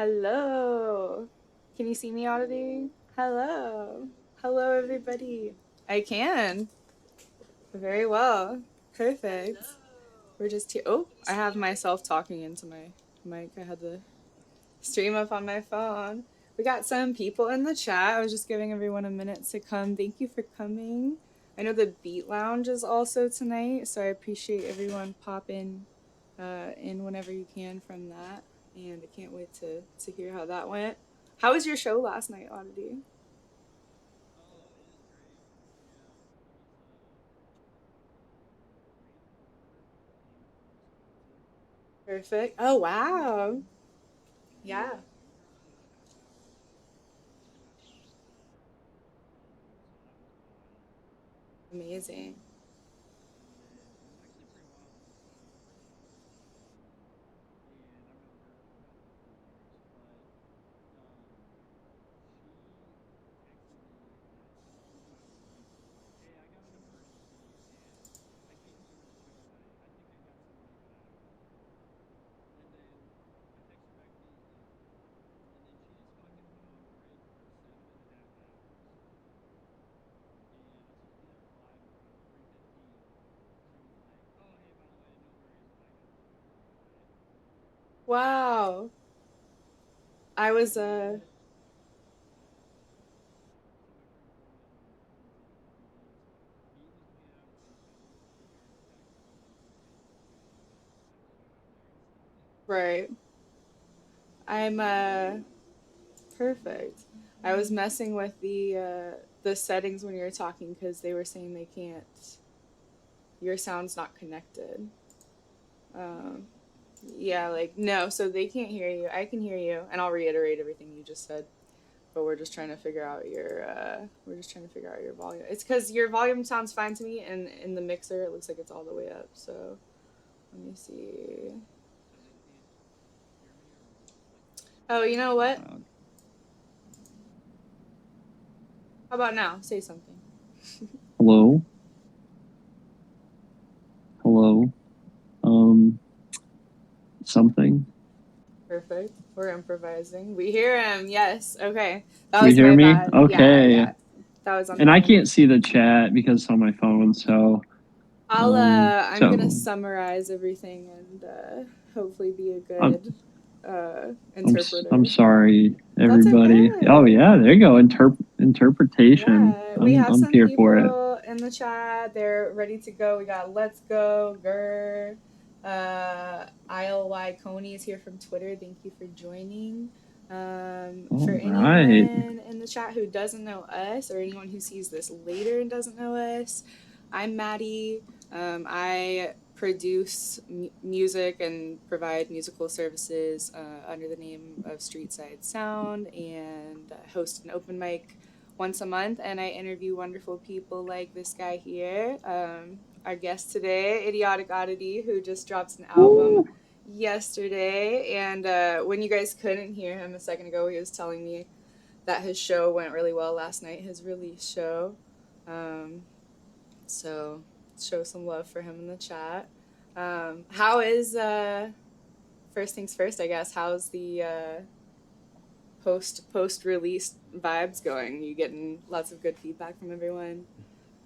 Hello. Can you see me, Oddity? Hello. Hello, everybody. I can. Very well. Perfect. We're just here. Oh, I have myself talking into my mic. I had to stream up on my phone. We got some people in the chat. I was just giving everyone a minute to come. Thank you for coming. I know the Beat Lounge is also tonight, so I appreciate everyone popping in whenever you can from that. And I can't wait to hear how that went. How was your show last night, Oddity? Perfect. Oh, wow. Yeah. Amazing. Wow. I was right. I'm perfect. I was messing with the settings when you were talking because they were saying they can't. Your sound's not connected. Um, yeah, like no, so they can't hear you. I can hear you, and I'll reiterate everything you just said. But we're just trying to figure out your volume. It's because your volume sounds fine to me, and in the mixer it looks like it's all the way up. So let me see. Oh, you know what? How about now? Say something. Hello? Hello? Um, something? Perfect. We're improvising. We hear him. Yes. Okay. That We was hear my me? bad. Yeah, Okay. yeah. That was on And I me. can't see the chat because it's on my phone, so I'm gonna so summarize everything and hopefully be a I'm good I'm interpreter. sorry, That's everybody. Oh okay. yeah, there you go. Interpretation. Yeah, we have I'm some here for it. people in the chat. They're ready to go. We got Let's Go, Gur, ILY Coney is here from Twitter. Thank you for joining. For All right. anyone in the chat who doesn't know us, or anyone who sees this later and doesn't know us, I'm Maddie. I produce music and provide musical services under the name of Street Side Sound and host an open mic once a month. And I interview wonderful people like this guy here, our guest today, Idiotic Oddity, who just dropped an album Woo. yesterday. And when you guys couldn't hear him a second ago, he was telling me that his show went really well last night, his release show. Um, so show some love for him in the chat. How is first things first? I guess how's the post release vibes going? You getting lots of good feedback from everyone?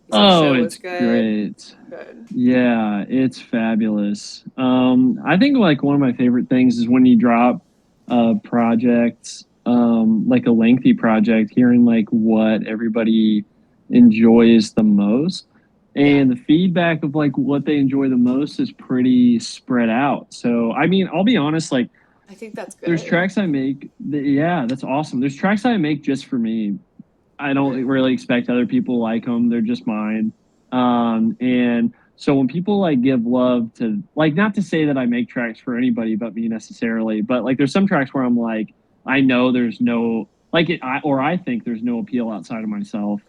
You said Oh, show was it's good. great. Good. Yeah, it's fabulous. I think like one of my favorite things is when you drop a project, like a lengthy project, hearing like what everybody enjoys the most. Yeah, And the feedback of like what they enjoy the most is pretty spread out. So, I mean, I'll be honest, like I think that's there's good. tracks I make yeah, that's awesome. There's tracks I make just for me. I don't Right. really expect other people to like them. They're just mine. And so when people like give love to like, not to say that I make tracks for anybody but me necessarily, but like there's some tracks where I'm like, I know there's no like or I think there's no appeal outside of myself,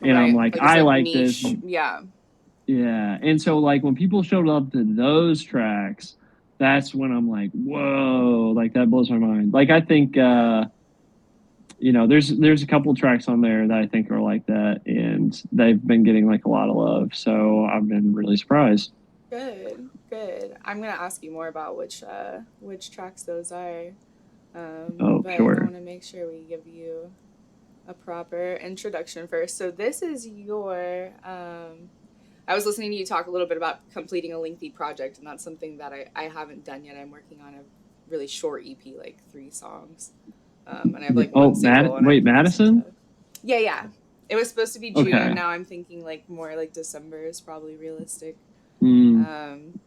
and I'm Right. like, Like it's I like like this. niche. Yeah. Yeah. And so like when people show love to those tracks, that's when I'm like, whoa, like that blows my mind. Like I think there's a couple tracks on there that I think are like that, and they've been getting like a lot of love. So I've been really surprised. Good. Good. I'm gonna ask you more about which tracks those are. Oh, But I sure. want to make sure we give you a proper introduction first. So this is your. I was listening to you talk a little bit about completing a lengthy project, and that's something that I haven't done yet. I'm working on a really short EP, like 3 songs, and I have like Oh, one single, and I'm wait, producing Madison? to. Yeah, yeah. It was supposed to be June. Okay. Now I'm thinking like more like December is probably realistic. Mm. Um,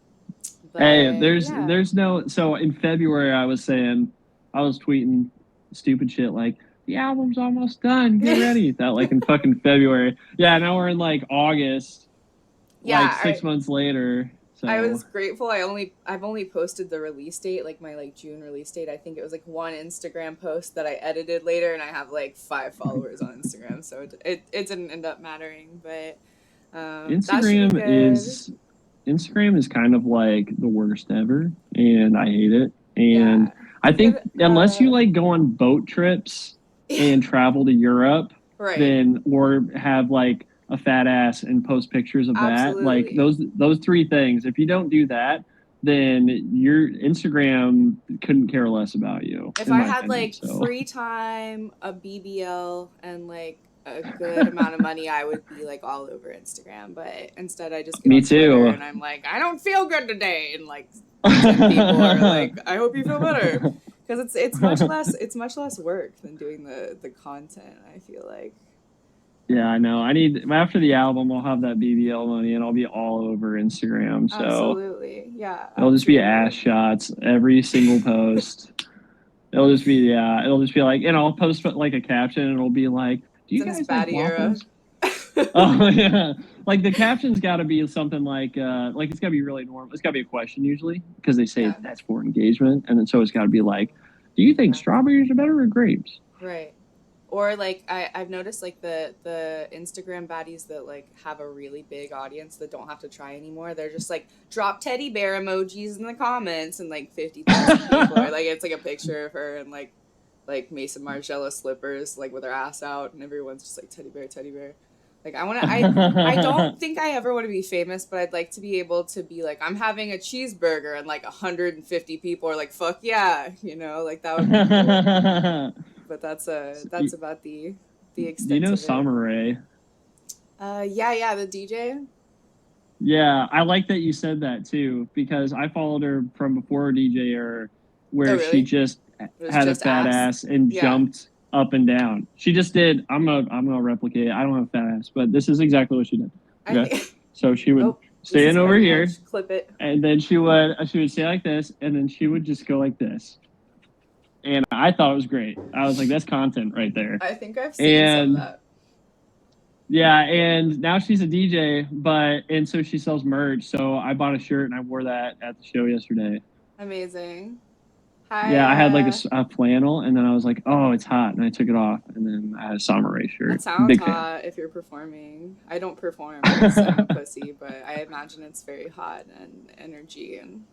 Hey, but yeah, there's no, so in February I was saying, I was tweeting stupid shit like the album's almost done, get ready. That like in fucking February. Yeah, now we're in like August, like yeah. 6 months later. I So was grateful. I've only posted the release date, like my like June release date. I think it was like one Instagram post that I edited later, and I have like 5 followers on Instagram, so it didn't end up mattering. But that should be Instagram good. is Instagram is kind of like the worst ever, and I hate it. And Yeah, I you think get unless you like go on boat trips and travel to Europe, right. then or have like a fat ass and post pictures of that, like Absolutely. those 3 things. If you don't do that, then your Instagram couldn't care less about you, If in I my had opinion. like So free time, a BBL, and like a good amount of money, I would be like all over Instagram. But instead, I just get me on Twitter too. and I'm like, I don't feel good today, and like 10 people are like, I hope you feel better, because it's much less work than doing the content. I feel like Yeah, I know. I need after the album, I'll have that BBL money, and I'll be all over Instagram. So absolutely, yeah, it'll just be ass absolutely. shots every single post. It'll just be yeah. It'll just be like, and I'll post like a caption, and it'll be like, "Do It's you in his guys like baddie era. waffles?" Oh yeah, like the caption's got to be something like it's got to be really normal. It's got to be a question usually because they say Yeah, that's for engagement, and then so it's got to be like, "Do you think yeah, strawberries are better or grapes?" right. Or like I've noticed like the Instagram baddies that like have a really big audience that don't have to try anymore. They're just like drop teddy bear emojis in the comments, and like 50,000 people are like, it's like a picture of her and like Mason Margiela slippers like with her ass out, and everyone's just like teddy bear, teddy bear. Like I don't think I ever want to be famous, but I'd like to be able to be like, I'm having a cheeseburger, and like 150 people are like, fuck yeah, like that would be cool. But that's about the Do you extent know of it. Summer Rae? Yeah, yeah, the DJ. Yeah, I like that you said that too because I followed her from before her DJ era, Oh, where she really? just It was had a just fat ass. ass and Yeah, jumped up and down. She just did. I'm gonna replicate it. I don't have a fat ass, but this is exactly what she did. I Okay, think. so she would Oh, this is stand over cutting here, edge. Clip it. and then she would say like this, and then she would just go like this, and I thought it was great. I was like, that's content right there, I think I've seen some of and that. yeah, and now she's a DJ, and so she sells merch. So I bought a shirt and I wore that at the show yesterday. Amazing. Yeah, Hi. I had like a flannel, and then I was like, "Oh, it's hot," and I took it off, and then I had a samurai That shirt. sounds Big fan. hot if you're performing. I don't perform because I'm a pussy, but I imagine it's very hot and energy and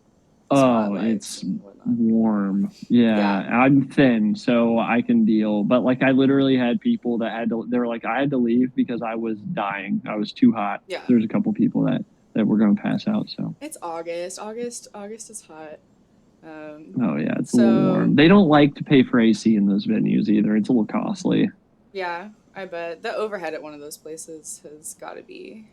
Oh, spotlights it's and whatnot. warm. Yeah, Yeah, I'm thin, so I can deal. But like, I literally had people that had to. They were like, I had to leave because I was dying. I was too hot. yeah. There's a couple people that were going to pass out. So. It's August. August is hot. Oh yeah, it's a little So warm. They don't like to pay for AC in those venues either. It's a little costly. yeah, I bet the overhead at one of those places has got to be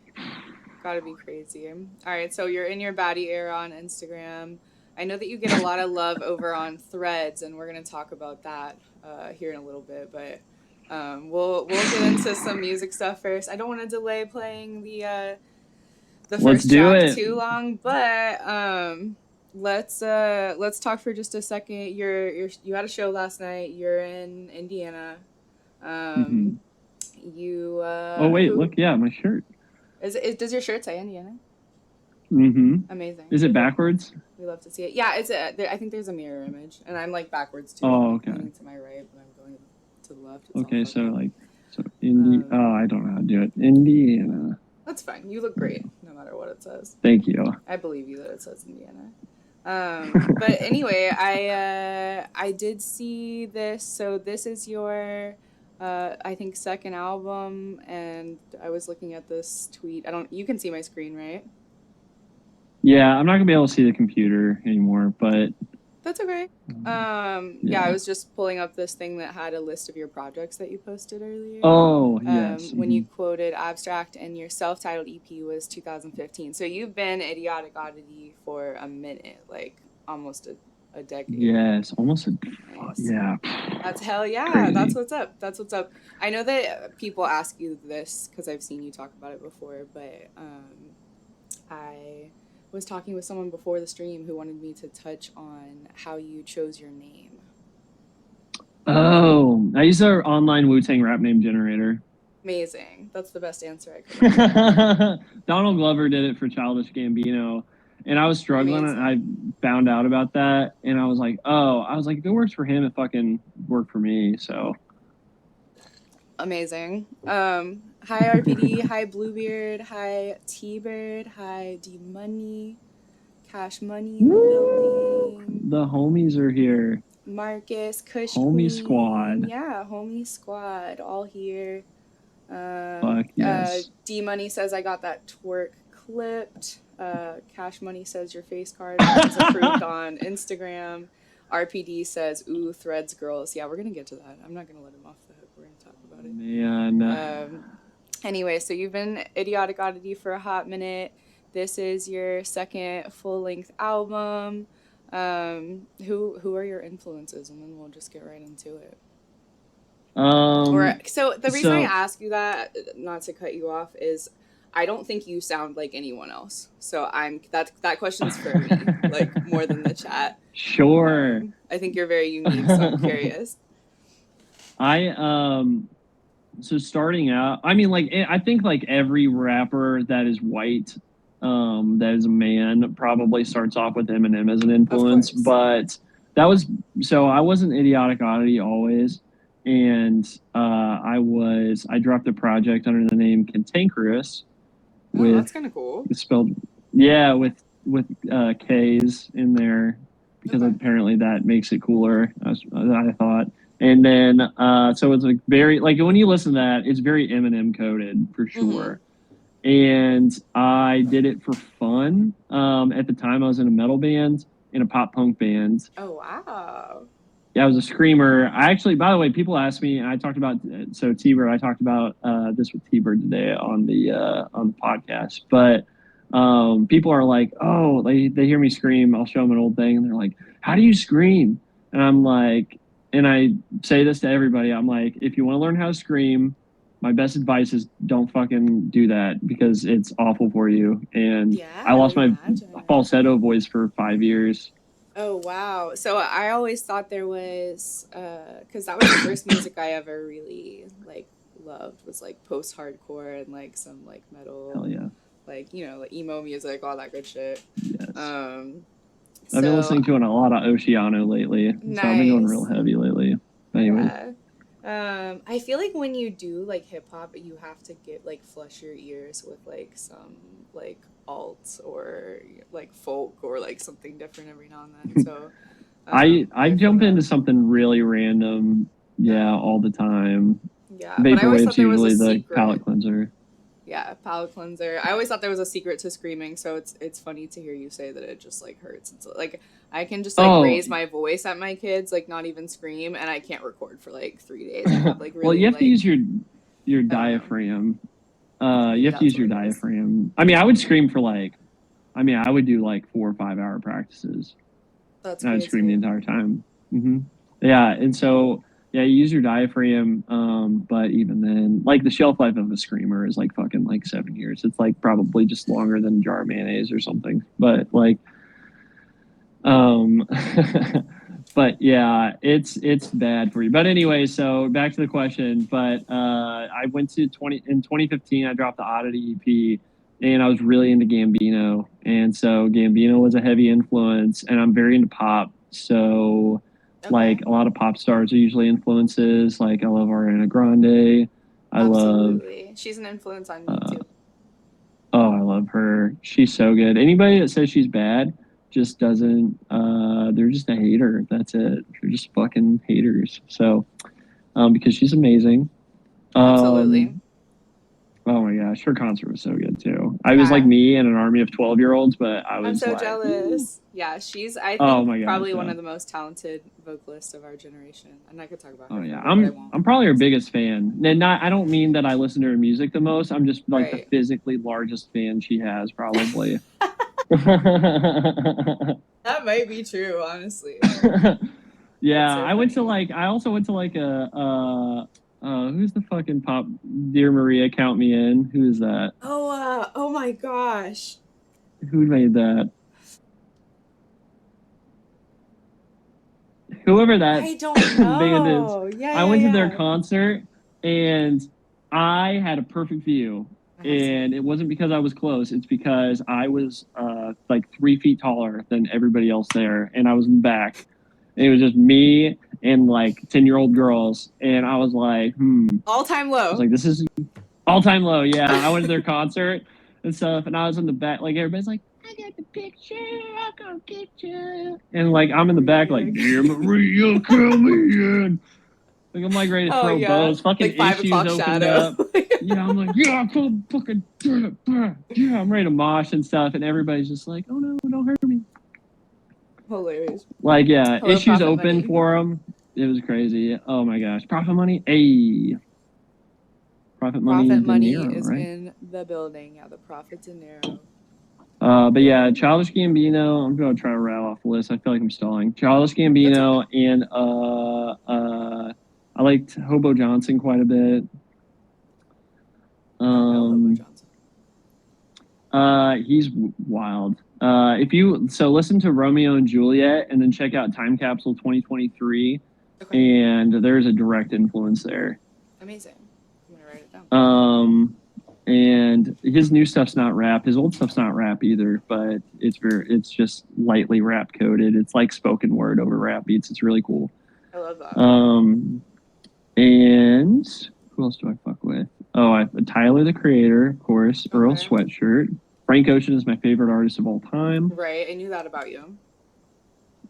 crazy. All right, so you're in your baddie era on Instagram. I know that you get a lot of love over on Threads, and we're gonna talk about that here in a little bit. But we'll get into some music stuff first. I don't want to delay playing the Let's first do track it. too long, but let's talk for just a second. You had a show last night. You're in Indiana. Um, Hmm. you Oh wait, who look, yeah, my shirt. does your shirt say Indiana? Hmm. Amazing. Is it backwards? We love to see it. Yeah, I think there's a mirror image, and I'm like backwards too. I'm Oh, like okay. leaning to my right, but I'm going to the left. It's all Okay, so fucked up. like, so Um, Oh, I don't know how to do it. Indiana. that's fine. You look great, no matter what it says. Thank you. I believe you that it says Indiana. But anyway, I did see this. So this is your, I think second album, and I was looking at this tweet. I don't. You can see my screen, right? Yeah, I'm not gonna be able to see the computer anymore, but That's okay. Yeah, I Yeah. was just pulling up this thing that had a list of your projects that you posted earlier. Oh, yes. When you quoted Abstract and your self-titled EP was 2015. So you've been Idiotic Oddity for a minute, like almost a decade. Yes. Almost a, Nice. yeah. That's hell yeah. That's Crazy. what's up. That's what's up. I know that people ask you this because I've seen you talk about it before, but I was talking with someone before the stream who wanted me to touch on how you chose your name. Oh, I use our online Wu-Tang rap name generator. Amazing. That's the best answer I could have given. Donald Glover did it for Childish Gambino, and I was struggling. And I Amazing. found out about that, and I was like, "Oh, I was like, if it works for him, it fucking worked for me." So, Amazing. Hi RPD, hi Bluebeard, hi T-Bird, hi D Money, Cash Money in the woo, building. the homies are here, Marcus, Kush homie Queen, squad. yeah, homie squad, all here. Fuck yes. D Money says I got that twerk clipped. Cash Money says your face card is approved on Instagram. RPD says ooh threads girls. Yeah, we're gonna get to that. I'm not gonna let him off the hook. We're gonna talk about it. Man, Um, anyway, so you've been Idiotic Oddity for a hot minute. This is your second full length album. Who are your influences, and then we'll just get right into it. Or um, so the reason I so ask you that, not to cut you off, is I don't think you sound like anyone else. So that question's for me, like more than the chat. sure. I think you're very unique, so I'm curious. I so starting out, I mean, like I think like every rapper that is white, that is a man, probably starts off with Eminem as an Of influence. course. But that was so I wasn't Idiotic Oddity always, and I dropped a project under the name Cantankerous Oh, with that's kind of cool. spelled yeah with K's in there because Okay. apparently that makes it cooler. I thought. And then, so it's like very like when you listen to that, it's very Eminem coded for Mm-hmm. sure. And I did it for fun. At the time, I was in a metal band, in a pop punk band. Oh wow. Yeah, I was a screamer. I actually, by the way, people ask me, and I talked about so T-Bird. I talked about this with T-Bird today on the podcast. But people are like, oh, they hear me scream. I'll show them an old thing, and they're like, how do you scream? And I'm like, and I say this to everybody. I'm like, if you want to learn how to scream, my best advice is don't fucking do that because it's awful for you. And Yeah, I I lost would my imagine. falsetto voice for 5 years. Oh wow. So I always thought there was because that was the first music I ever really like loved was like post hardcore and like some like Hell metal, yeah. like like emo music, all that good shit. Yes. Um, I've been so listening to a lot of Oceano lately, so I've been going real nice. heavy lately. Anyways, Yeah. I feel like when you do like hip hop, you have to get like flush your ears with like some like alt or like folk or like something different every now and then. So I I feel jump that. into something really random, yeah, No. all the time. Yeah, but I always thought Vaporwave's there was a usually the palate secret. cleanser. Yeah, palate cleanser. I always thought there was a secret to screaming, so it's funny to hear you say that it just like hurts. It's like I can just like Oh, raise my voice at my kids, like not even scream, and I can't record for like 3 days. I have like well, you really have to use like your I don't know. diaphragm. You Maybe have to that's use what your it is. diaphragm. I mean, I would scream for like, I mean, I would do like 4 or 5 hour practices, That's and I'd scream the crazy. entire time. Yeah, and so yeah, you use your diaphragm, but even then, like the shelf life of a screamer is like fucking like 7 years. It's like probably just longer than a jar of mayonnaise or something. But like, um, but yeah, it's bad for you. But anyway, so back to the question. But I went to 2015. I dropped the Oddity EP, and I was really into Gambino, and so Gambino was a heavy influence, and I'm very into pop. So like Okay. a lot of pop stars are usually influences. Like I love Ariana Grande. I love Absolutely. She's an influence on me uh, too. oh, I love her. She's so good. Anybody that says she's bad just doesn't. They're just a hater. That's it. They're just fucking haters. So, because she's amazing. Absolutely. Oh my gosh, her concert was so good too. I was like Yeah. me and an army of 12-year-olds, but I I'm was so like, ooh. jealous. Yeah, she's, I Oh think, my gosh, probably one yeah. of the most talented vocalists of our generation. And I could talk about Oh her yeah, forever, but I won't. I'm probably her biggest fan. And not I don't mean that I listen to her music the most. I'm just like the Right. physically largest fan she has probably. That might be true, honestly. That's Yeah, so I went to funny. like I also went to like who's the fucking pop Dear Maria Count Me In? Who is that? Oh my gosh. Who made that? Whoever that I don't band is. know. Yeah, I yeah, went to their yeah. concert and I had a perfect view. I have to. And it wasn't because I was close. It's because I was like 3 feet taller than everybody else there, and I was in the back. And it was just me and like 10-year-old girls, and I was like, All time I was low. like, this is all time low. Yeah, I went to their concert and stuff, and I was in the back. Like everybody's like, I got the picture. I'll go get you. And like I'm in the back, like, dear Maria, come in. Like I'm like ready to Oh throw yeah. bows. Fucking Like 5 o'clock Issues opened shadow. up. Yeah, I'm like, yeah, come fucking do it. Yeah, I'm ready to mosh and stuff, and everybody's just like, oh no, don't hurt me. Hilarious. Like, yeah, Hello, Issues Profit open Money. for them. It was crazy. Oh my gosh, Profit Money. Hey, Profit Money, Profit De Money Niro, is right? in the building. Yeah, the Profit De Niro. But yeah, Childish Gambino. I'm gonna try to rattle off the list. I feel like I'm stalling. Childish That's okay. Gambino and I liked Hobo Johnson quite a bit. I don't know Hobo Um, Johnson. he's wild. If you listen to Romeo and Juliet and then check out Time Capsule 2023, Okay. and there's a direct influence there. Amazing. I'm gonna write it down. And his new stuff's not rap. His old stuff's not rap either, but it's just lightly rap coded. It's like spoken word over rap beats. It's really cool. I love that. And who else do I fuck with? Oh, Tyler the Creator, of course. Earl Okay. Sweatshirt. Frank Ocean is my favorite artist of all time. Right. I knew that about you.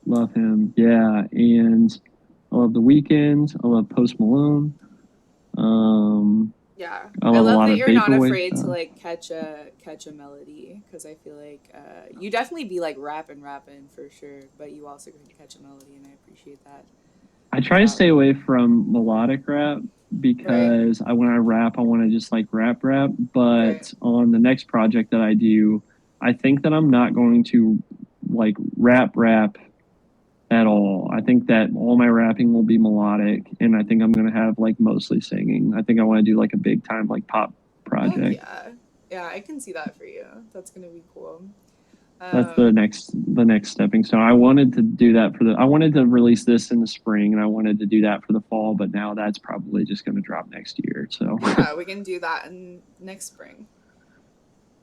Love him. Yeah, and I love The Weeknd. I love Post Malone. Yeah. I I love a love lot that of you're not vaporwave afraid to stuff. like catch a melody because I feel like you definitely be like rapping for sure, but you also can catch a melody and I appreciate that I try to about stay you. away from melodic rap Right. because when I rap, I want to just like rap. Right. But on the next project that I do, I think that I'm not going to like rap at all. I think that all my rapping will be melodic, and I think I'm going to have like mostly singing. I think I want to do like a big time like pop Heck project. yeah. Yeah, I can see that for you. That's gonna be cool. That's Um, the next stepping stone. I wanted to do that I wanted to release this in the spring, and I wanted to do that for the fall, but now that's probably just going to drop next year. So yeah, we can do that in next spring.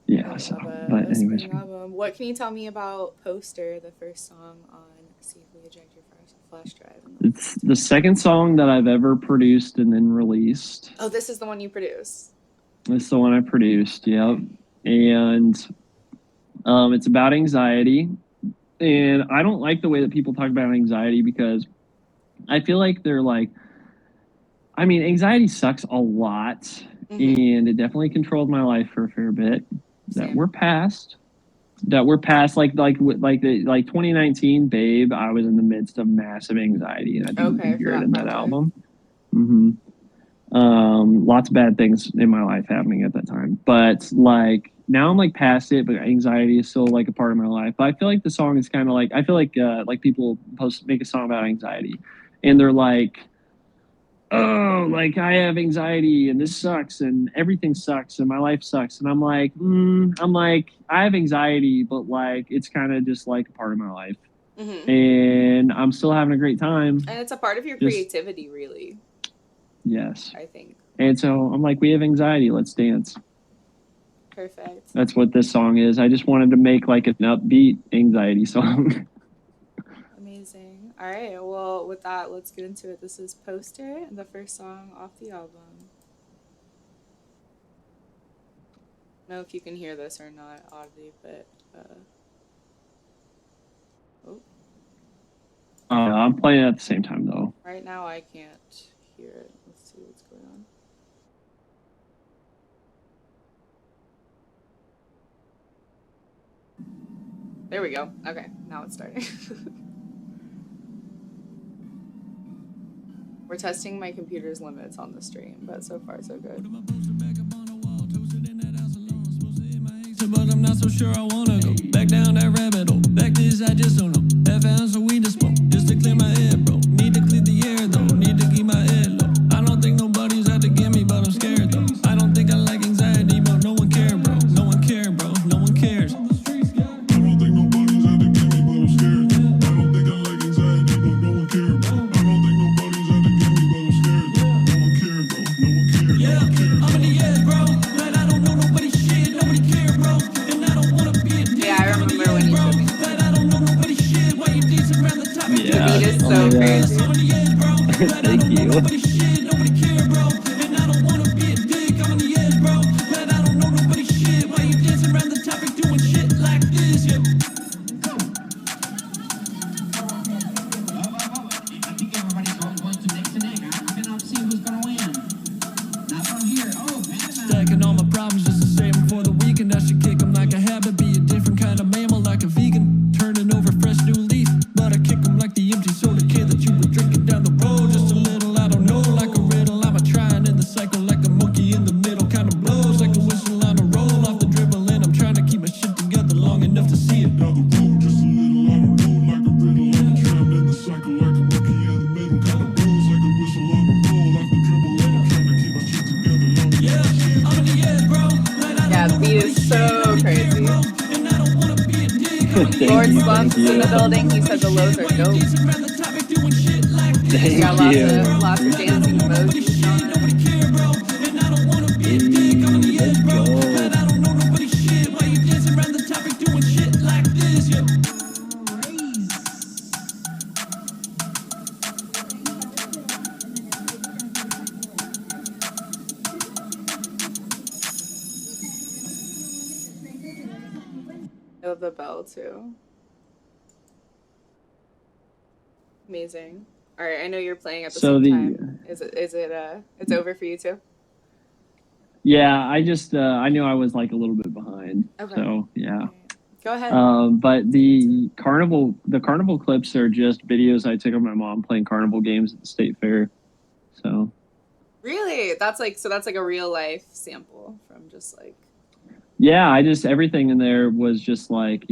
yeah. We'll So have but a anyways, spring album. What can you tell me about Poster, the first song on Safely Eject Your Flash Drive and the it's the second song that I've ever produced and then released. Oh, this is the one you produce. It's the one I produced. Yep, Okay. and it's about anxiety, and I don't like the way that people talk about anxiety because I feel like they're like, I mean, anxiety sucks a lot, Mm-hmm. and it definitely controlled my life for a fair bit. That Same. we're past. That we're past. Like 2019, Babe. I was in the midst of massive anxiety, and I think you can Okay, for hear it that in that project. album. Mm-hmm. Lots of bad things in my life happening at that time, but like now I'm like past it. But anxiety is still like a part of my life. But I feel like the song is kind of like I feel like people make a song about anxiety, and they're like, oh, like I have anxiety and this sucks and everything sucks and my life sucks. And I'm like, I have anxiety, but like it's kind of just like a part of my life. Mm-hmm. And I'm still having a great time. And it's a part of your Just, creativity, really, yes. I think. And so I'm like, we have anxiety, let's dance. Perfect. That's what this song is. I just wanted to make like an upbeat anxiety song. Amazing. All right. Well, with that, let's get into it. This is Poster, the first song off the album. I don't know if you can hear this or not, oddly, but oh, I'm playing at the same time though. right now I can't hear it. Let's see what's going on. There we go. Okay, now it's starting. We're testing my computer's limits on the stream, but so far so good. But I'm not so sure I wanna go back down that rabbit hole. Back this, I just don't know. Half ounce of weed to smoke just to clear my head, bro. Need to clear the air though. Need to keep my head low. I don't think nobody's out to get me, but I'm scared though. I don't think I like anxiety, but no one care, bro. No one care, bro. No one cares. I don't think nobody's out to get me, but I'm scared. I don't think I like anxiety, but no one care, bro. I don't think nobody's out to get me, but I'm scared. No one care, bro. No one cares. Yeah, I'm in the edge, bro. Like I don't know nobody's shit. Nobody care, bro. And I don't wanna be a dick. Yeah, I remember when you showed me. Like I don't know nobody's shit. Why you dancing around the topic? The beat is so crazy. I'm in the edge, bro. Thank you. Nobody's shit. Nobody care, bro. And I don't wanna be a dick. I'm on the edge, bro. Like I don't know nobody's shit. Why you dancing around the topic doing shit like this? Yeah. I think everybody's going to neck to neck. I cannot see who's gonna win. Not from here. Oh, Stacking all my problems just to save them for the weekend. I should kick them like a habit, be a different kind of mammal, like a vegan. Turning over fresh new leaf, but I kick them like the empty soda can that you were drinking down the road. Just a little, I don't know, like a riddle. I'm a trying in the cycle, like a monkey in the middle. Kind of blows like a whistle on a roll off the dribble. And I'm trying to keep my shit together long enough to see it down the road. Just a little, I don't know, like a riddle. I'm trying in the cycle, like a monkey in the middle. Kind of blows like a whistle on a roll off the dribble. And I'm trying to keep my shit together long enough. Yeah, I'm in the edge, bro. Yeah, the beat is so crazy. Thank Lord you, Slumps thank is in you. the building. He said the lows are dope. Thank Got you. lots of dancing emojis on it. Let's go. I love the bell too. Amazing. All right, I know you're playing at the So same the- time. Is it it's over for you too? Yeah, I just I knew I was like a little bit behind. Okay. So yeah. Go ahead. But the carnival clips are just videos I took of my mom playing carnival games at the state fair. So Really? That's like a real life sample from just like yeah, everything in there was just like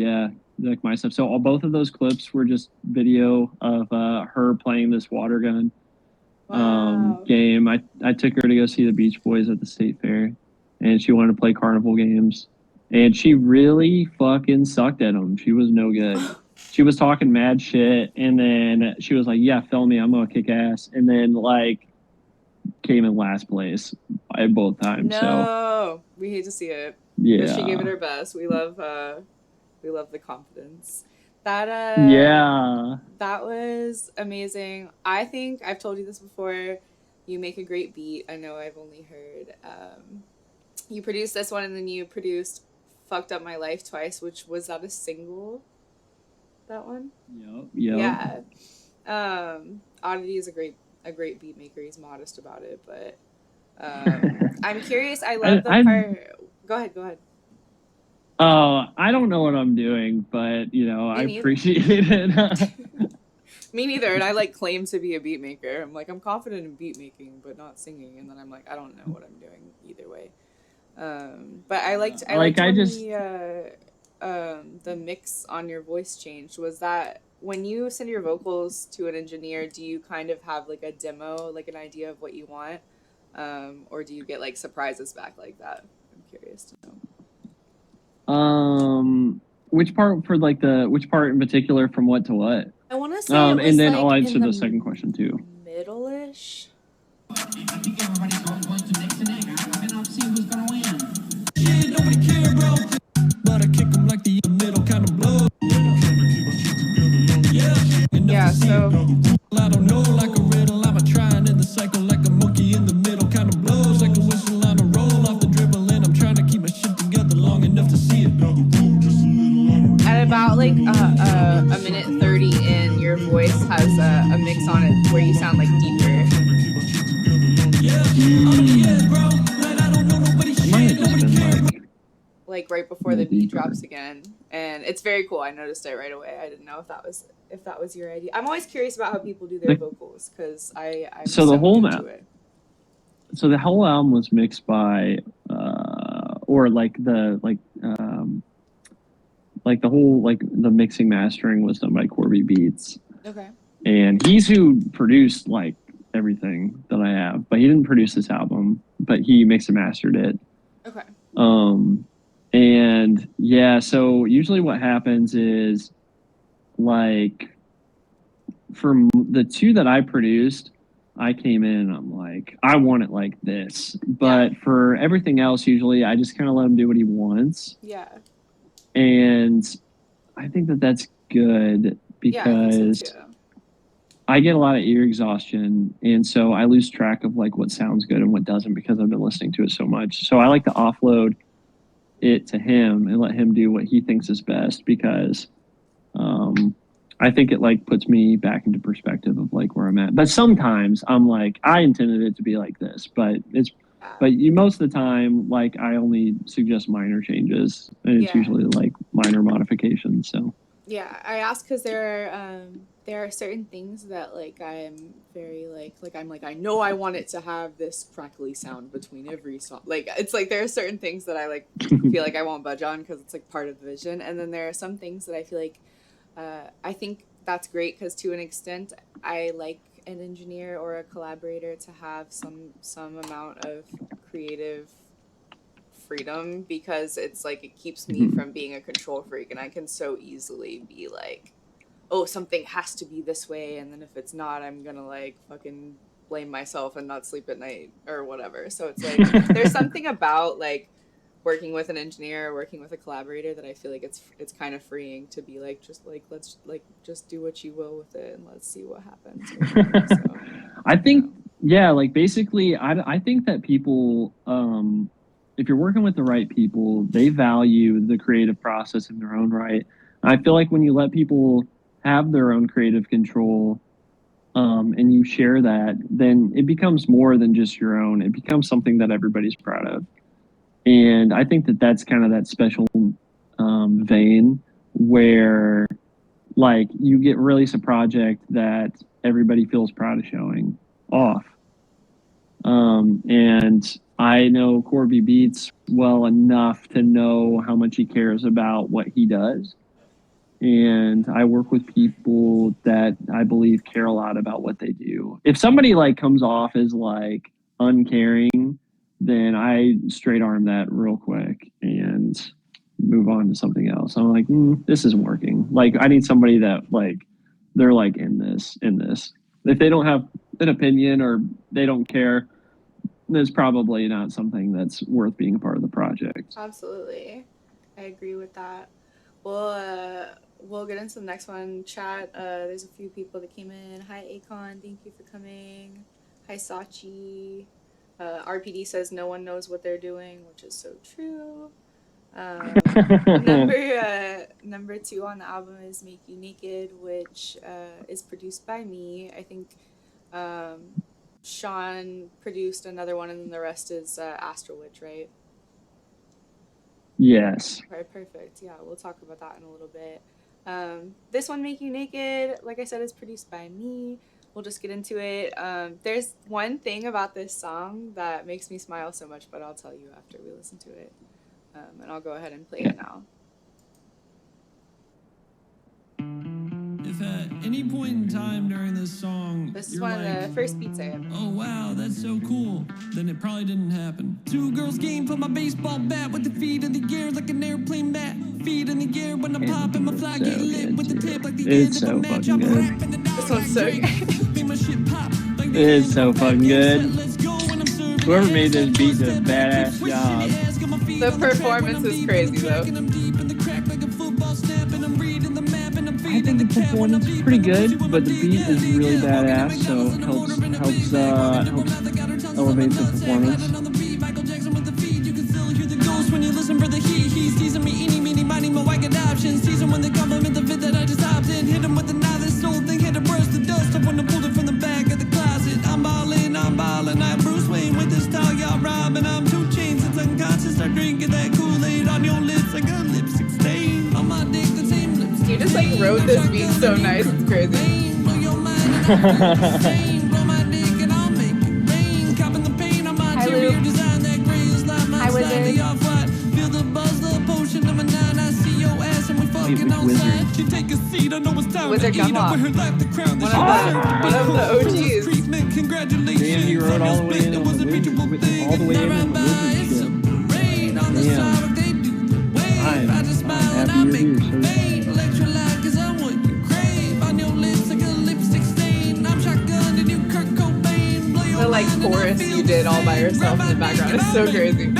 like my stuff. So both of those clips were just video of her playing this water gun wow. game. I took her to go see the Beach Boys at the state fair, and she wanted to play carnival games, and she really fucking sucked at them. She was no good. She was talking mad shit, and then she was like, "Yeah, film me, I'm gonna kick ass," and then like came in last place at both times. No, So we hate to see it. yeah, But she gave it her best. We love the confidence. That yeah. that was amazing. I think I've told you this before. You make a great beat. I know I've only heard you produced this one, and then you produced "Fucked Up My Life" twice, which was that a single? That one? Yep. Yeah. Oddity is a great beat maker. He's modest about it, but I'm curious. I love the part. Go ahead. Oh, I don't know what I'm doing, but I neither. appreciate it. Me neither, and I like claim to be a beat maker. I'm like, I'm confident in beat making, but not singing, and then I'm like, I don't know what I'm doing either way. But I liked the mix on your voice changed. Was that when you send your vocals to an engineer, do you kind of have like a demo, like an idea of what you want, or do you get like surprises back like that? I'm curious to know. Which part in particular, from what to what? I want to say it was and then like I'll answer in the second question too. Middle-ish. I think everybody's going to neck to neck. I cannot see who's gonna win. Yeah, nobody care, bro. But I kick them like the middle kind of blow. Yeah, so I don't know, like a riddle. I'm a trying in the cycle, like a monkey in the middle kind of blows like a whistle on a roll off the dribble. And I'm trying to keep my shit together long enough to see it. at about like a minute 30 in, your voice has a mix on it where you sound like deeper. I might have just been like Like right before the beat drops again. and it's very cool. I noticed it right away. I didn't know if that was your idea. I'm always curious about how people do their vocals because I'm So so the whole into it. So the whole album was mixed by, or like the mixing mastering was done by Corby Beats, Okay. and he's who produced like everything that I have, but he didn't produce this album, but he mixed and mastered it. Okay. And yeah, so usually what happens is, like, for the two that I produced, I came in and I'm like, I want it like this. But for everything else, usually I just kind of let him do what he wants. Yeah. And I think that that's good because I think so too. I get a lot of ear exhaustion, and so I lose track of like what sounds good and what doesn't because I've been listening to it so much. So I like to offload it to him and let him do what he thinks is best, because I think it like puts me back into perspective of like where I'm at. But sometimes I'm like, I intended it to be like this, but most of the time, like, I only suggest minor changes, and it's usually like minor modifications. So yeah, I ask because there are certain things that like I'm very I know I want it to have this crackly sound between every song. Like, it's like there are certain things that I like feel like I won't budge on because it's like part of the vision, and then there are some things that I feel like I think that's great because to an extent I like an engineer or a collaborator to have some amount of creative freedom, because it's like it keeps me from being a control freak, and I can so easily be like, oh, something has to be this way, and then if it's not, I'm gonna like fucking blame myself and not sleep at night or whatever. So it's like there's something about like working with an engineer or working with a collaborator that I feel like it's kind of freeing to be like, just like, let's like just do what you will with it and let's see what happens. So, I think like basically I think that people, if you're working with the right people, they value the creative process in their own right. I feel like when you let people have their own creative control, and you share that, then it becomes more than just your own. It becomes something that everybody's proud of. And I think that that's kind of that special vein where, like, you get release a project that everybody feels proud of showing off. And I know Corby Beats well enough to know how much he cares about what he does. And I work with people that I believe care a lot about what they do. If somebody like comes off as like uncaring, then I straight arm that real quick and move on to something else. I'm like, this isn't working. Like, I need somebody that like they're like in this. If they don't have an opinion or they don't care, there's probably not something that's worth being a part of the project. Absolutely, I agree with that. We'll get into the next one. Chat. There's a few people that came in. Hi, Akon. Thank you for coming. Hi, Sachi. RPD says no one knows what they're doing, which is so true. Number 2 on the album is Make You Naked, which is produced by me. I think Sean produced another one, and then the rest is Astral Witch, right? Yes. Okay, perfect. Yeah, we'll talk about that in a little bit. This one, Make You Naked, like I said, is produced by me. We'll just get into it. There's one thing about this song that makes me smile so much, but I'll tell you after we listen to it. And I'll go ahead and play it now. If at any point in time during this song, this is one of the first beats I have. Oh wow, that's so cool, then it probably didn't happen. 2 girls game, put my baseball bat with the feet in the air like an airplane bat. Feet in the air when I'm popping, my fly get lit with the tip like the end of a match. I'm rapping the this one's so good. Make my shit pop like it is so fucking good. Whoever made this beat did a badass job. The performance is crazy though. I think the performance is pretty good, but the beat is really badass, so it helps elevate the performance. When you listen for the he's teasing me, eeny, meeny, miny, my whack adoptions. Teasing when they compliment the fit that I just hopped in. Hit him with the knife, this old thing had to burst the dust up when I pulled it from the back of the closet. I'm ballin', I'm Bruce Wayne with this tall, y'all robbing. I'm 2 chains, it's unconscious. Start drinking that Kool-Aid on your lips like a lipstick stain. On my wrote this beat so nice. It's crazy. Hi, Luke. Hi, Wizard. Wizard Gumlock. One of the OGs. Damn, you wrote all the way in on the wizard, all the way in on the wizard shit. Damn. I'm happy you're here, sir. The like chorus you did all by yourself in the background is so crazy.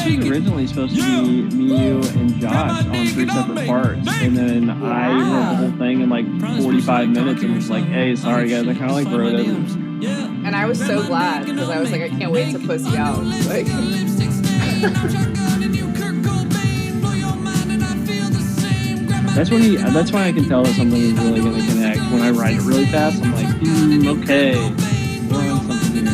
It was originally supposed to be me, you, and Josh on 3 separate parts, and then I wrote the whole thing in like 45 minutes and was like, hey, sorry guys, I kind of like wrote it. And I was so glad because I was like, I can't wait to pussy out. Like, that's why I can tell that something is really going to connect. When I write it really fast, I'm like, okay, we're on something here.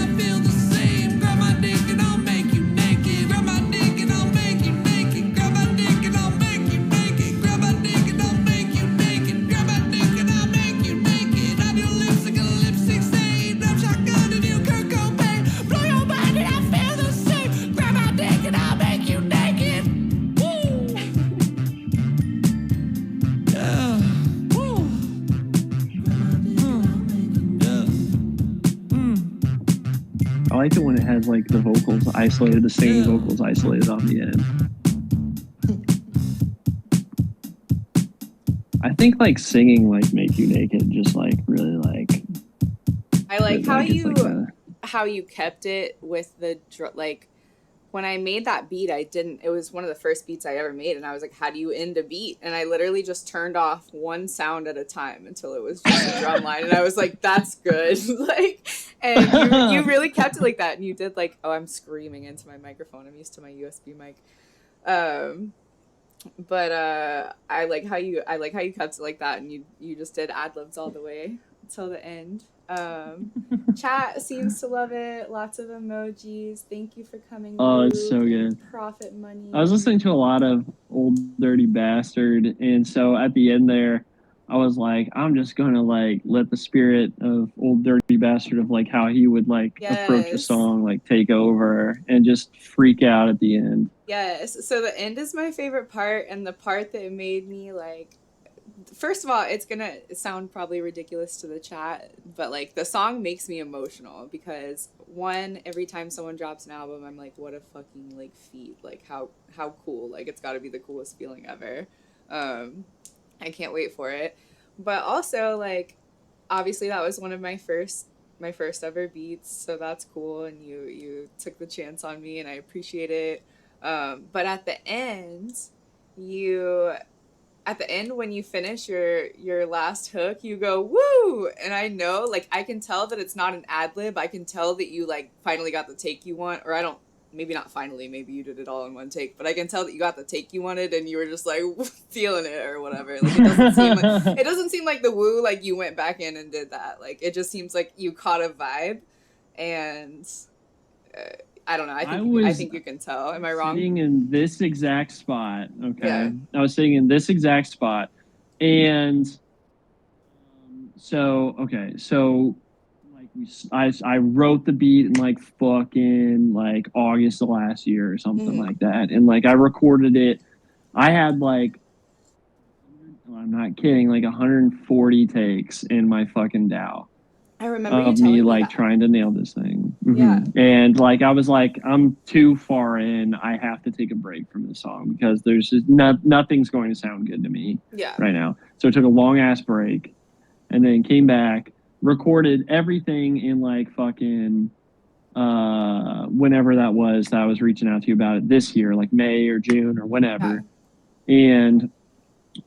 I like it when it has like the vocals isolated, the singing vocals isolated on the end. I think like singing like Make You Naked just like really like. I like how it's you like how you kept it with the like when I made that beat, it was one of the first beats I ever made, and I was like, how do you end a beat? And I literally just turned off one sound at a time until it was just a drum line, and I was like, that's good. Like, and you really kept it like that, and you did like, oh, I'm screaming into my microphone, I'm used to my USB mic. But I like how you kept it like that, and you just did ad-libs all the way until the end. Chat seems to love it. Lots of emojis. Thank you for coming. Oh, it's so good. Profit money. I was listening to a lot of Old Dirty Bastard, and so at the end there, I was like, I'm just gonna like let the spirit of Old Dirty Bastard of like how he would like approach a song like take over and just freak out at the end. Yes. So the end is my favorite part, and the part that made me like. First of all, it's gonna sound probably ridiculous to the chat, but like the song makes me emotional because one, every time someone drops an album, I'm like, what a fucking like feat, like how cool, like it's got to be the coolest feeling ever. I can't wait for it. But also like, obviously that was one of my first ever beats, so that's cool, and you took the chance on me, and I appreciate it. But at the end, when you finish your last hook, you go, woo! And I know, like, I can tell that it's not an ad-lib. I can tell that you, like, finally got the take you want. Or maybe not finally, maybe you did it all in one take. But I can tell that you got the take you wanted and you were just, like, feeling it or whatever. Like, it doesn't seem like the woo, like, you went back in and did that. Like, it just seems like you caught a vibe. And... I don't know. I think you can tell. Am I wrong? Sitting in this exact spot. Okay. Yeah. I was sitting in this exact spot, and so like I wrote the beat in like fucking like August of last year or something like that, and like I recorded it. I had like, I'm not kidding, like 140 takes in my fucking DAW. I remember of me like trying to nail this thing. Yeah. And like I was like, I'm too far in. I have to take a break from this song because there's just nothing's going to sound good to me right now. So I took a long ass break and then came back, recorded everything in like fucking whenever that was that I was reaching out to you about it this year, like May or June or whenever. And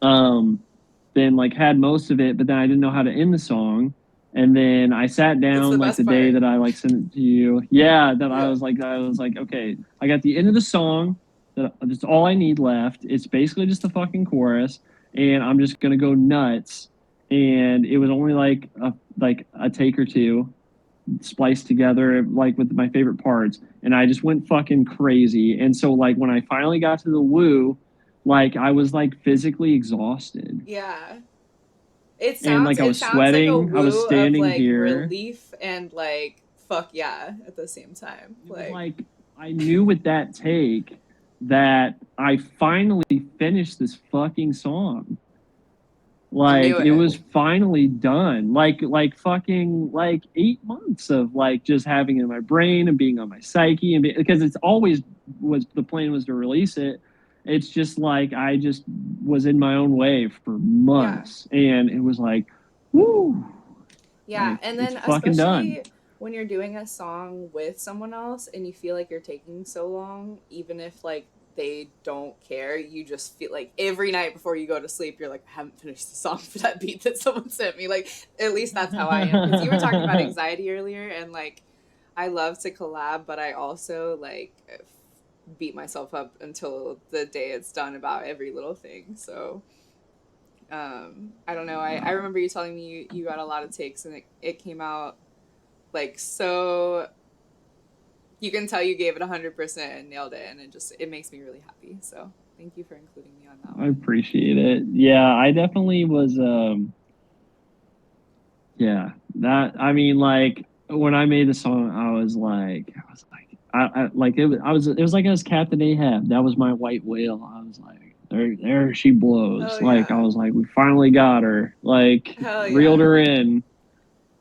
then like had most of it, but then I didn't know how to end the song. And then I sat down like the day that I like sent it to you. Yeah, I was like, okay, I got the end of the song. That's all I need left. It's basically just the fucking chorus, and I'm just gonna go nuts. And it was only like a take or two, spliced together like with my favorite parts, and I just went fucking crazy. And so like when I finally got to the woo, Like I was like physically exhausted. Yeah. And like I It was sounds like a sweating. I was woo of standing like here. relief and like fuck yeah at the same time. It was like I knew with that take that I finally finished this fucking song. Like knew it it. was finally done. Like fucking like 8 months of like just having it in my brain and being on my psyche and because it's always was the plan was to release it. It's just like I just was in my own way for months, and it was like, woo. Yeah, Like, and it's then fucking done. especially when you're doing a song with someone else and you feel like you're taking so long, even if like they don't care, you just feel like every night before you go to sleep, you're like, I haven't finished the song for that beat that someone sent me. Like, at least that's how I am. Because you were talking about anxiety earlier, and like, I love to collab, but I also like beat myself up until the day it's done about every little thing. So I don't know. I remember you telling me you got a lot of takes and it came out like so you can tell you gave it 100% and nailed it, and it makes me really happy. So thank you for including me on that one. I appreciate it. Yeah, I definitely was yeah, that I mean like when I made the song I was like I like it was like I was Captain Ahab. That was my white whale. I was like there she blows. Oh, like yeah. I was like we finally got her. Like Hell yeah. reeled her in.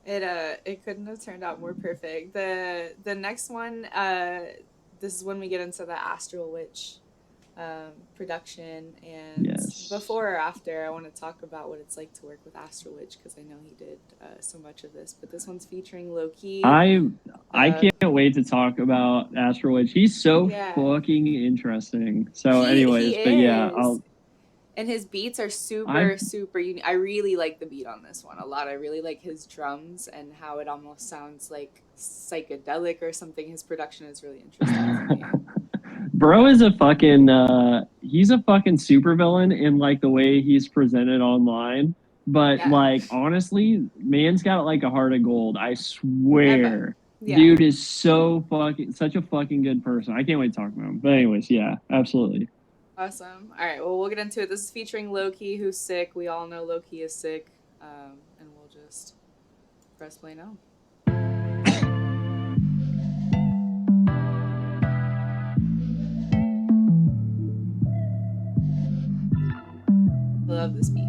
It couldn't have turned out more perfect. The next one this is when we get into the Astral Witch production, and Yes. before or after I want to talk about what it's like to work with Astral Witch because I know he did so much of this, but this one's featuring Loki. I can't wait to talk about Astral Witch. He's so Yeah. fucking interesting. So anyways, he but yeah, is. And his beats are super unique. I really like the beat on this one a lot. I really like his drums and how it almost sounds like psychedelic or something. His production is really interesting for me. Bro is a fucking he's a fucking supervillain in like the way he's presented online. But Yeah. like honestly, man's got like a heart of gold. I swear. Yeah. Dude is so fucking such a fucking good person. I can't wait to talk about him. But anyways, yeah, absolutely. Awesome. All right, well, we'll get into it. This is featuring Loki, who's sick. We all know Loki is sick. And we'll just press play now. Love this beat.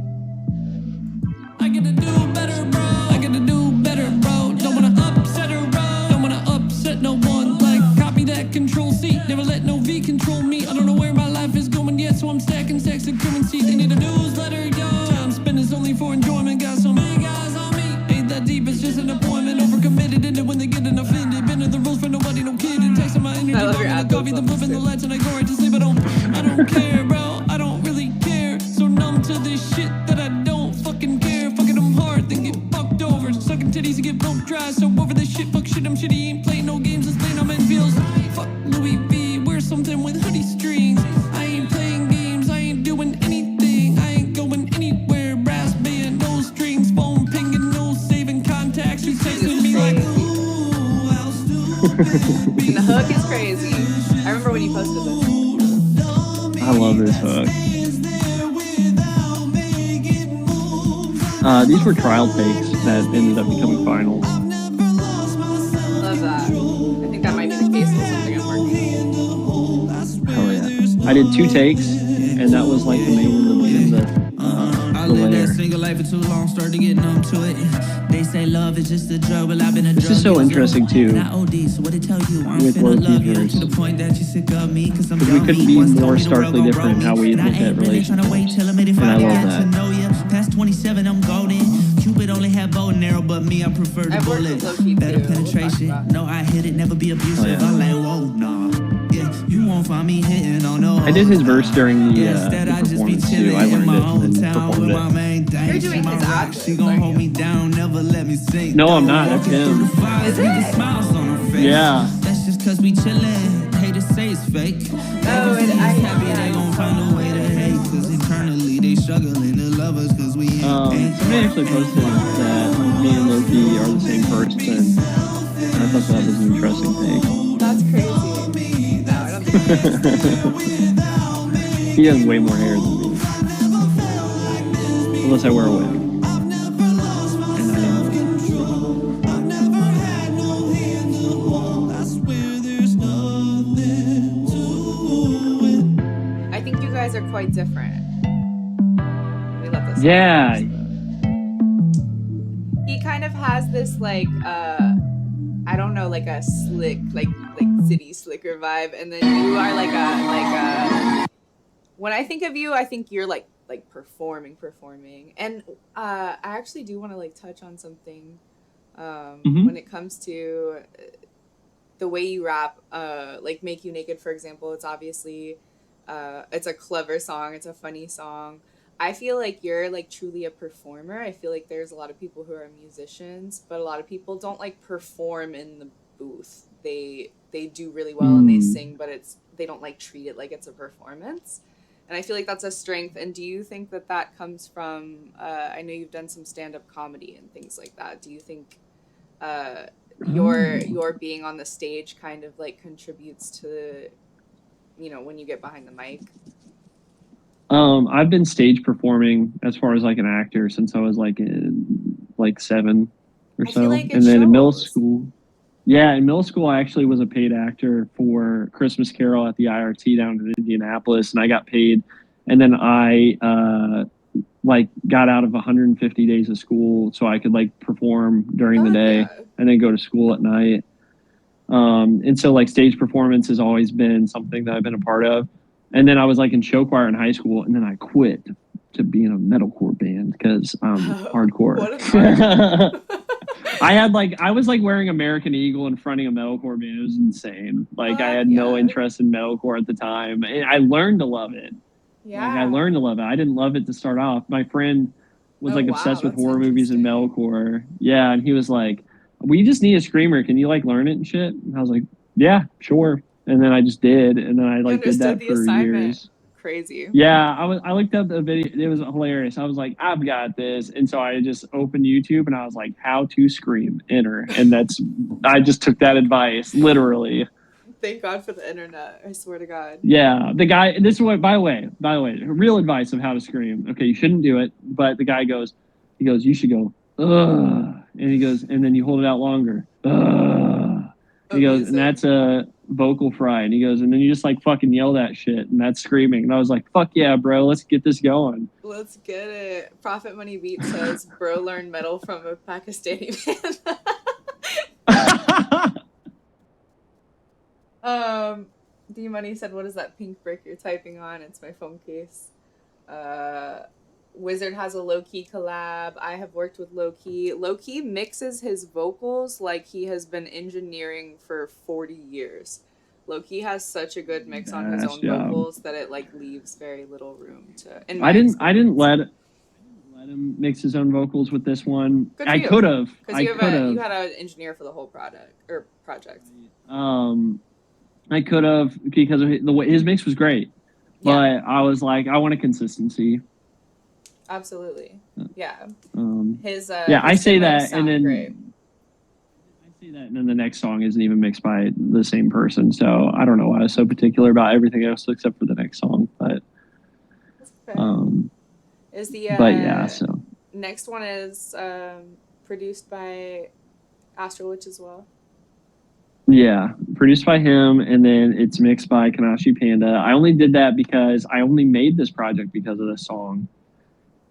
I gotta do better, bro. I gotta do better, bro. Don't wanna upset her, bro. Don't wanna upset no one. Like, copy that, control C. Never let no V control me. I don't know where my life is going yet, so I'm stacking stacks of currency. They need a newsletter, yo. Time spent is only for enjoyment. Got some big eyes on me. Ain't that deep, it's just an appointment. Overcommitted in it when they get offended. Been in the rules for nobody, no kidding. Texting my energy, I love your the ad-libs coffee, then on this flipping the too. lights, and I go right to sleep. I don't care, bro. I don't really care. So numb to this shit that I don't fucking care. Fucking them hard, then get fucked over. Sucking titties and get broke dry. So over this shit, fuck shit, I'm shitty. Ain't playing no games, this playing on feels. Fuck Louis V, wear something with hoodie strings. I ain't playing games, I ain't doing anything. I ain't going anywhere. Brass band, no strings, phone pinging, no saving contacts. She's texting me like, ooh, how stupid. And the hook is crazy. I remember when you posted this. I love this hook. These were trial takes that ended up becoming finals. Love that. I think that might be the case with something I'm working on. Hell yeah. I did 2 takes, and that was like the main and I the lived layer. that single life for too long, started to get numb to it. They say love is just a drug, but I've been a drug. This is so interesting too. Not OD, so what it tell you? I'm With finna Loki's love you verse. to the point that you sick of me, cause I'm Because we dumb. couldn't Me be once told more me the world starkly gon' different in roll how me, we but I look at ain't really tryna wait till I'm relationships. 85 And I to love get to that. know ya. Past 27, I'm golden. Cupid only had bow and arrow, but me, I prefer the I've worked bullet. with Loki Better too. We'll talk penetration. about it. No, I hit it, never be abusive. Oh, yeah. I'm like, whoa, nah. Yeah, you won't find me hitting on no. I did his verse during the Instead, I just be performance too. chilling I in learned my it own and then town with performed my it. main thing. You're doing She my his rock, ad-libs, she gon' aren't hold you? me down, never let me sink. No, I'm Don't not. walk That's it through him. the fires Is with the it? smiles on her face. Yeah. That's just cause we chillin'. Haters say it's fake. Oh, They and happy they gon' find a way to hate. Cause internally they struggling to love us cause we ain't. Somebody actually posted that me and Loki are the same person. And I thought that was an interesting thing. That's crazy. No, I don't think He has way more hair than me. Unless I wear a wig. And I I think you guys are quite different. Let me let this yeah. He kind of has this like I don't know, like a slick, like city slicker vibe, and then you are like a when I think of you, I think you're like performing. And I actually do want to like touch on something when it comes to the way you rap, like Make You Naked, for example. It's obviously it's a clever song, it's a funny song. I feel like you're like truly a performer. I feel like there's a lot of people who are musicians, but a lot of people don't like perform in the booth. They do really well and they sing, but they don't like treat it like it's a performance. And I feel like that's a strength. And do you think that comes from? I know you've done some stand-up comedy and things like that. Do you think your being on the stage kind of like contributes to, when you get behind the mic? I've been stage performing as far as like an actor since I was like 7 or so. Like and then in middle school, I actually was a paid actor for Christmas Carol at the IRT down in Indianapolis, and I got paid. And then I got out of 150 days of school so I could like perform during the day and then go to school at night. And so like stage performance has always been something that I've been a part of. And then I was like in show choir in high school, and then I quit to be in a metalcore band because I'm hardcore. I was like wearing American Eagle and fronting a metalcore band. It was insane. Like I had no interest in metalcore at the time. And I learned to love it. Yeah. Like I learned to love it. I didn't love it to start off. My friend was obsessed with horror movies and metalcore. Yeah, and he was like, "We just need a screamer. Can you like learn it and shit?" And I was like, "Yeah, sure." And then I just did, and then I like did that for years. Crazy. Yeah, I looked up the video. It was hilarious. I was like, I've got this, and so I just opened YouTube and I was like, how to scream, enter, and I just took that advice literally. Thank God for the internet. I swear to God. Yeah, the guy. This is what. By the way, real advice of how to scream. Okay, you shouldn't do it, but the guy goes, you should go, ugh, and he goes, and then you hold it out longer, ugh. He goes, and that's a vocal fry. And he goes, and then you just like fucking yell that shit, and that's screaming. And I was like, fuck yeah, bro, let's get this going. Let's get it. Profit Money Beat says, bro learned metal from a Pakistani man. D Money said, what is that pink brick you're typing on? It's my phone case. Wizard has a low-key collab. I have worked with Low-Key. Low-Key mixes his vocals like he has been engineering for 40 years. Low-Key has such a good mix on his own vocals that it like leaves very little room to. I didn't let him mix his own vocals with this one. I could have. Because you had an engineer for the whole project. I could have, because of the way his mix was great, but I was like, I want a consistency. Absolutely. Yeah. I say that, and then great. I say that, and then the next song isn't even mixed by the same person. So I don't know why I was so particular about everything else except for the next song. But so next one is produced by Astro Witch as well. Yeah, produced by him, and then it's mixed by Kanashi Panda. I only did that because I only made this project because of this song.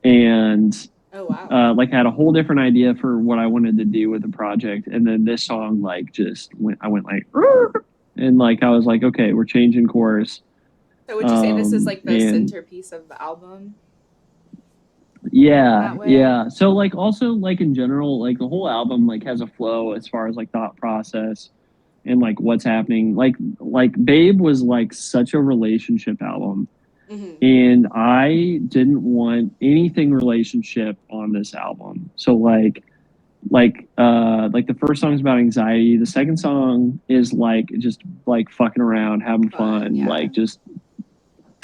And I had a whole different idea for what I wanted to do with the project, and then this song I went like, and like I was like, okay, we're changing course. So would you say this is like the centerpiece of the album? Yeah. So like also like in general, like the whole album like has a flow as far as like thought process and like what's happening. Like Babe was like such a relationship album. Mm-hmm. And I didn't want anything relationship on this album. So like the first song is about anxiety. The second song is like just like fucking around, having fun, like just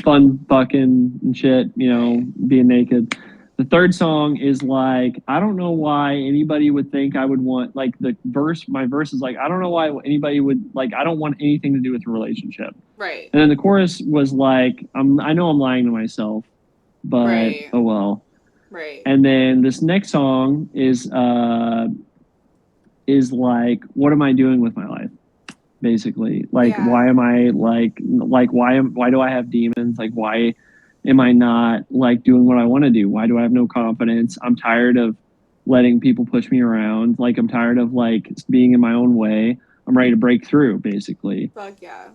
fun fucking and shit, being naked. The third song is like, I don't know why anybody would think I would want, like, my verse is like, I don't know why anybody would, like, I don't want anything to do with a relationship. Right. And then the chorus was like, I know I'm lying to myself, but Right. oh well. Right. And then this next song is like, what am I doing with my life? Basically, like, Yeah. why am I why do I have demons? Like, why am I not like doing what I want to do? Why do I have no confidence? I'm tired of letting people push me around. Like, I'm tired of like being in my own way. I'm ready to break through, basically. Fuck yeah.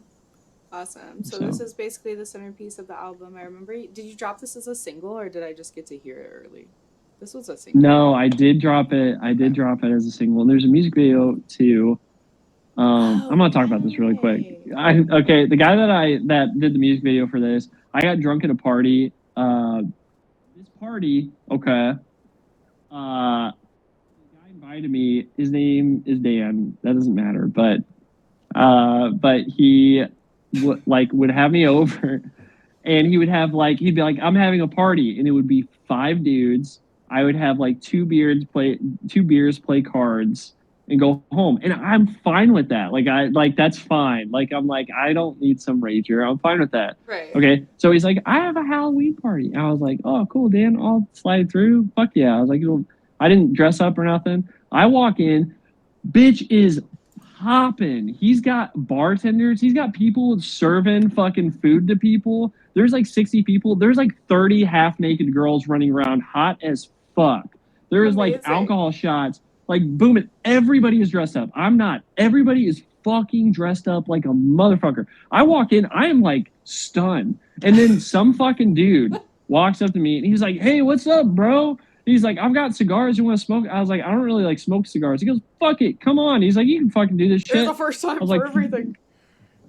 Awesome. So So this is basically the centerpiece of the album. I remember. Did you drop this as a single, or did I just get to hear it early? This was a single. no, I did drop it. I did drop it as a single. And there's a music video too. I'm gonna talk about this really quick. Okay, the guy that did the music video for this, I got drunk at a party. This party, okay. The guy invited me. His name is Dan. That doesn't matter, but he would have me over, and he would have like he'd be like, I'm having a party, and it would be 5 dudes. I would have like 2 beers, play cards, and go home. And I'm fine with that. That's fine. Like, I'm like, I don't need some rager. I'm fine with that. Right. Okay. So he's like, I have a Halloween party. And I was like, oh, cool, Dan. I'll slide through. Fuck yeah. I was like, I didn't dress up or nothing. I walk in, bitch is popping. He's got bartenders. He's got people serving fucking food to people. There's like 60 people. There's like 30 half naked girls running around hot as fuck. There's like alcohol shots. Like, booming. Everybody is dressed up. I'm not. Everybody is fucking dressed up like a motherfucker. I walk in. I am like stunned. And then some fucking dude walks up to me and he's like, hey, what's up, bro? He's like, I've got cigars. You want to smoke? I was like, I don't really like smoke cigars. He goes, fuck it. Come on. He's like, you can fucking do this shit. It's the first time for everything.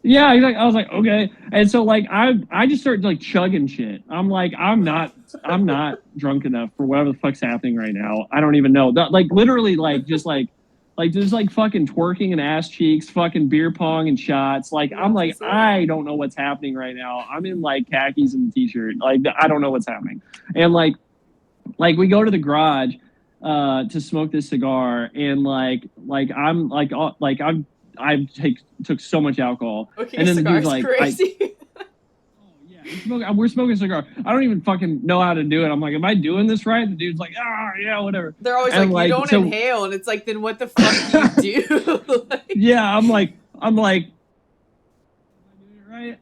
Yeah, I was like, okay. And so like I just started like chugging shit. I'm like, I'm not drunk enough for whatever the fuck's happening right now. I don't even know. Like, literally, like, just like there's like fucking twerking and ass cheeks, fucking beer pong and shots. Like, I'm like, I don't know what's happening right now. I'm in like khakis and a t-shirt. Like, I don't know what's happening. And like we go to the garage to smoke this cigar, and I took so much alcohol. Okay, and then the dude's cigar's like, crazy. we're smoking a cigar. I don't even fucking know how to do it. I'm like, am I doing this right? The dude's like, yeah, whatever. They're always like, you don't inhale, and it's like, then what the fuck do you do? Like, yeah, I'm like, am I doing it right?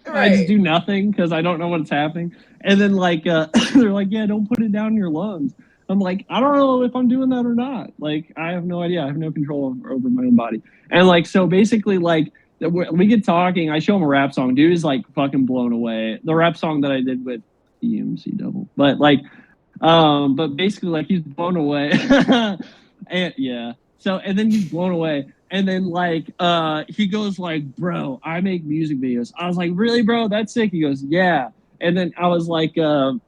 I just do nothing because I don't know what's happening. And then like they're like, yeah, don't put it down in your lungs. I'm like, I don't know if I'm doing that or not. Like, I have no idea. I have no control over my own body. And like, so basically, like, we get talking. I show him a rap song. Dude is like fucking blown away. The rap song that I did with EMC Double, but like, but basically, like, he's blown away. And yeah. So, and then he's blown away. And then like he goes like, bro, I make music videos. I was like, really, bro? That's sick. He goes, yeah. And then I was like, how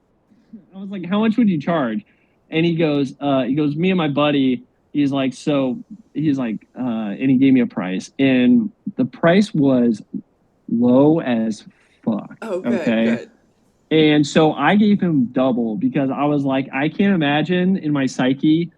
much would you charge? And he goes, me and my buddy, he's like, and he gave me a price. And the price was low as fuck. oh, good, okay. good. And so I gave him double because I was like, I can't imagine in my psyche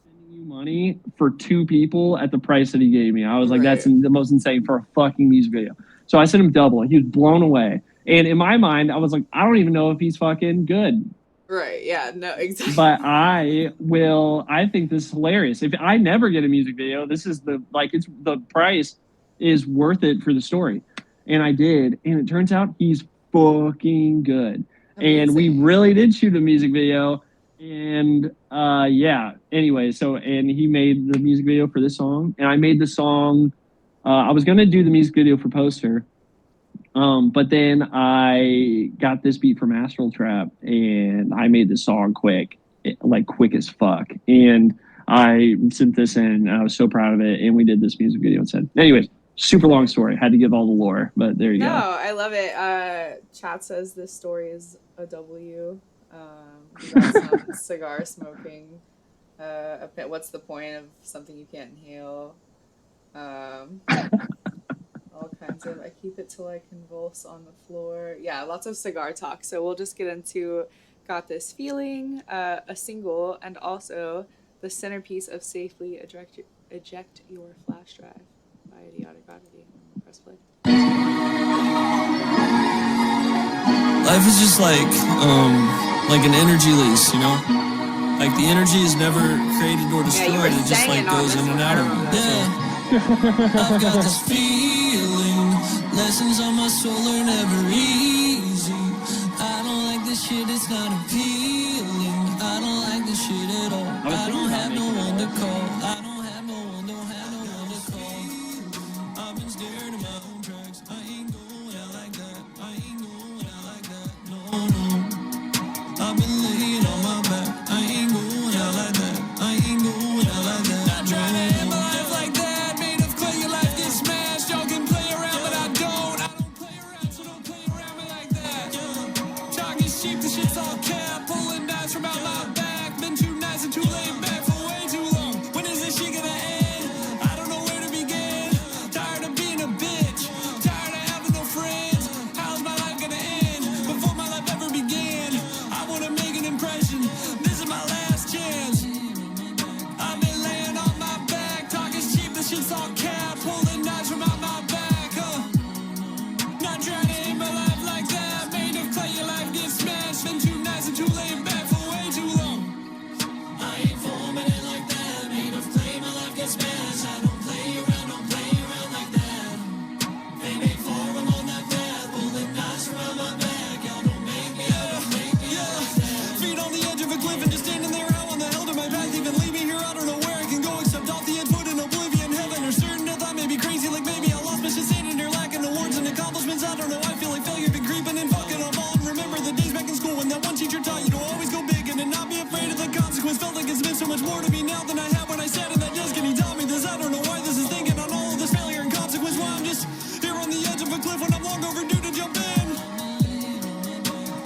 sending you money for 2 people at the price that he gave me. I was like, that's the most insane for a fucking music video. So I sent him double. He was blown away. And in my mind, I was like, I don't even know if he's fucking good. Right, yeah, no, exactly. But I think this is hilarious. If I never get a music video, this is the price is worth it for the story. And I did. And it turns out he's fucking good. Amazing. And we really did shoot a music video. And yeah, anyway, and he made the music video for this song. And I made the song. I was going to do the music video for Poster. But then I got this beat from Astral Trap, and I made the song quick as fuck. And I sent this in, and I was so proud of it. And we did this music video instead. Anyways, super long story. Had to give all the lore, but there you go. No, I love it. Chat says this story is a W. Some cigar smoking. What's the point of something you can't inhale? All kinds of, I keep it till I convulse on the floor. Yeah, lots of cigar talk. So we'll just get into Got This Feeling, a single, and also the centerpiece of Safely Eject Your Flashdrive by Idiotic Oddity. Press play. Life is just like an energy lease, you know? Like the energy is never created or destroyed, it just like goes in and out of it. Yeah. I've got this feeling, lessons on my soul are never easy. I don't like this shit, it's not appealing. I don't like this shit at all. I don't have no one to call. I don't have no one to call. I've been staring at my own tracks. I ain't going out like that. I ain't going out like that. No, no. I've been laying on my back. I ain't going out like that. I ain't going out like that. Not trying to end my life like that. Made of clay, your life gets smashed. Y'all can play around, but I don't. I don't play around, so don't play around me like that. Talk is cheap, the shit's all cap. Pulling dice from out my back. Been too nice and too laid back for way too long. When is this shit gonna end? I don't know where to begin. Tired of being a bitch. Tired of having no friends. How's my life gonna end? Before my life ever began. I wanna make an impression. This is my last chance. I've been laying on my back. Talk is cheap, the shit's all cap. Pulling knives from out my back. Not trying to end my life like that. Made of clay, your life gets smashed. Been too nice and too laid back for way too long. I ain't forming it like that. Made of clay, my life gets smashed. I don't play around like that. They made for I'm on that path. Pulling knives from out my back. Y'all don't make me, feet on the edge of a cliff and just standing there. How on the hell did my path even lead me here? I don't know where I can go except off the edge, put in oblivion, heaven or certain death. I may be crazy, like maybe I lost my shit standing here lacking awards and accomplishments. I don't know, I feel like failure been creeping and fucking up on. Remember the days back in school when that one teacher taught you to always go big and to not be afraid of the consequence. Felt like it's meant so much more to me now than I had when I sat in that desk and he taught me this. I don't know why this is thinking on all of this failure and consequence. Why I'm just here on the edge of a cliff when I'm long overdue to jump in.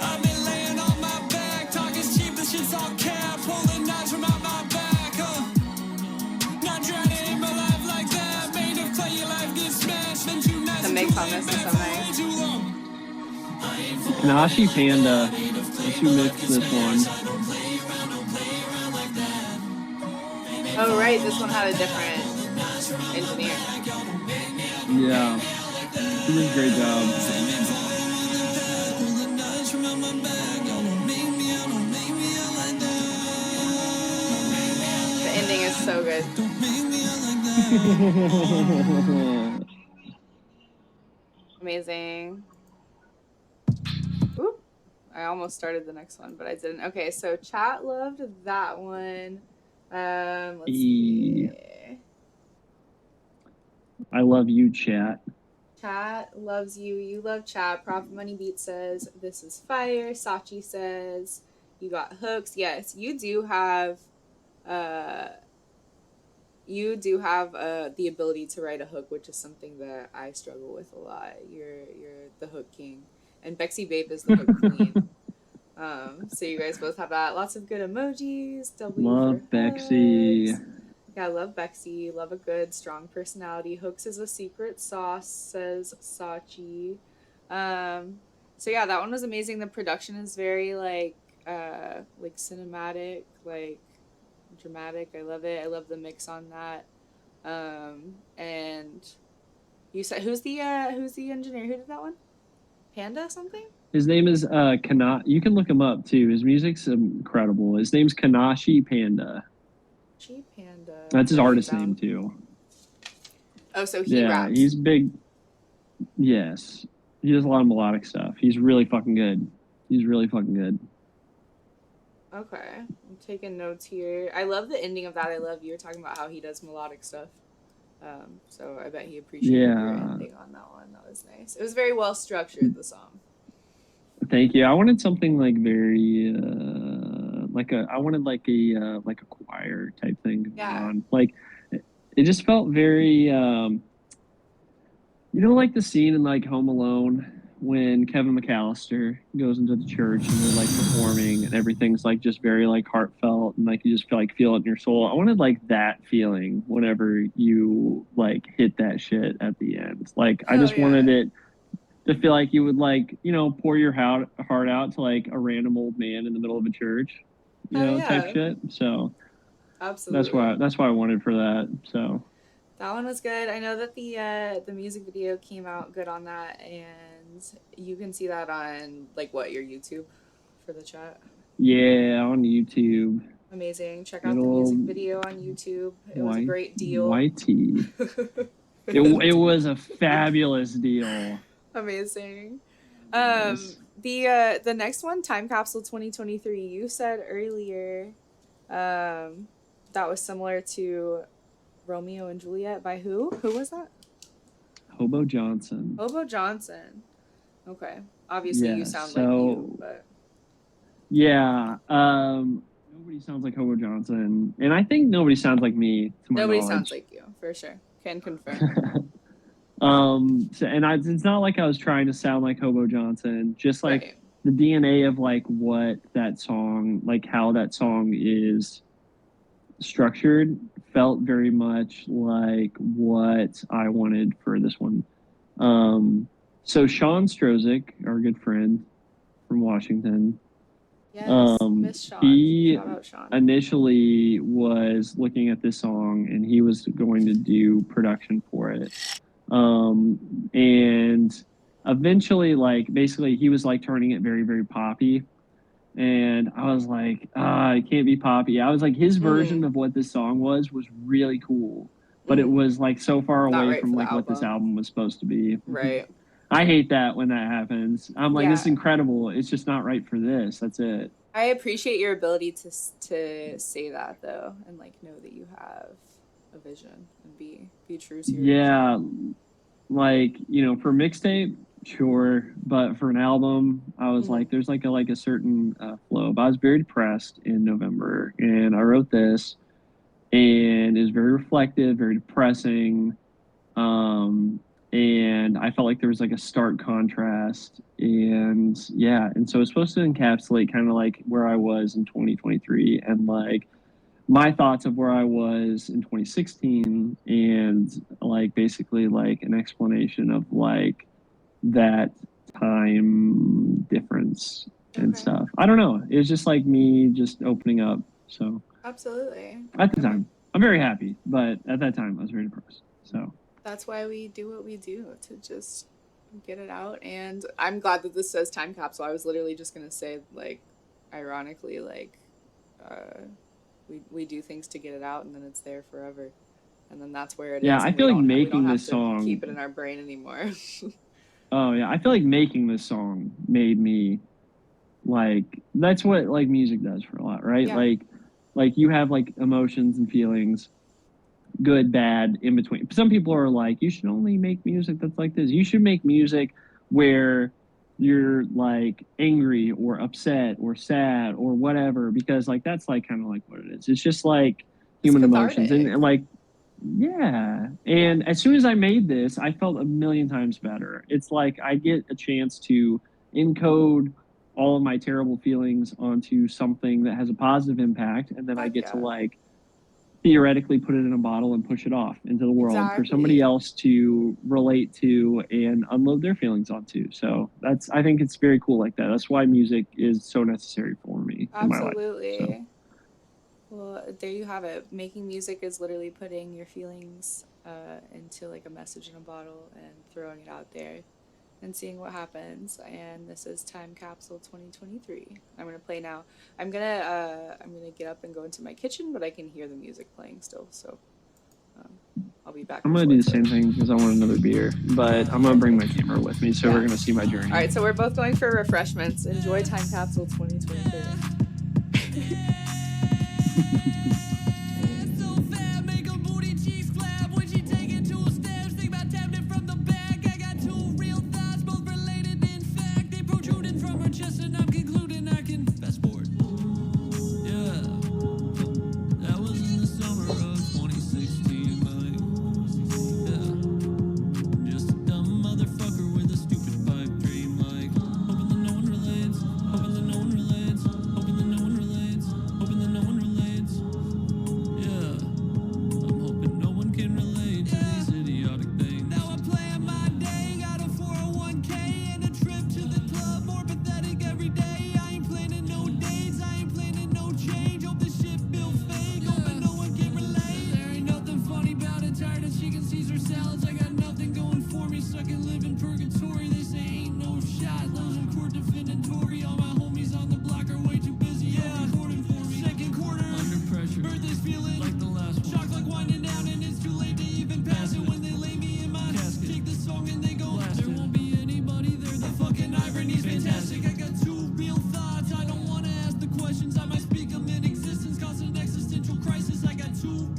I've been laying on my back. Talk is cheap, the shit's all cap. Pulling knives from out my back. Not trying to end my life like that. Made of clay, your life gets smashed. Been too nice The and mix too on laid this is back so for way nice. too long. Kanashi Panda. That's who mixed this one. Oh, right. This one had a different engineer. Yeah. He did a great job. The ending is so good. Amazing. Oop. I almost started the next one, but I didn't. Okay, so chat loved that one. Let's see. I love you, chat. Chat loves you. You love chat. Profit Money Beat says, this is fire. Sachi says, you got hooks. Yes, you do have the ability to write a hook, which is something that I struggle with a lot. You're the hook king. And Bexy Babe is the hook queen. So you guys both have that. Lots of good emojis. W Love for Bexy. hooks. Yeah, I love Bexy. Love a good, strong personality. Hooks is a secret sauce, says Sachi. So yeah, that one was amazing. The production is very like cinematic, like dramatic. I love it. I love the mix on that. And you said who's the engineer? Who did that one? Panda something? His name is Kana. You can look him up too. His music's incredible. His name's Kanashi Panda. G Panda. That's his artist name too. Oh, so he raps. He's big. Yes, he does a lot of melodic stuff. He's really fucking good. Okay, I'm taking notes here. I love the ending of that. I love you were talking about how he does melodic stuff. So I bet he appreciated your ending on that one. That was nice. It was very well structured, the song. Thank you. I wanted something like very I wanted like a choir type thing going on. Like it just felt very like the scene in like Home Alone when Kevin McAllister goes into the church and they're like performing and everything's like just very like heartfelt and like you just feel it in your soul. I wanted like that feeling whenever you like hit that shit at the end. Like I just wanted it. to feel like you would like, you know, pour your heart out to like a random old man in the middle of a church, you Oh know, type yeah, shit. So absolutely. that's why I wanted for that. So That one was good. I know that the music video came out good on that, and you can see that on like what your YouTube for the chat. yeah, on YouTube, Amazing. Check good out the music old video on YouTube. It was a white great deal. whitey. It was a fabulous deal. Amazing. Yes. The next one, Time Capsule 2023. You said earlier, that was similar to Romeo and Juliet by who? Who was that? Hobo Johnson. Hobo Johnson. Okay. Obviously, you Yeah. sound like you, So but yeah. Nobody sounds like Hobo Johnson, and I think nobody sounds like me, to my nobody sounds knowledge. like you for sure. Can confirm. So, and it's not like I was trying to sound like Hobo Johnson, just like Right. the DNA of like what that song, like how that song is structured, felt very much like what I wanted for this one. So Sean Strozik, our good friend from Washington, Yes, Miss Sean. he Shout out Sean. initially was looking at this song and he was going to do production for it. And eventually, like, basically, he was like turning it very, very poppy. And I was like, it can't be poppy. I was like, his version of what this song was really cool, but it was like so far Not away right from for the like what this album. album was supposed to be. Right. I hate that when that happens. I'm like, this is Yeah. incredible. It's just not right for this. That's it. I appreciate your ability to say that though, and like know that you have a vision and be true to your vision. Yeah, like, you know, for mixtape, sure, but for an album, I was like, there's like a certain flow. But I was very depressed in November, and I wrote this, and it was very reflective, very depressing, and I felt like there was like a stark contrast, and yeah, and so it's supposed to encapsulate kind of like where I was in 2023, and like my thoughts of where I was in 2016, and like basically like an explanation of like that time difference and stuff. I don't know. It was just like me just opening up. So absolutely. At the time, I'm very happy, but at that time I was very depressed. So that's why we do what we do, to just get it out. And I'm glad that this says time capsule. I was literally just gonna say, like, ironically, like, we do things to get it out, and then it's there forever, and then that's where it is. Yeah, I feel like making this song, keep it in our brain anymore. Oh yeah, I feel like making this song made me, like, that's what like music does for a lot, right? Yeah. Like you have like emotions and feelings, good, bad, in between. Some people are like, you should only make music that's like this. You should make music where you're like angry or upset or sad or whatever, because like that's like kind of like what it is. It's just like human emotions, and like, yeah. And as soon as I made this, I felt a million times better. It's like I get a chance to encode all of my terrible feelings onto something that has a positive impact, and then I get to like theoretically put it in a bottle and push it off into the world for somebody else to relate to and unload their feelings onto. So I think it's very cool like that. That's why music is so necessary for me in my life. Absolutely. Well, there you have it. Making music is literally putting your feelings into like a message in a bottle and throwing it out there and seeing what happens. And this is Time Capsule 2023. I'm gonna play now. I'm gonna get up and go into my kitchen, but I can hear the music playing still. So I'll be back. I'm gonna do the same thing because I want another beer, but I'm gonna bring my camera with me, so we're gonna see my journey. All right, so we're both going for refreshments. Enjoy Time Capsule 2023.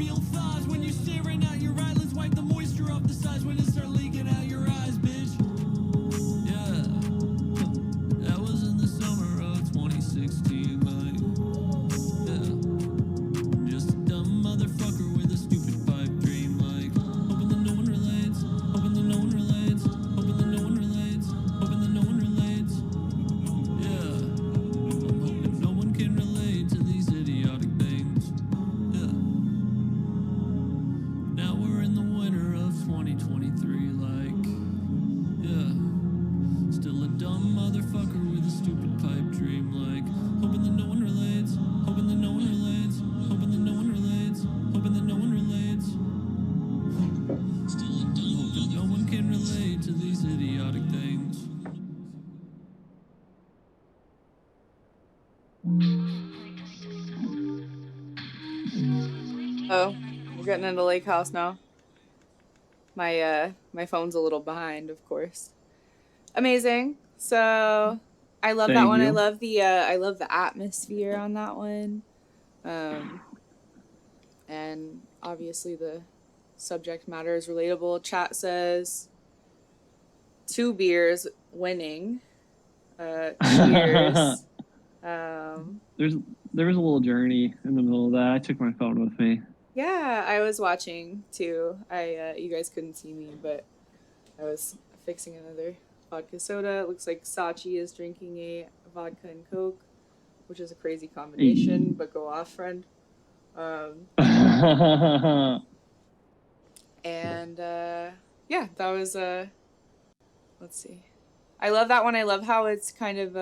feel thighs when you're staring at your eyelids. Wipe the moisture off the sides when it start leaking out your eyes, bitch. Yeah, that was in the summer of 2016, like, yeah. Just a dumb motherfucker with a stupid pipe dream, like, hoping that no one relates, hoping that no one relates, hoping that no one relates, hoping that no one relates. Yeah, I'm hoping no one can relate to these idiotic things. Yeah. Now we're in the winter of 2023, like, yeah. Still a dumb motherfucker with a stupid pipe dream, like, hoping that no one relates, hoping that no one relates, hoping that no one relates, hoping that no one relates. Still a dumb hoping no one can relate to these idiotic things. Oh, we're getting into Lake House now. My phone's a little behind, of course. Amazing. So I love that Thank one. you. I love the atmosphere on that one. And obviously the subject matter is relatable. Chat says 2 beers winning. Cheers. There was a little journey in the middle of that. I took my phone with me. Yeah, I was watching too. You guys couldn't see me, but I was fixing another vodka soda. It looks like Sachi is drinking a vodka and Coke, which is a crazy combination, but go off, friend. And yeah, that was let's see. I love that one. I love how it's kind of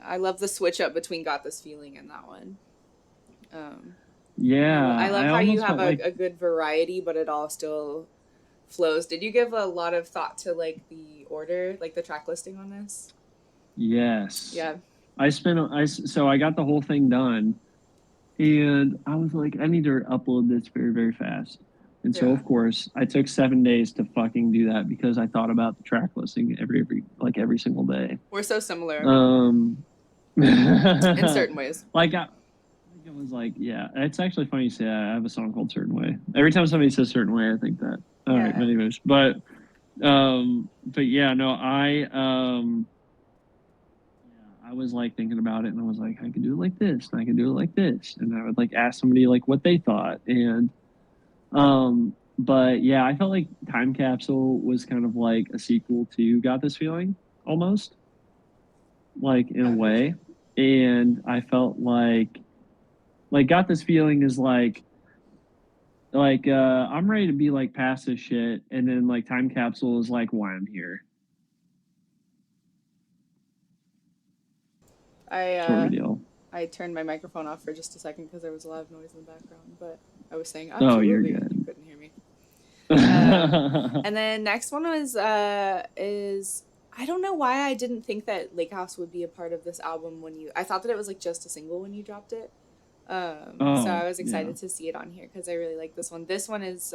I love the switch up between Got This Feeling and that one. Yeah, I love how you have like, a good variety, but it all still flows. Did you give a lot of thought to like the order, like the track listing on this? yes. Yeah. So I got the whole thing done, and I was like, I need to upload this very, very fast. And so, of course, I took 7 days to fucking do that because I thought about the track listing every single day. We're so similar. In certain ways. Like I was like, yeah, it's actually funny you say that. I have a song called Certain Way. Every time somebody says Certain Way, I think that. All right, anyways. But yeah, no, I was like thinking about it, and I was like, I could do it like this, and I could do it like this, and I would like ask somebody like what they thought, and but yeah, I felt like Time Capsule was kind of like a sequel to Got This Feeling, almost, like in a way, and I felt like Got This Feeling is like I'm ready to be like past this shit, and then like Time Capsule is like why I'm here. I turned my microphone off for just a second because there was a lot of noise in the background, but I was saying absolutely. Oh, you're good. You couldn't hear me. And then next one was is I don't know why I didn't think that Lake House would be a part of this album I thought that it was like just a single when you dropped it. So I was excited to see it on here because I really like this one. This one is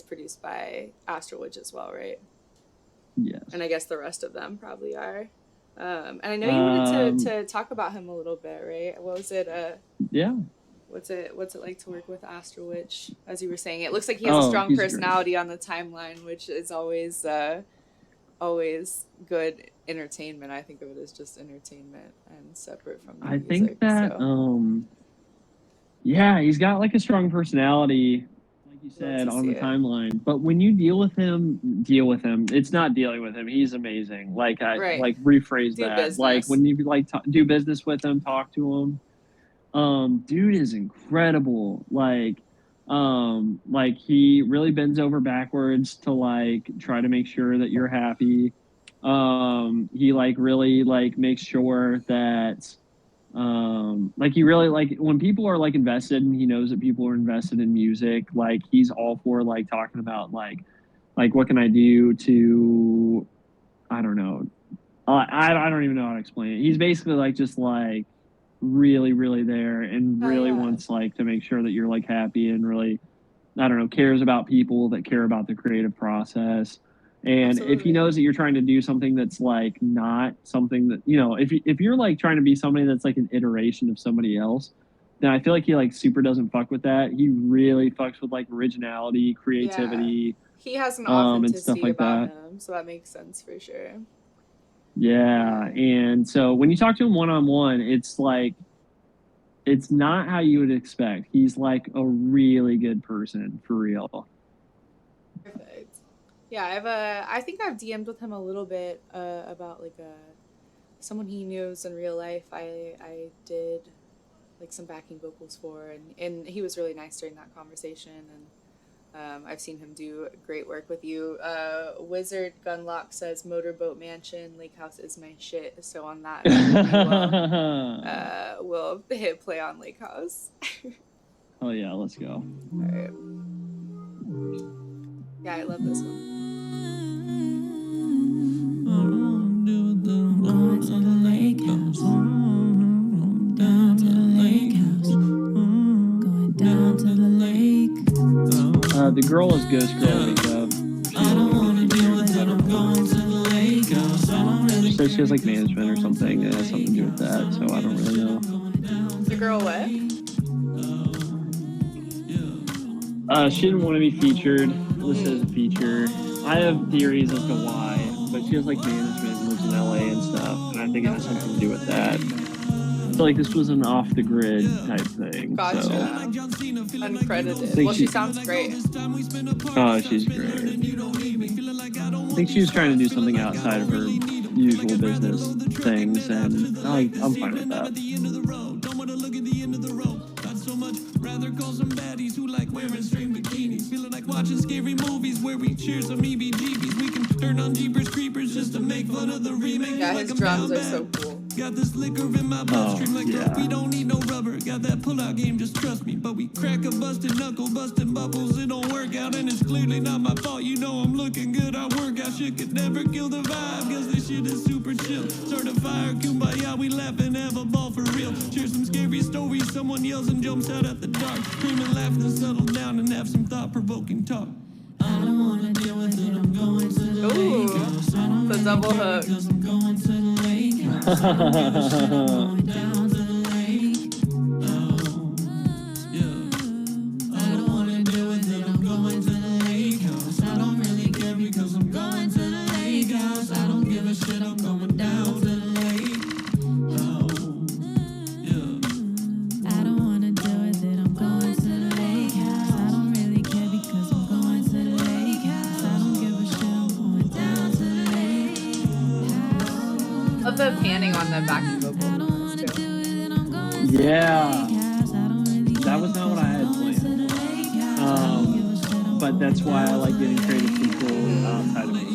produced by Astro Witch as well, right? Yes. And I guess the rest of them probably are. And I know you wanted to talk about him a little bit, right? What was it? Yeah. What's it like to work with Astro Witch? As you were saying, it looks like he has a strong personality on the timeline, which is always good entertainment. I think of it as just entertainment and separate from the music. I think that yeah, he's got like a strong personality, like you said, on the timeline. But when you deal with him, it's not dealing with him. He's amazing. Like like rephrase that. Business. Like when you like do business with him, talk to him. Dude is incredible. Like he really bends over backwards to like try to make sure that you're happy. He like really like makes sure that like he really like when people are like invested and he knows that people are invested in music, like he's all for like talking about like what can I do to I don't know. I don't even know how to explain it. He's basically like just like really, really there and really wants like to make sure that you're like happy and really, I don't know, cares about people that care about the creative process. And absolutely. If he knows that you're trying to do something that's like not something that, you know, if you're like trying to be somebody that's like an iteration of somebody else, And I feel like he like super doesn't fuck with that. He really fucks with like originality, Yeah. creativity, He has an and stuff authenticity like about that. him, so that makes sense for sure. Yeah. Yeah. And so when you talk to him one on one, it's like it's not how you would expect. He's like a really good person for real. Perfect. Yeah, I think I've DM'd with him a little bit about like someone he knows in real life. I did like some backing vocals for, and he was really nice during that conversation, and I've seen him do great work with you. Wizard Gunlock says Motorboat Mansion, Lake House is my shit. So on that, we'll hit play on Lake House. Oh yeah, let's go. All right. Yeah, I love this one. Going to the lake house. Down to the lake house. Going down to the lake. The girl is Ghost Girl makeup. I don't wanna deal with it. I'm going to the lake house. I don't really She says she has like management or something. It has something to do with that, so I don't really know. The girl what? She didn't want to be featured. Listed as a feature. I have theories as to why, but she has like management and lives in LA and stuff, and I think it has something to do with that. I feel like this was an off the grid type thing. Gotcha. So. Uncredited. Well, she sounds great. Oh, she's great. I think she was trying to do something outside of her usual business things, and I'm fine with that. Rather call some baddies who like wearing string bikinis. Feeling like watching scary movies where we cheer some EBGBs. We can turn on Jeepers Creepers just to make fun of the remake. Yeah, his drums are so cool. Got this liquor in my bloodstream like we don't need no rubber. Got that pull-out game, just trust me. But we crack a busted knuckle, busting bubbles. It don't work out and it's clearly not my fault. You know I'm looking good. I work out shit could never kill the vibe. Cause this shit is super chill. Start a fire, kumbaya, we laugh and have a ball for real. Share some scary stories. Someone yells and jumps out at the dark. Scream and laugh and settle down and have some thought-provoking talk. I don't wanna deal with it. I'm going to the lake house. I don't the double hook. Cause I'm going to the lake house. I don't give a shit. I'm going down to the lake. Oh, yeah. I don't wanna deal with it. I'm going to the lake house. I don't really care because I'm going to the lake house. I don't give a shit. I'm going down to the lake. Oh, yeah. I don't wanna deal with it. I'm going to the lake house. I don't really care because I'm going to the lake house. I don't give a shit. I'm going down to the lake. Love the panning on the backing vocals. Yeah, that was not what I had planned. But that's why I like getting creative people outside of it,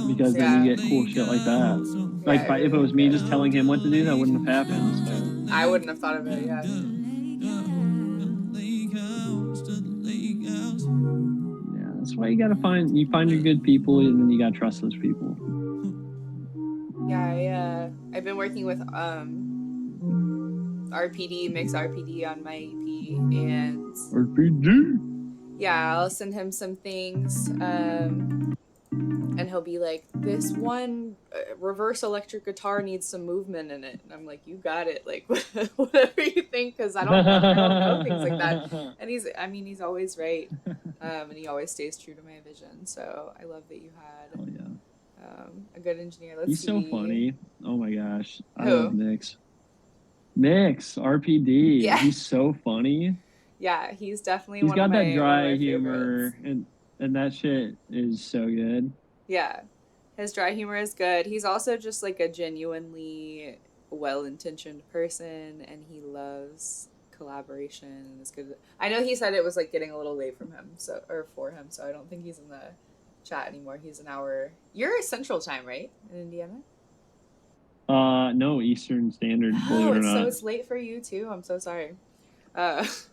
because then you get cool shit like that. Like if it was me just telling him what to do, that wouldn't have happened. So. I wouldn't have thought of it. Yeah. Yeah, that's why you gotta find your good people, and then you gotta trust those people. Yeah, I've been working with RPD, Mix RPD on my EP, and RPD. Yeah, I'll send him some things, and he'll be like, "This one reverse electric guitar needs some movement in it," and I'm like, "You got it, like whatever you think," because I don't know things like that. And he's always right, and he always stays true to my vision. So I love that you had. Oh yeah. A good engineer. He's so funny. Oh my gosh. I Who? love Mix. Mix, RPD. Yeah. He's so funny. Yeah, he's definitely He's one got of my that dry humor, favorites. and that shit is so good. Yeah. His dry humor is good. He's also just like a genuinely well-intentioned person, and he loves collaboration and is good. I know he said it was like getting a little late for him, so I don't think he's in the chat anymore. He's an hour. You're Central Time, right, in Indiana? No, Eastern Standard. Believe it or not. So it's late for you too. I'm so sorry.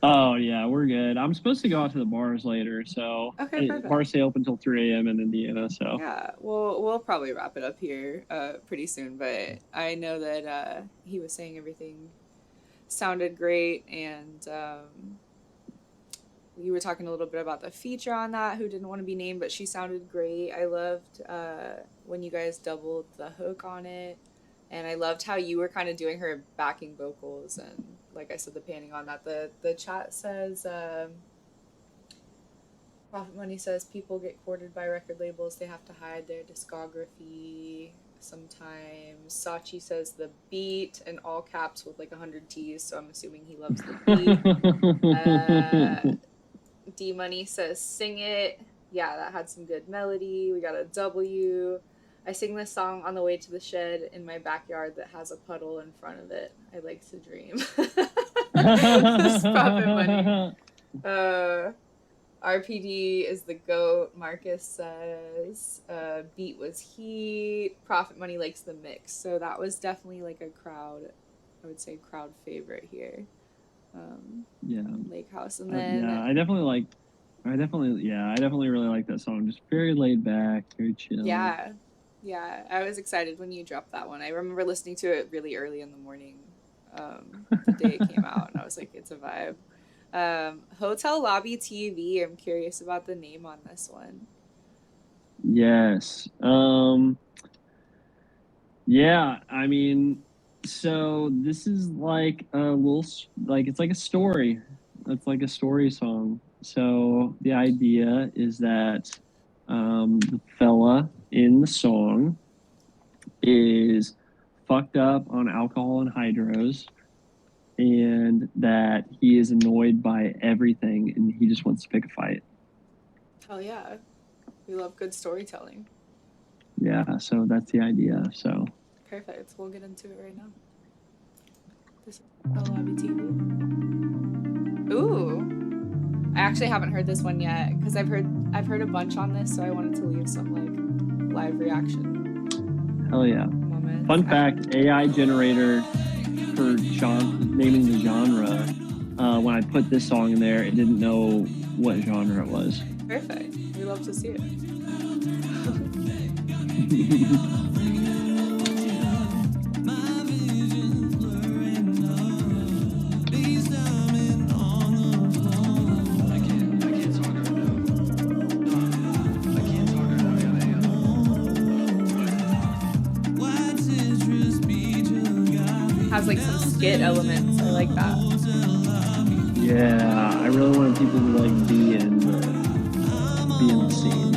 Oh yeah, we're good. I'm supposed to go out to the bars later, so okay, perfect. Bars stay open until 3 a.m. in Indiana. So yeah, we'll probably wrap it up here pretty soon. But I know that he was saying everything sounded great, and you were talking a little bit about the feature on that, who didn't want to be named, but she sounded great. I loved when you guys doubled the hook on it, and I loved how you were kind of doing her backing vocals, and like I said, the panning on that. The chat says, Profit Money says people get courted by record labels. They have to hide their discography sometimes. Sachi says the beat in all caps with like 100 T's, so I'm assuming he loves the beat. D Money says sing it. Yeah, that had some good melody. We got a W. I sing this song on the way to the shed in my backyard that has a puddle in front of it. I like to dream. This Profit Money. RPD is the GOAT, Marcus says. Beat was heat. Profit Money likes the mix. So that was definitely like a crowd, I would say crowd favorite here. Yeah. Lake House. And then I definitely really like that song. Just very laid back, very chill. Yeah. I was excited when you dropped that one. I remember listening to it really early in the morning, the day it came out, and I was like, it's a vibe. Hotel Lobby TV. I'm curious about the name on this one. Yes. Yeah, I mean, so this is like a little, like, it's like a story. It's like a story song. So the idea is that the fella in the song is fucked up on alcohol and hydros, and that he is annoyed by everything and he just wants to pick a fight. Hell yeah. We love good storytelling. Yeah, so that's the idea. So perfect. We'll get into it right now. This is Lobby TV. Ooh. I actually haven't heard this one yet because I've heard a bunch on this, so I wanted to leave some like live reaction. Hell yeah. Moments. Fun fact, AI generator for naming the genre, when I put this song in there, it didn't know what genre it was. Perfect. We love to see it. Has like some skit elements. I like that. Yeah, I really wanted people to like be in the scene.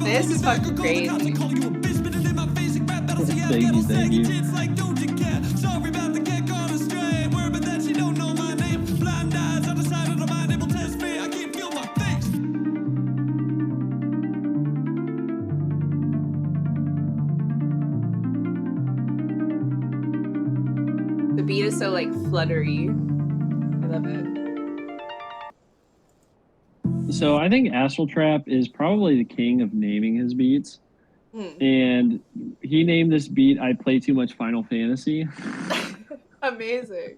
This is fucking crazy. Thank you. The beat is so like fluttery. I love it. So I think Astral Trap is probably the king of naming his beats. And he named this beat I Play Too Much Final Fantasy. Amazing.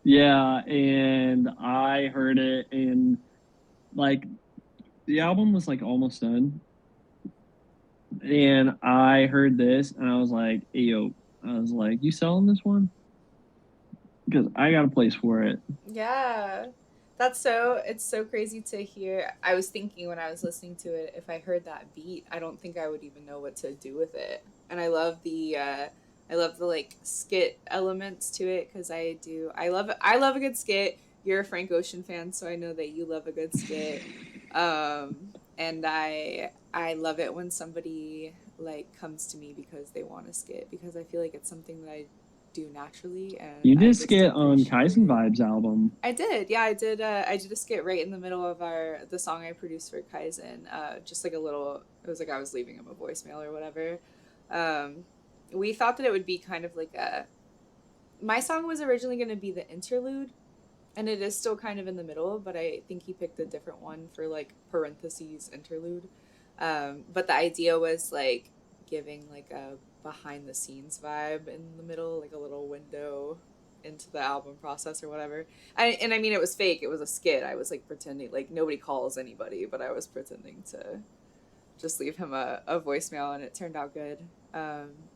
Yeah, and I heard it, and like the album was like almost done. And I heard this and I was like, hey, yo, I was like, you selling this one? Because I got a place for it. Yeah. It's so crazy to hear. I was thinking when I was listening to it, if I heard that beat, I don't think I would even know what to do with it. And I love the like skit elements to it because I love a good skit. You're a Frank Ocean fan, so I know that you love a good skit. And I love it when somebody like comes to me because they want a skit, because I feel like it's something that do naturally. And You I did just skit on appreciate Kaizen it. Vibes album. I did, yeah, I did. I did a skit right in the middle of the song I produced for Kaizen. Just like a little. It was like I was leaving him a voicemail or whatever. We thought that it would be kind of like a. My song was originally going to be the interlude, and it is still kind of in the middle, but I think he picked a different one for like parentheses interlude. But the idea was like giving like a behind the scenes vibe in the middle, like a little window into the album process or whatever. And I mean, it was fake. It was a skit. I was like pretending, like nobody calls anybody, but I was pretending to just leave him a voicemail, and it turned out good.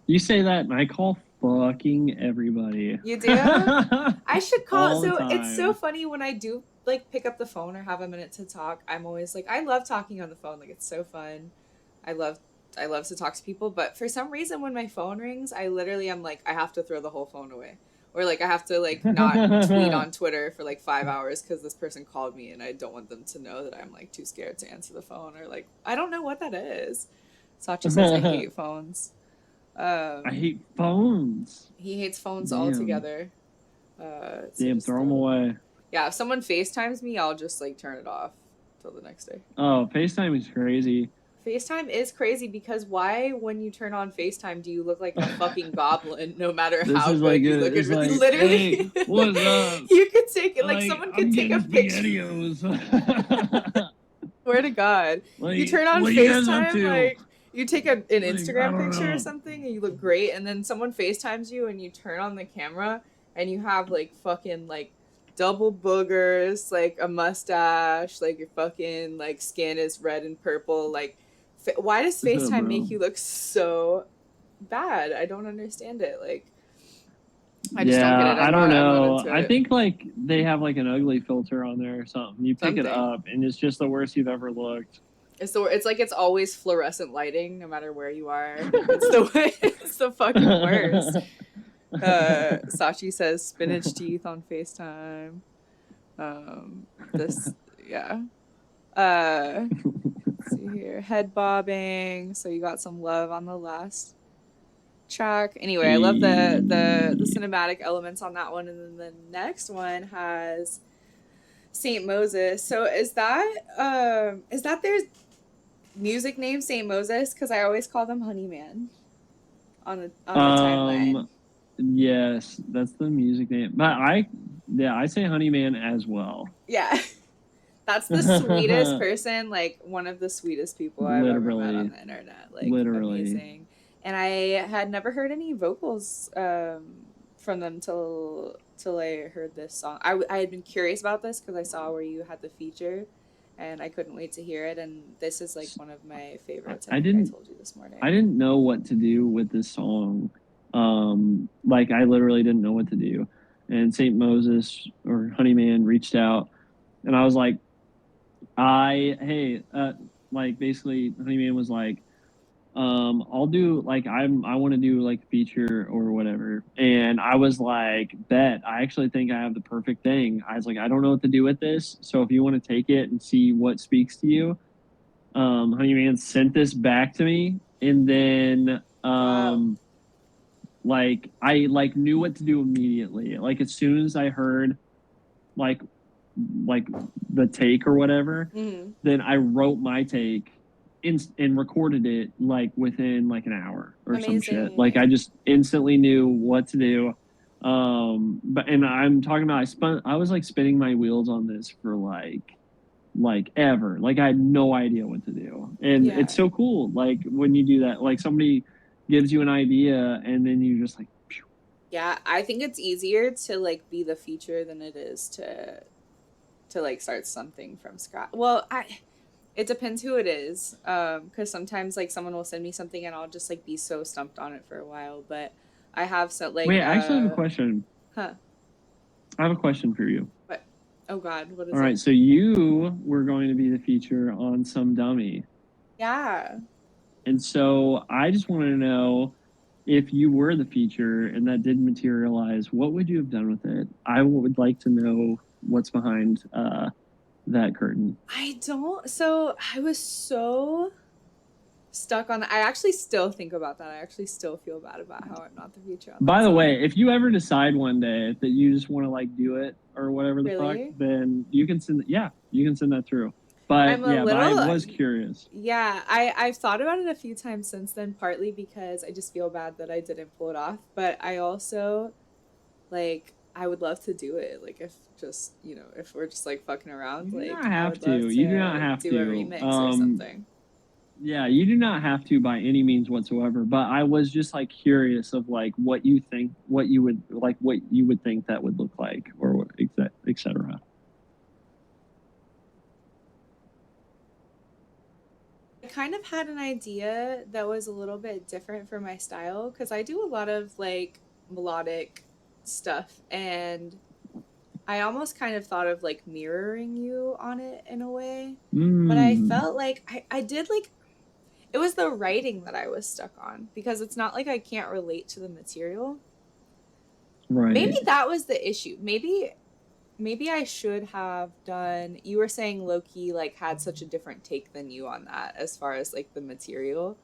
You say that, and I call fucking everybody. You do? I should call. All the So it's so time. funny when I do like pick up the phone or have a minute to talk. I'm always like, I love talking on the phone. Like it's so fun. I love I love to talk to people, but for some reason when my phone rings, I literally am like I have to throw the whole phone away. Or like I have to like not tweet on Twitter for like 5 hours because this person called me and I don't want them to know that I'm like too scared to answer the phone, or like I don't know what that is. Sachi says I hate phones. I hate phones. He hates phones Damn. altogether. Damn, throw them away. Yeah, if someone FaceTimes me, I'll just like turn it off till the next day. Oh, FaceTime is crazy. FaceTime is crazy because why, when you turn on FaceTime, do you look like a fucking goblin no matter This how is good like you a- look? it's like, Literally, "Hey, what's up?" You could take it, like someone could I'm take a getting picture. SpaghettiOs. Swear to God. Like, You turn on what you guys up FaceTime, to? like, you take an I Instagram don't picture know. or something and you look great, and then someone FaceTimes you and you turn on the camera and you have, like, fucking, like, double boogers, like, a mustache, like, your fucking, like, skin is red and purple, like, why does What's up, FaceTime bro? make you look so bad? I don't understand it. Like, I just don't get it. I don't I'm not know. into I it. think like they have like an ugly filter on there or something. You pick it Something. up and it's just the worst you've ever looked. It's like it's always fluorescent lighting, no matter where you are. It's the fucking worst. Sachi says spinach teeth on FaceTime. Yeah. Let's see here. Head bobbing. So you got some love on the last track. Anyway, I love the cinematic elements on that one, and then the next one has Saint Moses. So is that their music name, Saint Moses? Because I always call them Honeyman on the timeline. Yes, that's the music name. But I say Honeyman as well. Yeah. That's the sweetest person, like one of the sweetest people I've ever met on the internet. Like amazing. And I had never heard any vocals from them till I heard this song. I had been curious about this because I saw where you had the feature, and I couldn't wait to hear it. And this is like one of my favorites. I told you this morning. I didn't know what to do with this song. Like I literally didn't know what to do. And Saint Moses or Honeyman reached out, and I was like, like basically Honeyman was like, I'll do like I want to do like a feature or whatever. And I was like, bet, I actually think I have the perfect thing. I was like, I don't know what to do with this. So if you want to take it and see what speaks to you, Honeyman sent this back to me, and then like I like knew what to do immediately. Like as soon as I heard like the take or whatever, then I wrote my take and recorded it like within like an hour or some shit. Like I just instantly knew what to do. But I'm talking about I was like spinning my wheels on this for like ever. Like I had no idea what to do. And it's so cool. Like when you do that, like somebody gives you an idea and then you just like phew. Yeah, I think it's easier to like be the feature than it is to like start something from scratch. Well, it depends who it is, because sometimes like someone will send me something and I'll just like be so stumped on it for a while. But I have some like. Wait, I actually have a question. Huh? I have a question for you. What? Oh God, what is it? All right, so you were going to be the feature on Some Dummy. Yeah. And so I just wanted to know, if you were the feature and that did materialize, what would you have done with it? I would like to know what's behind that curtain. I don't. So I was so stuck on that. I actually still think about that. I actually still feel bad about how I'm not the feature on that By the song. way, if you ever decide one day that you just want to like do it or whatever the Really? fuck, then you can send you can send that through. But I'm a but I little was curious. Yeah, I've thought about it a few times since then, partly because I just feel bad that I didn't pull it off, but I also like I would love to do it. Like if just, if we're just like fucking around, You do like not I have would love to. You do not to have do a to. remix or something. Yeah, you do not have to by any means whatsoever. But I was just like curious of like what you think, what you would think that would look like, or etc. I kind of had an idea that was a little bit different for my style because I do a lot of like melodic stuff, and I almost kind of thought of like mirroring you on it in a way. But I felt like I did like it was the writing that I was stuck on because it's not like I can't relate to the material. Right. Maybe that was the issue. Maybe I should have done, you were saying Loki like had such a different take than you on that as far as like the material.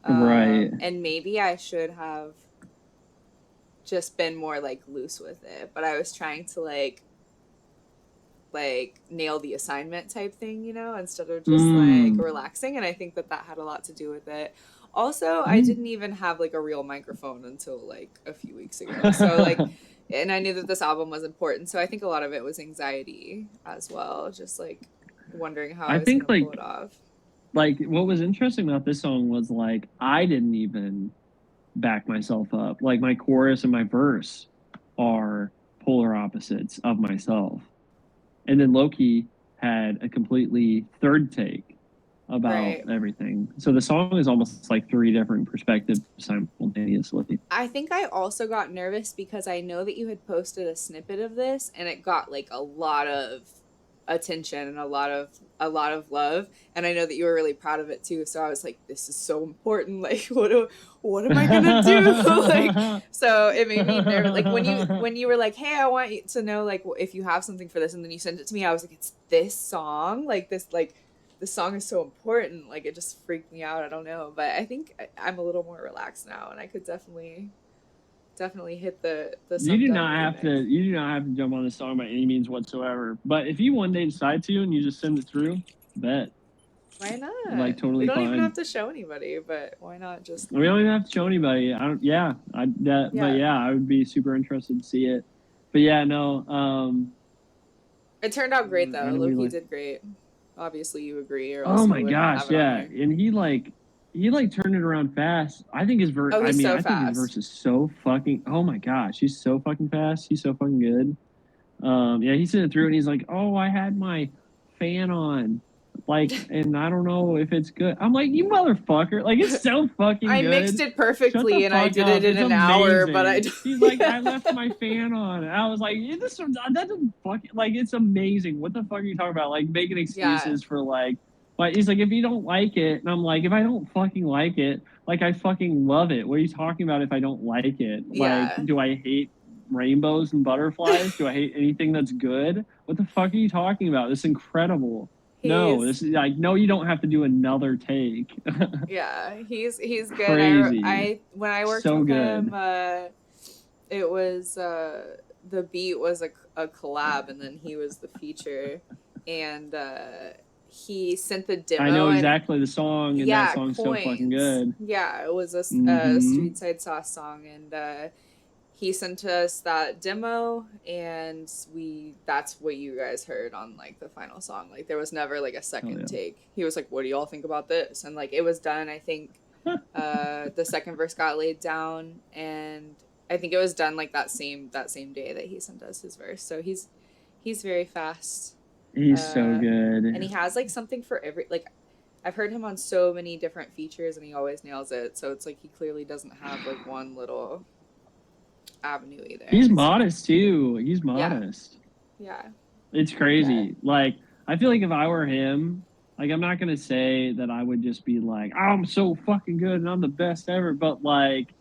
Right. And maybe I should have just been more like loose with it, but I was trying to like nail the assignment type thing, instead of just like relaxing. And I think that had a lot to do with it. Also, I didn't even have like a real microphone until like a few weeks ago. So like, and I knew that this album was important. So I think a lot of it was anxiety as well. Just like wondering how I was going to pull it off. Like what was interesting about this song was like, I didn't even back myself up. Like my chorus and my verse are polar opposites of myself. And then Loki had a completely third take about everything. So the song is almost like three different perspectives simultaneously. I think I also got nervous because I know that you had posted a snippet of this and it got like a lot of attention and a lot of love, and I know that you were really proud of it too, so I was like, this is so important, like what am I gonna do? Like, so it made me nervous. Like when you were like, hey, I want you to know like if you have something for this, and then you sent it to me, I was like, it's this song, like this song is so important. Like it just freaked me out. I don't know, but I think I'm a little more relaxed now, and I could definitely hit the you do not have to jump on this song by any means whatsoever, but if you one day decide to and you just send it through, bet. Why not? Like totally we don't fine. even have to show anybody, but why not just we don't even have to show anybody. But yeah, I would be super interested to see it. But yeah, no, it turned out great though. Loki did great. Obviously you agree, or else my gosh, yeah. And he turned it around fast. I think his verse. I think his verse is so fucking. Oh my gosh, he's so fucking fast. He's so fucking good. Yeah, he sent it through, and he's like, "Oh, I had my fan on, like, and I don't know if it's good." I'm like, "You motherfucker! Like, it's so fucking good." I mixed it perfectly, and I did it in an hour. But he's like, "I left my fan on," and I was like, yeah, "That doesn't fucking like. It's amazing. What the fuck are you talking about? Like, making excuses for like." But he's like, if you don't like it, and I'm like, if I don't fucking like it, like I fucking love it. What are you talking about if I don't like it? Like, do I hate rainbows and butterflies? Do I hate anything that's good? What the fuck are you talking about? This is incredible. This is like, no, you don't have to do another take. Yeah, he's good. Crazy. When I worked with him, it was the beat was a collab, and then he was the feature, and he sent the demo. I know exactly the song, and that song's so fucking good. Yeah, it was a Street Side Sauce song, and he sent us that demo, and that's what you guys heard on like the final song. Like there was never like a second take. He was like, what do y'all think about this? And like it was done. I think the second verse got laid down, and I think it was done like that same day that he sent us his verse. So he's very fast. He's so good. And he has like something for every, like I've heard him on so many different features, and he always nails it. So it's like he clearly doesn't have like one little avenue either. He's modest too. He's modest. Yeah. It's crazy. Yeah. Like I feel like if I were him, like I'm not gonna say that I would just be like, oh, I'm so fucking good and I'm the best ever, but like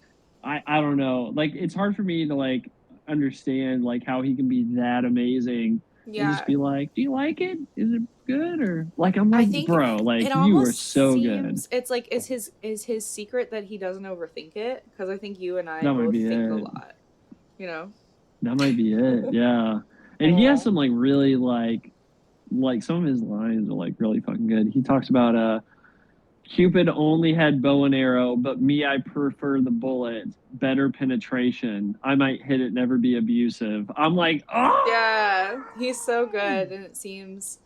I don't know. Like it's hard for me to like understand like how he can be that amazing and Yeah. just be like, "Do you like it? Is it good?" Or like, I'm I like, think bro, like it you are almost so seems good. it's like is his secret that he doesn't overthink it, because I think you and I That might both be think a it. lot, you know. That might be it. Yeah. And he has some like really like some of his lines are like really fucking good. He talks about Cupid only had bow and arrow, but me, I prefer the bullet. Better penetration. I might hit it, never be abusive. I'm like, oh Yeah, he's so good, and it seems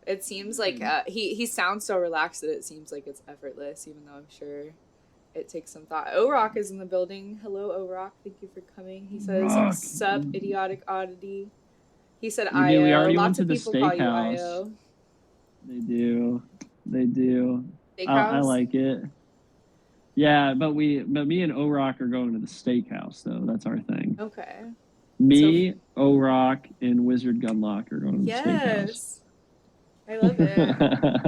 like he sounds so relaxed that it seems like it's effortless, even though I'm sure it takes some thought. O-Rock is in the building. Hello, O-Rock. Thank you for coming. He says, Rock. "Sup, Idiotic Oddity." He said, We do. We "Io." already went Lots to of the people call you steakhouse. Io. They do. They do. I Steakhouse. like it. Yeah, but me and O-Rock are going to the steakhouse though. That's our thing. Okay. Me, O-Rock, and Wizard Gunlock are going to the steakhouse. Yes. I love it.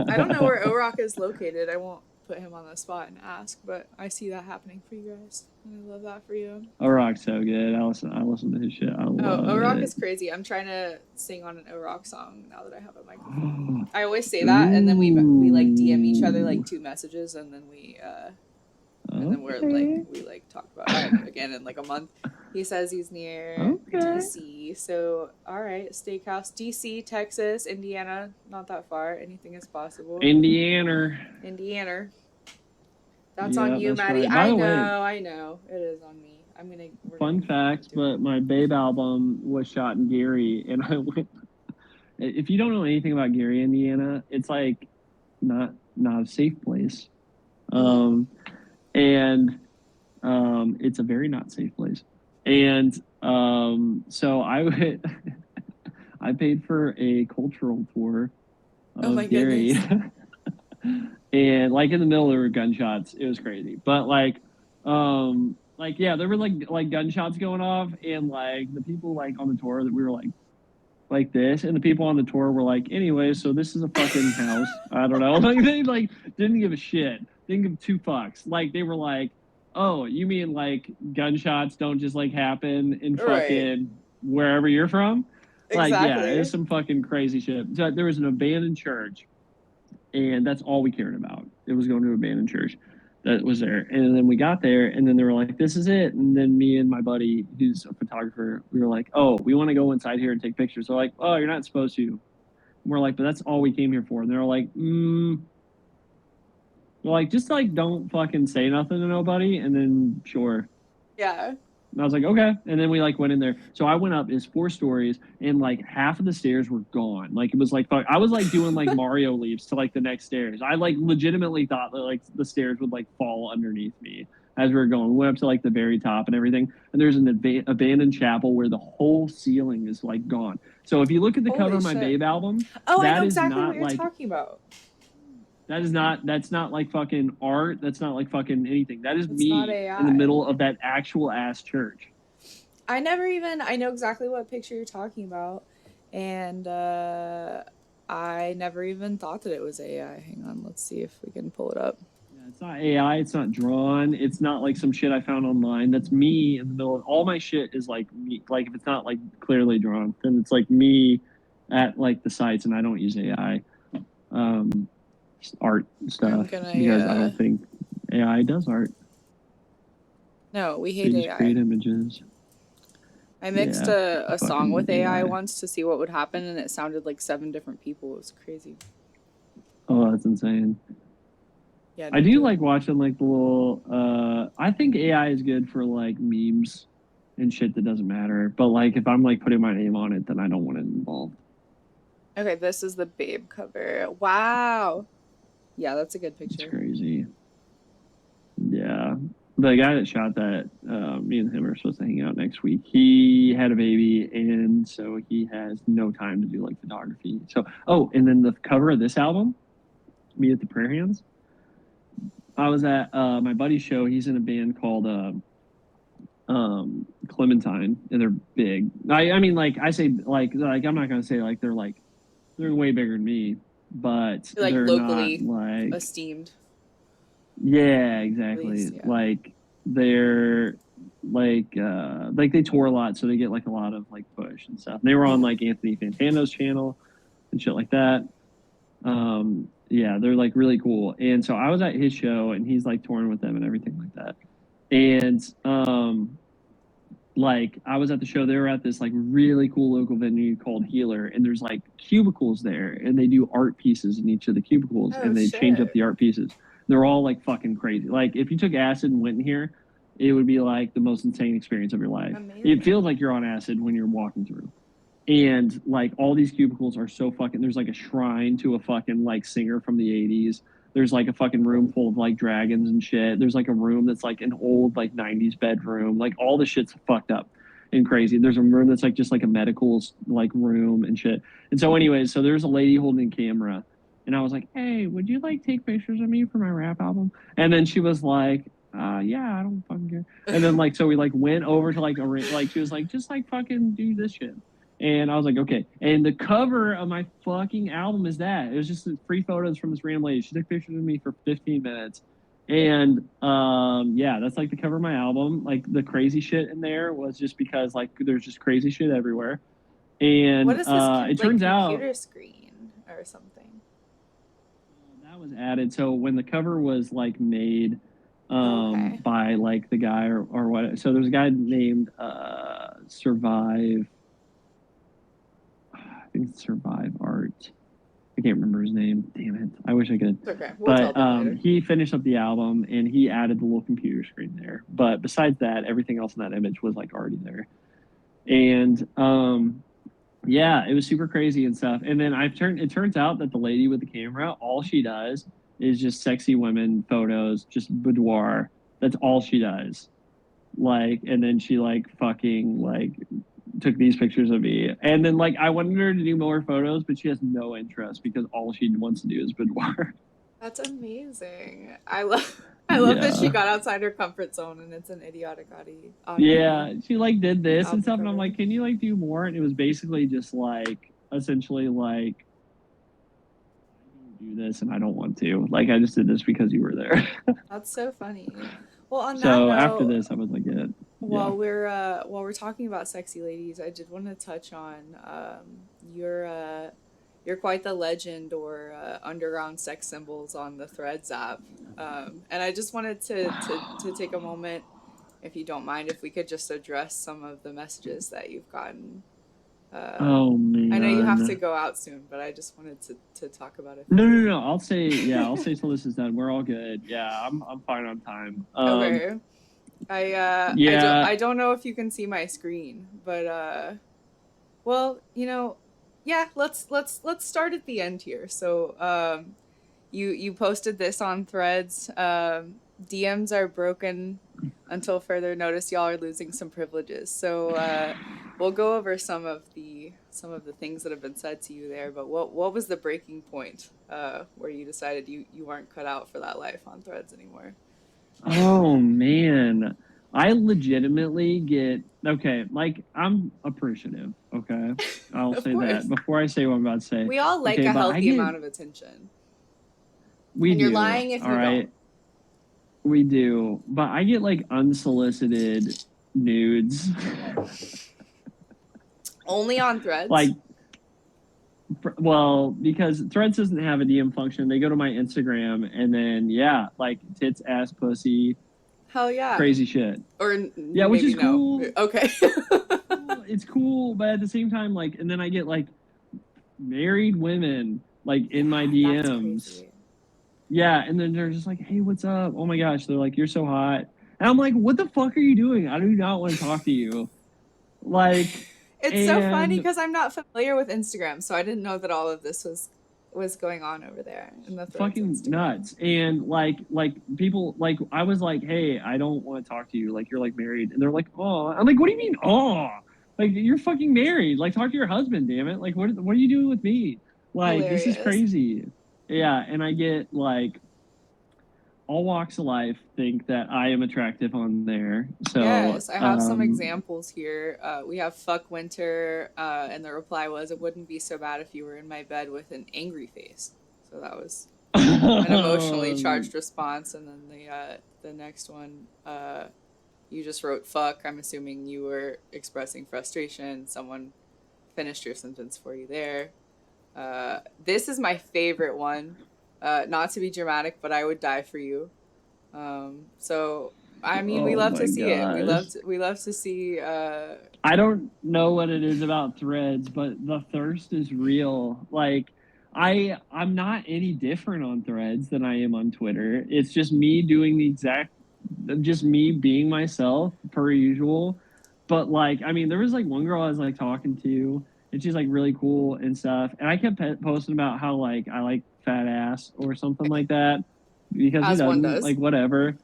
I don't know where O-Rock is located. I won't put him on the spot and ask, but I see that happening for you guys. And I love that for you. O-Rock's so good. I listen to his shit. I love O-Rock it. is crazy. I'm trying to sing on an O-Rock song now that I have a microphone. I always say that, and then we like DM each other like 2 messages, and then we're like we like talk about it again in like a month. He says he's near DC, so all right, steakhouse, DC, Texas, Indiana, not that far. Anything is possible. Indiana. That's on you, that's Maddie. right. By the way, I know. It is on me. Fun fact, but my Babe album was shot in Gary, and I went. If you don't know anything about Gary, Indiana, it's like not a safe place, and it's a very not safe place, and so I went. I paid for a cultural tour of Gary, and like in the middle there were gunshots. It was crazy, but yeah, there were like gunshots going off, and like the people like on the tour that we were like this, and the people on the tour were like, anyway, so this is a fucking house. I don't know. Like they like didn't give a shit. Didn't give 2 fucks. Like they were like, oh, you mean like gunshots don't just like happen in fucking wherever you're from? Like, yeah, it was some fucking crazy shit. So there was an abandoned church, and that's all we cared about. It was going to an abandoned church that was there. And then we got there, and then they were like, this is it. And then me and my buddy, who's a photographer, we were like, oh, we want to go inside here and take pictures. They're like, oh, you're not supposed to. And we're like, but that's all we came here for. And they're like, We're like, just like don't fucking say nothing to nobody, and then sure. Yeah. And I was like, okay. And then we like went in there. So I went up, it's 4 stories, and like half of the stairs were gone. Like it was like, I was like doing like Mario leaps to like the next stairs. I like legitimately thought that like the stairs would like fall underneath me as we were going. We went up to like the very top and everything. And there's an abandoned chapel where the whole ceiling is like gone. So if you look at the cover of my Babe album, I know exactly what you're talking about. That's not like fucking art. That's not like fucking anything. That is me AI. in the middle of that actual ass church. I know exactly what picture you're talking about, and I never even thought that it was AI. Hang on, let's see if we can pull it up. Yeah, it's not AI. It's not drawn. It's not like some shit I found online. That's me in the middle of all my shit is like me. Like if it's not like clearly drawn, then it's like me at like the sites, and I don't use AI. Art stuff because I don't think AI does art. No, we hate AI. Create images. I mixed a song with AI once to see what would happen, and it sounded like 7 different people. It was crazy. Oh, that's insane. Yeah, I do like watching like the little. I think AI is good for like memes and shit that doesn't matter. But like if I'm like putting my name on it, then I don't want it involved. Okay, this is the Babe cover. Wow. Yeah, that's a good picture. It's crazy. Yeah. The guy that shot that, me and him are supposed to hang out next week. He had a baby, and so he has no time to do like photography. So, and then the cover of this album, Me at the Prayer Hands. I was at my buddy's show. He's in a band called Clementine, and they're big. I mean, like I say, like I'm not gonna say like they're way bigger than me. But like they're locally not like esteemed. Yeah, exactly. Least, yeah. Like they're like they tour a lot, so they get like a lot of like push and stuff. And they were on like Anthony Fantano's channel and shit like that. Yeah, they're like really cool. And so I was at his show, and he's like touring with them and everything like that. And like I was at the show, they were at this like really cool local venue called Healer, and there's like cubicles there, and they do art pieces in each of the cubicles, Oh, and they change up shit. the art pieces. They're all like fucking crazy. Like if you took acid and went in here, it would be like the most insane experience of your life. Amazing. It feels like you're on acid when you're walking through. And like all these cubicles are so fucking, there's like a shrine to a fucking like singer from the 80s. There's like a fucking room full of like dragons and shit. There's like a room that's like an old like 90s bedroom. Like all the shit's fucked up and crazy. There's a room that's like just like a medical like room and shit. And so anyways, so there's a lady holding a camera, and I was like, hey, would you like take pictures of me for my rap album? And then she was like, yeah, I don't fucking care. And then like, so we like went over to like a like, she was like, just like fucking do this shit. And I was like, okay. And the cover of my fucking album is that. It was just free photos from this random lady. She took pictures of me for 15 minutes. And yeah, that's like the cover of my album. Like the crazy shit in there was just because like there's just crazy shit everywhere. And What is this it turns out computer screen or something? that was added. So when the cover was like made Okay. by like the guy or what, so there's a guy named Survive. I think it's Survive Art. I can't remember his name. Damn it. I wish I could. It's okay. We'll tell But them later. he finished up the album, and he added the little computer screen there. But besides that, everything else in that image was like already there. And yeah, it was super crazy and stuff. And then it turns out that the lady with the camera, all she does is just sexy women photos, just boudoir. That's all she does. Like, and then she like fucking like took these pictures of me, and then like I wanted her to do more photos, but she has no interest because all she wants to do is boudoir. That's amazing. I love that she Yeah. got outside her comfort zone, and it's an Idiotic Oddity. Yeah, she like did this and Album stuff, and I'm cover. like, can you like do more? And it was basically just like essentially like I don't do this and I don't want to. Like I just did this because you were there. That's so funny. Well, on that So note, after this, I was like, yeah. while we're talking about sexy ladies, I did want to touch on you're quite the legend or underground sex symbols on the Threads app, and I just wanted to take a moment, if you don't mind, if we could just address some of the messages that you've gotten. Oh man. I know you have to go out soon, but I just wanted to talk about it. No. I'll say till this is done. We're all good. Yeah, I'm fine on time. Okay. I don't know if you can see my screen, but well, you know, yeah, let's start at the end here. So you posted this on Threads. DMs are broken until further notice. Y'all are losing some privileges. So we'll go over some of the things that have been said to you there. But what was the breaking point where you decided you weren't cut out for that life on Threads anymore? Oh man, I legitimately get okay. Like I'm appreciative. Okay, I'll Of say course. that before I say what I'm about to say. We all like Okay, a but healthy amount of attention. We And do. you're lying if all you right? don't. We do, but I get like unsolicited nudes. Only on Threads? Like, well, because Threads doesn't have a DM function. They go to my Instagram, and then yeah, like tits, ass, pussy, Hell yeah. crazy shit. Or Yeah, which maybe is no. cool. Okay. It's cool, but at the same time, like, and then I get like married women like in my That's DMs. crazy. Yeah, and then they're just like, "Hey, what's up? Oh my gosh!" They're like, "You're so hot," and I'm like, "What the fuck are you doing? I do not want to talk to you." Like, It's so funny because I'm not familiar with Instagram, so I didn't know that all of this was going on over there in the Threads fucking Instagram. nuts. And like people, like I was like, "Hey, I don't want to talk to you. Like, you're like married," and they're like, "Oh," I'm like, "What do you mean, oh? Like, you're fucking married. Like, talk to your husband, damn it. Like, what are you doing with me? Like, this is Hilarious. crazy." Yeah, and I get like all walks of life think that I am attractive on there. So Yes, I have some examples here. We have Fuck Winter, and the reply was, "It wouldn't be so bad if you were in my bed with an angry face." So that was an emotionally charged response. And then the next one, you just wrote fuck. I'm assuming you were expressing frustration. Someone finished your sentence for you there. This is my favorite one. Not to be dramatic, but I would die for you. So I mean, we love to see it. We love to see. I don't know what it is about Threads, but the thirst is real. Like, I'm not any different on Threads than I am on Twitter. It's just me doing just me being myself per usual. But like, I mean, there was like one girl I was like talking to, and she's like really cool and stuff. And I kept posting about how like I like fat ass or something like that, because As one does. like whatever.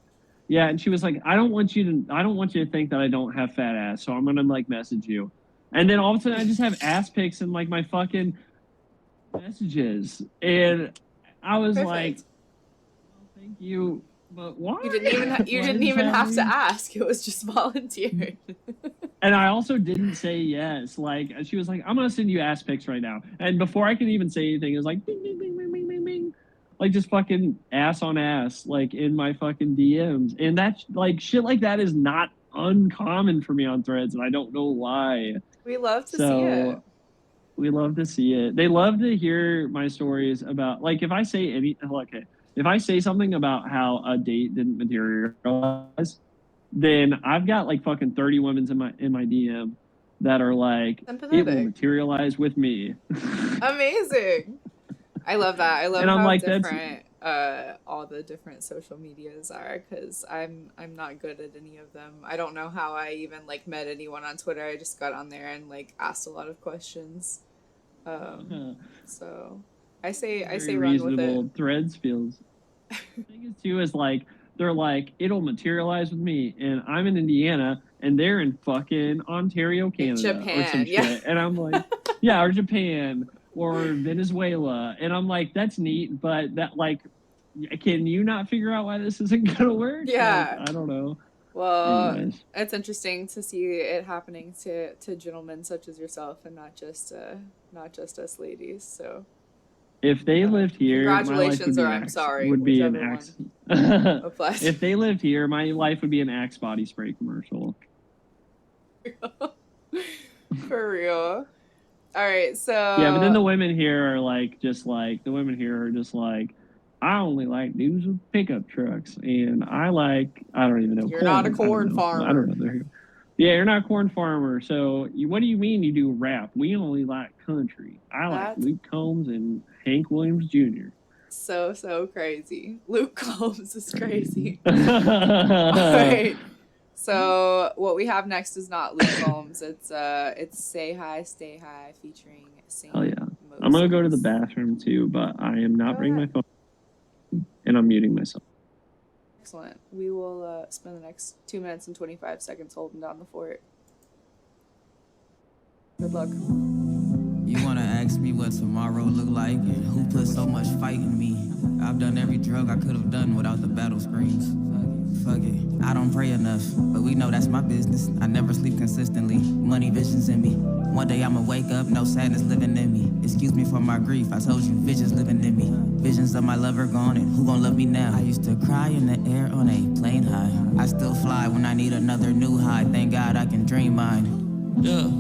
Yeah, and she was like, I don't want you to think that I don't have fat ass, so I'm gonna like message you. And then all of a sudden I just have ass pics in like my fucking messages. And I was like, oh, thank you. But why? You didn't even have to ask. It was just volunteered. And I also didn't say yes. Like, she was like, I'm gonna send you ass pics right now. And before I could even say anything, it was like bing, bing, bing, bing, bing, bing, bing. Like, just fucking ass on ass, like in my fucking DMs. And that's like shit like that is not uncommon for me on Threads, and I don't know why. We love to see it. We love to see it. They love to hear my stories about, like, if I say something about how a date didn't materialize, then I've got like fucking 30 women in my DM that are like, it will materialize with me. Amazing. I love that. I love how like, different all the different social medias are, because I'm not good at any of them. I don't know how I even like met anyone on Twitter. I just got on there and like asked a lot of questions. So I say run with it. Threads feels. The thing is too is like, they're like, it'll materialize with me, and I'm in Indiana and they're in fucking Ontario, Canada, Japan, or some shit. And I'm like, yeah, or Japan or Venezuela, and I'm like, that's neat, but that like, can you not figure out why this isn't gonna work? Yeah, like, I don't know. Well, anyways. It's interesting to see it happening to gentlemen such as yourself, and not just us ladies. So if they lived here, congratulations, or I'm sorry, would be an Axe. If they lived here, my life would be an Axe body spray commercial. For real. All right, so yeah, but then the women here are like, I only like dudes with pickup trucks, and I don't even know. You're not a corn farmer. I don't know. Yeah, you're not a corn farmer. So what do you mean you do rap? We only like country. I like Luke Combs and Hank Williams Jr. So crazy. Luke Combs is crazy. All right. So what we have next is not Luke Combs. It's Say Hi, Stay High featuring Saint. Oh yeah. Moses. I'm gonna go to the bathroom too, but I am not bringing my phone, and I'm muting myself. Excellent. We will spend the next 2 minutes and 25 seconds holding down the fort. Good luck. You wanna ask me what tomorrow look like and who put so much fight in me? I've done every drug I could have done without the battle screens. Fuck it, I don't pray enough, but we know that's my business. I never sleep consistently, money visions in me. One day I'ma wake up, no sadness living in me. Excuse me for my grief, I told you visions living in me. Visions of my lover gone, and who gon' love me now? I used to cry in the air on a plane high. I still fly when I need another new high. Thank God I can dream mine. Yeah.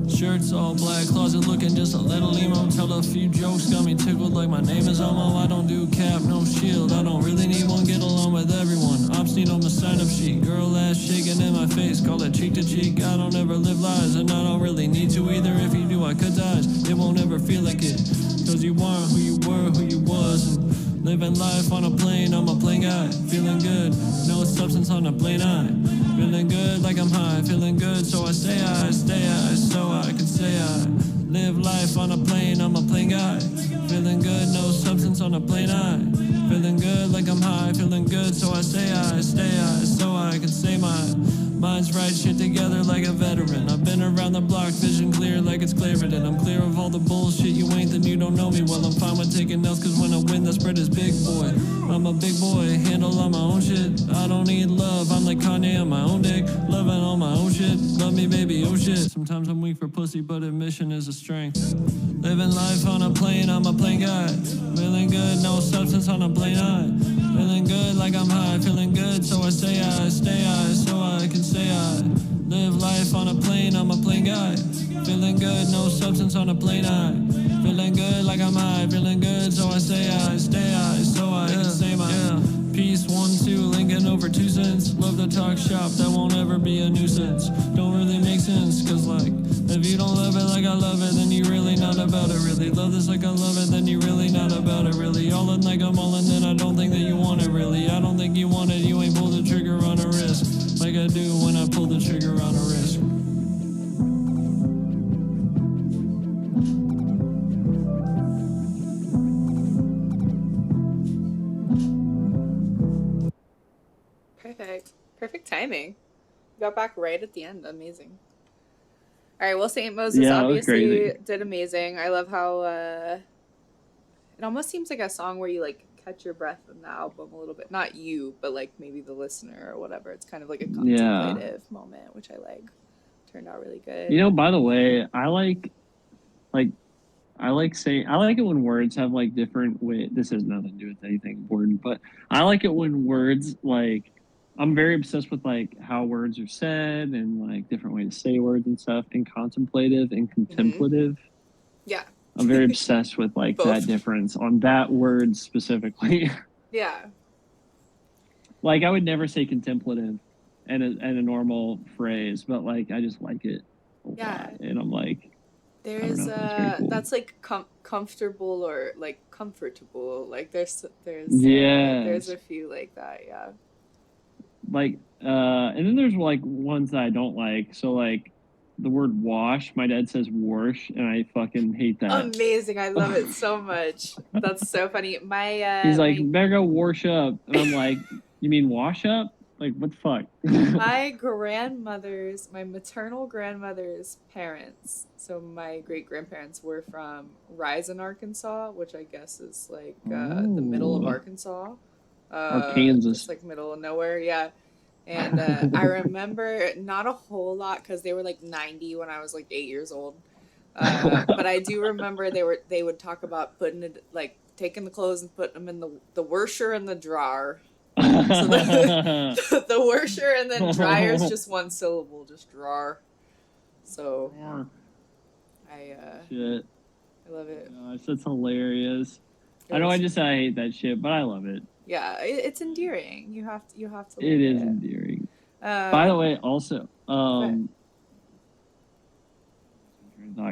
Shirts all black, closet looking just a little emo. Tell a few jokes, got me tickled like my name is Elmo. I don't do cap, no shield, I don't really need one. Get along with everyone, obscene on the sign-up sheet. Girl ass shaking in my face, call it cheek to cheek. I don't ever live lies, and I don't really need to either. If you do, I cut ties, it won't ever feel like it. Cause you aren't who you were, who you was. And living life on a plane, I'm a plane guy. Feeling good, no substance on a plane eye. Feeling good like I'm high, feeling good, so I say I stay high, so I can say I live life on a plane, I'm a plane guy. Feeling good, no substance on a plane eye. Feeling good like I'm high, feeling good, so I say I stay high, so I can say my mind's right, shit together like a veteran. I've been around the block, vision clear like it's Claritin. I'm clear of all the bullshit, you ain't, then you don't know me well. I'm fine with taking L's, cause when I win, the spread is big, boy. I'm a big boy, handle all my own shit. I don't need love, I'm like Kanye on my own dick. Loving all my own shit. shit. Love me, baby, oh shit. Sometimes I'm weak for pussy, but admission is a strength. Living life on a plane, I'm a plane guy. Feeling good, no substance on a plane eye. Feeling good like I'm high, feeling good, so I stay high, so I can say I live life on a plane, I'm a plane guy. Feeling good, no substance on a plane eye. Feeling good like I'm high, feeling good, so I stay high, so I can say my peace. 1, 2, Lincoln over 2 cents. Love to talk shop, that won't ever be a nuisance. Don't really make sense, cause like, if you don't love it like I love it, then you really not about it, really. Love this like I love it, then you really not about it, really. All in like I'm all in, then I don't think that you want it, really. I don't think you want it, you ain't pulled the trigger on a risk like I do when I pull the trigger on a risk. Perfect timing. Got back right at the end. Amazing. All right, well, St. Moses Yeah, that was obviously crazy. did amazing. I love how it almost seems like a song where you like catch your breath in the album a little bit. Not you, but like maybe the listener or whatever. It's kind of like a contemplative moment, which I like. Turned out really good. You know, by the way, I like saying, I like it when words have like different way. This has nothing to do with anything important, but I like it when words like, I'm very obsessed with like how words are said and like different ways to say words and stuff, and contemplative and contemplative. Yeah. I'm very obsessed with like Both. that difference on that word specifically. Yeah. Like I would never say contemplative in a normal phrase, but like I just like it a lot. And I'm like, there's cool. that's like comfortable or like comfortable. Like there's a few like that, yeah. Like and then there's like ones that I don't like. So like the word wash, my dad says wash, and I fucking hate that. Amazing. I love it so much. That's so funny. He's like, better go wash up. And I'm like, you mean wash up? Like, what the fuck? My maternal grandmother's parents, so my great-grandparents were from Risen, Arkansas, which I guess is like the middle of Arkansas. Or Kansas. Just like middle of nowhere, yeah. And I remember not a whole lot because they were like 90 when I was like 8 years old. But I do remember they would talk about putting it, like taking the clothes and putting them in the washer and the dryer. So the washer and then dryer is just one syllable, just drawer. So I love it. Gosh, that's hilarious. I know I just said I hate that shit, but I love it. Yeah, it's endearing. You have to. It is endearing. By the way, also, not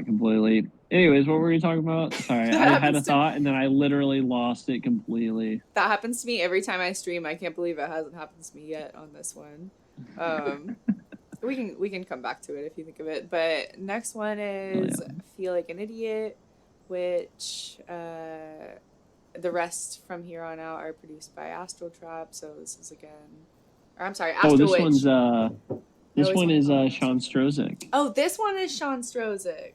completely. Anyways, what were we talking about? Sorry, I had a thought and then I literally lost it completely. That happens to me every time I stream. I can't believe it hasn't happened to me yet on this one. We can come back to it if you think of it. But next one is Feel Like an Idiot, which the rest from here on out are produced by Astral Trap. So this is again, or I'm sorry, Astral this Witch. one's this one is Sean Strozik. Oh, this one is Sean Strozik.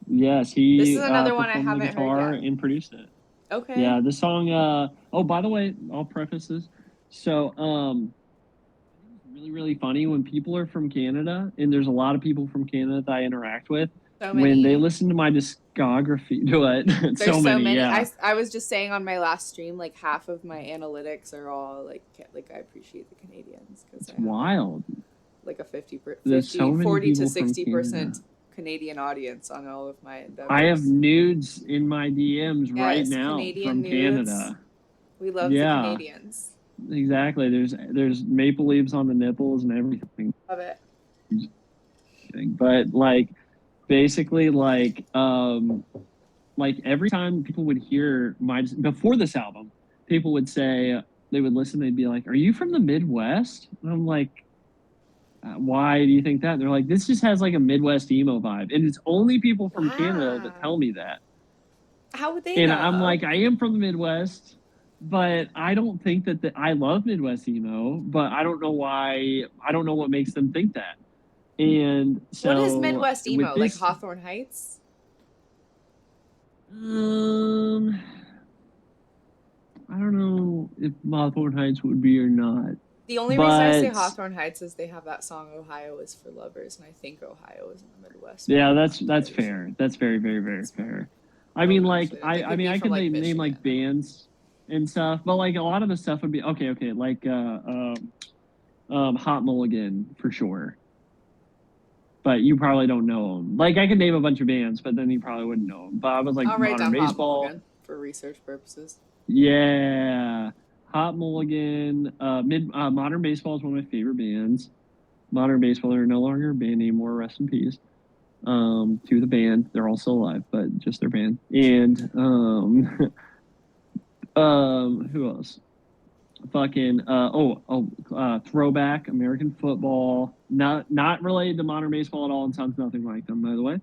Yes, he. This is another one I haven't heard yet. And produced it. Okay. Yeah, this song. Oh, by the way, I'll preface this. So, it's really, really funny when people are from Canada, and there's a lot of people from Canada that I interact with. When they listen to my discography, There's so many. Yeah. I was just saying on my last stream, like half of my analytics are all like I appreciate the Canadians because it's wild. Like a 40 to 60% Canadian audience on all of my endeavors. I have nudes in my DMs right now Canadian from nudes. Canada. We love the Canadians. Exactly. There's maple leaves on the nipples and everything. Love it. But like basically like every time people would hear before this album, people would say they would listen, they'd be like, "Are you from the Midwest?" And I'm like, why do you think that? And they're like, this just has like a Midwest emo vibe. And it's only people from Canada that tell me that. How would they know? I'm like, I am from the Midwest, but I don't think that I love Midwest emo, but I don't know why. I don't know what makes them think that. And so what is Midwest emo? Like Hawthorne Heights? I don't know if Hawthorne Heights would be or not. The only reason I say But Hawthorne Heights is they have that song "Ohio is for Lovers," and I think Ohio is in the Midwest. yeah, that's fair. That's very, very, very fair. I mean, like I could name like bands and stuff, but like a lot of the stuff would be okay, like Hot Mulligan for sure. But you probably don't know them. Like I could name a bunch of bands, but then you probably wouldn't know them. But I was like I'll write Modern down Hot Baseball. Mulligan for research purposes. Yeah, Hot Mulligan. Modern Baseball is one of my favorite bands. Modern Baseball, they're no longer a band anymore. Rest in peace. To the band, they're all still alive, but just their band. And who else? Fucking Throwback American Football. Not related to Modern Baseball at all, and sounds nothing like them, by the way.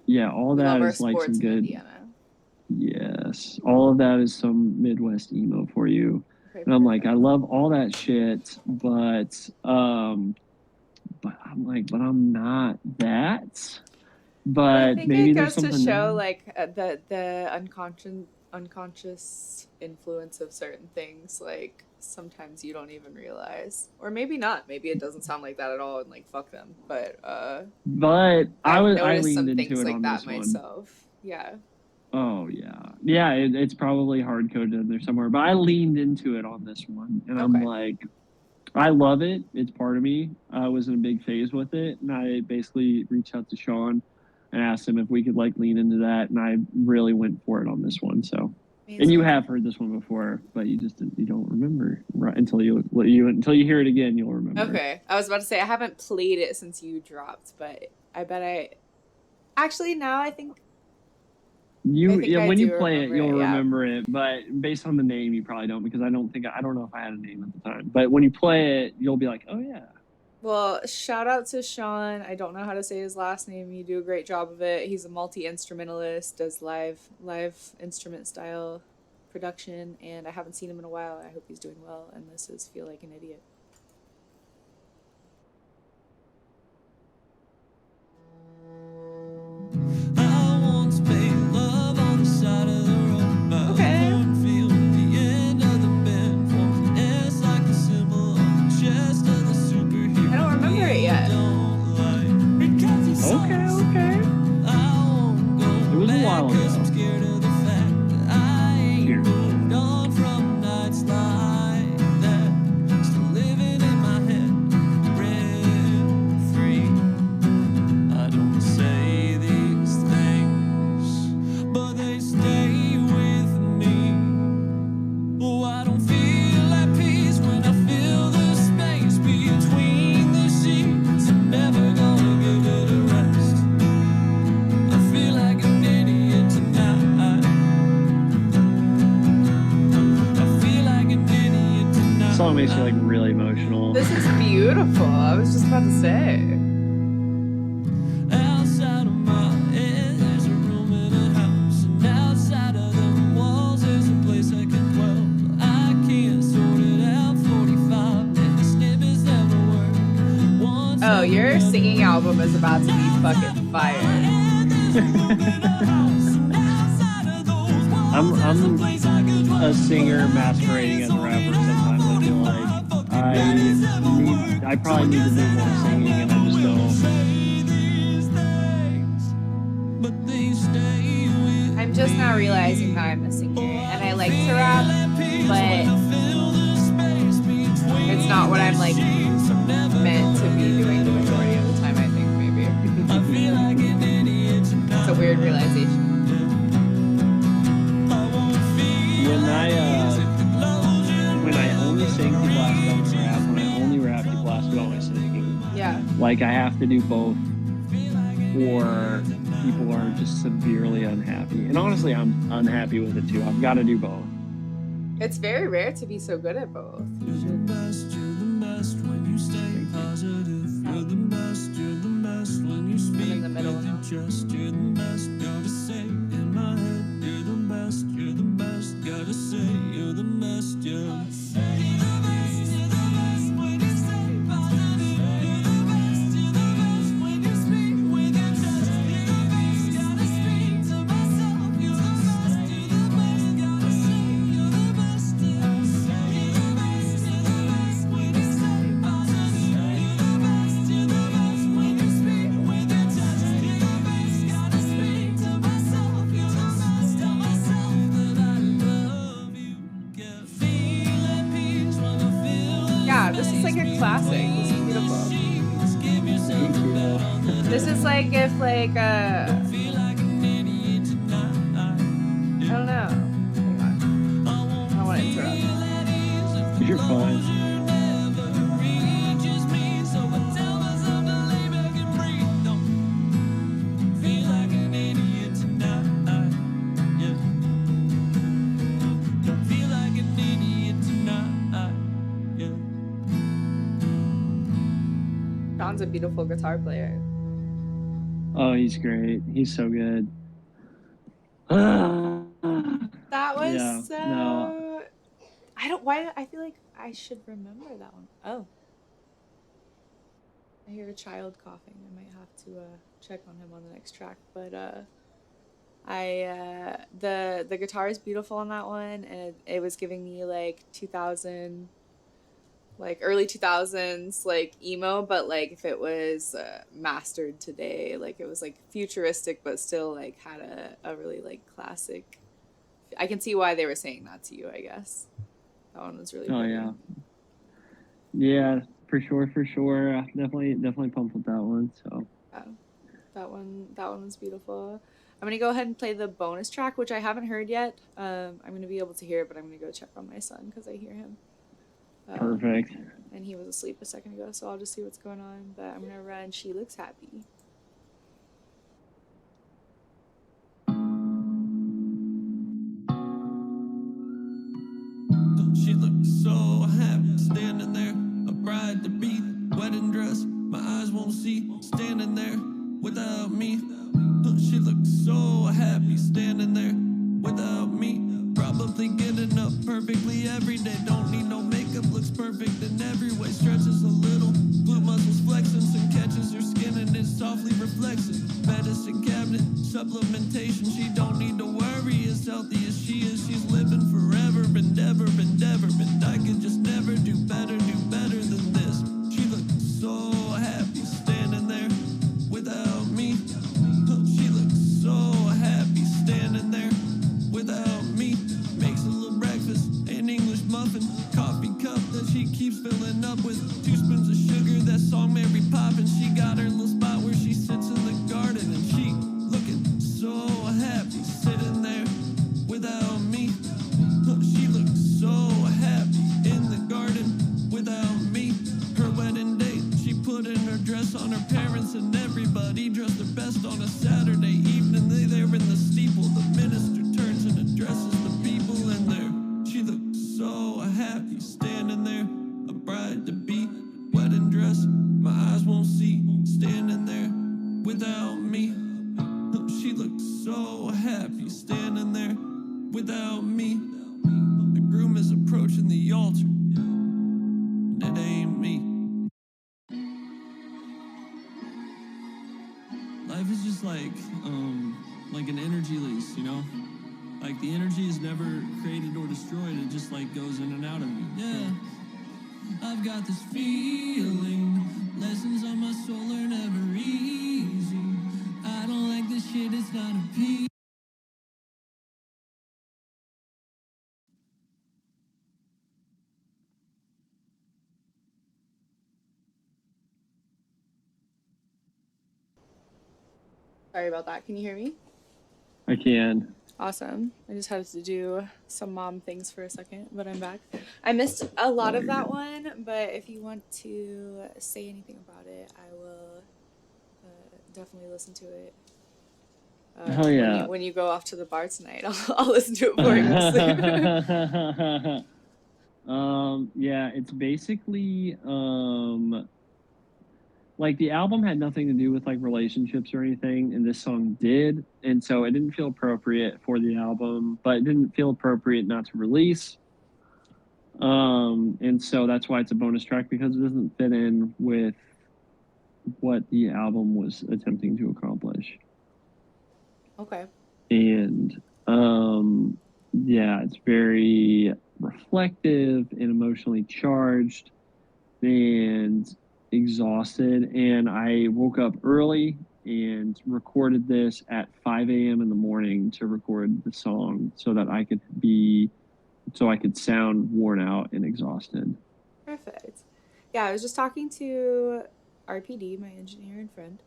Yeah, all that is like some good. Yes, all of that is some Midwest emo for you. Okay, and I'm like, I love all that shit, but I'm like, but I'm not that. But I think maybe it there's goes to something show like the unconscious influence of certain things. Like sometimes you don't even realize, or maybe not. Maybe it doesn't sound like that at all, and like fuck them. But I noticed leaned some into things it like on that this one. myself. Yeah. Oh yeah. It's probably hard coded in there somewhere, but I leaned into it on this one, and I'm like, I love it. It's part of me. I was in a big phase with it, and I basically reached out to Sean and asked him if we could like lean into that, and I really went for it on this one. So, and you have heard this one before, but you don't remember right until you hear it again, you'll remember. Okay, I was about to say I haven't played it since you dropped, but I bet actually now I think. When you play it, you'll remember it, but based on the name, you probably don't, because I don't know if I had a name at the time. But when you play it, you'll be like, oh yeah. Well, shout out to Sean. I don't know how to say his last name. You do a great job of it. He's a multi-instrumentalist, does live instrument style production, and I haven't seen him in a while. I hope he's doing well, and this is Feel Like an Idiot. Makes you like really emotional. This is beautiful. I was just about to say. Outside of my head, there's a room in a house, and outside of them walls, there's a place I can dwell. I can't sort it out. 45 and the snippets never work. Oh, your singing album is about to be fucking fire. I'm a singer masquerading as a rapper sometimes. I feel like I probably need to do more singing, and I just don't. I'm just now realizing how I'm a singer, and I like to rap, but it's not what I'm like meant to be doing the majority of the time. I think maybe it's a weird realization. When I only sing, people ask about my rap. When I only rap, people ask about my singing. Yeah. Like I have to do both, or people are just severely unhappy. And honestly, I'm unhappy with it too. I've got to do both. It's very rare to be so good at both. You're the best when you stay positive. You're the best when you speak. I'm in the middle now. You're the best, gotta say in my head. You're the best, gotta say you're the best, yeah. this is like a classic. This is beautiful. Thank you. This is like if like I don't know. Hang on. I don't want to interrupt. You're fine. John's a beautiful guitar player. Oh, he's great. He's so good. That was Yeah, so. no. I don't. Why? I feel like I should remember that one. Oh, I hear a child coughing. I might have to check on him on the next track. But the guitar is beautiful on that one, and it was giving me like 2000, like early 2000s, like emo, but like if it was mastered today, like it was like futuristic, but still like had a really like classic. I can see why they were saying that to you, I guess. That one was really Oh pretty. yeah, for sure. Definitely pumped with that one. So Yeah, that one was beautiful. I'm gonna go ahead and play the bonus track, which I haven't heard yet. I'm gonna be able to hear it, but I'm gonna go check on my son because I hear him. perfect. And he was asleep a second ago, so I'll just see what's going on. But I'm gonna run She Looks Happy. She looked so happy, standing there, a bride to be, wedding dress, my eyes won't see, standing there without me. She looked so happy, standing there without me. Probably getting up perfectly every day, don't need no makeup, looks perfect in every way. Stretches a little, glute muscles flexing, some catches her skin and it softly reflects it. Medicine cabinet, supplementation, she don't need to worry, as healthy as she is, she's living forever, endeavor, and I could just never do better than this. She looked so happy, standing there without me. She looked so happy, standing there without me. Makes a little breakfast, an English muffin, coffee cup that she keeps filling up with 2 spoons of sugar, that song Mary Poppins. She got her little spot where she sits in the garden, and she looking so happy, sitting there without me. She looked so happy in the garden without me. Her wedding date, she put in her dress on her parents and everybody dressed their best on a Saturday evening. They're in the steeple, the minister turns and addresses the people in there. She looked so happy, standing there, a bride to be, wedding dress, my eyes won't see, standing there without me. She looked so happy, standing there without me. The groom is approaching the altar, and it ain't me. Life is just like an energy lease, you know? Like the energy is never created or destroyed, it just like goes in and out of you. Yeah, I've got this feeling, lessons on my soul are never easy. I don't like this shit, it's not a piece. Sorry about that. Can you hear me? I can. Awesome. I just had to do some mom things for a second, but I'm back. I missed a lot of that one, but if you want to say anything about it, I will definitely listen to it. Hell yeah. When you go off to the bar tonight, I'll listen to it before you go to sleep. Yeah, it's basically like the album had nothing to do with like relationships or anything, and this song did, and so it didn't feel appropriate for the album, but it didn't feel appropriate not to release. And so that's why it's a bonus track, because it doesn't fit in with what the album was attempting to accomplish. Okay. And yeah, it's very reflective and emotionally charged and exhausted. And I woke up early and recorded this at 5 a.m. in the morning to record the song so that I could sound worn out and exhausted. Perfect. Yeah, I was just talking to RPD, my engineer and friend.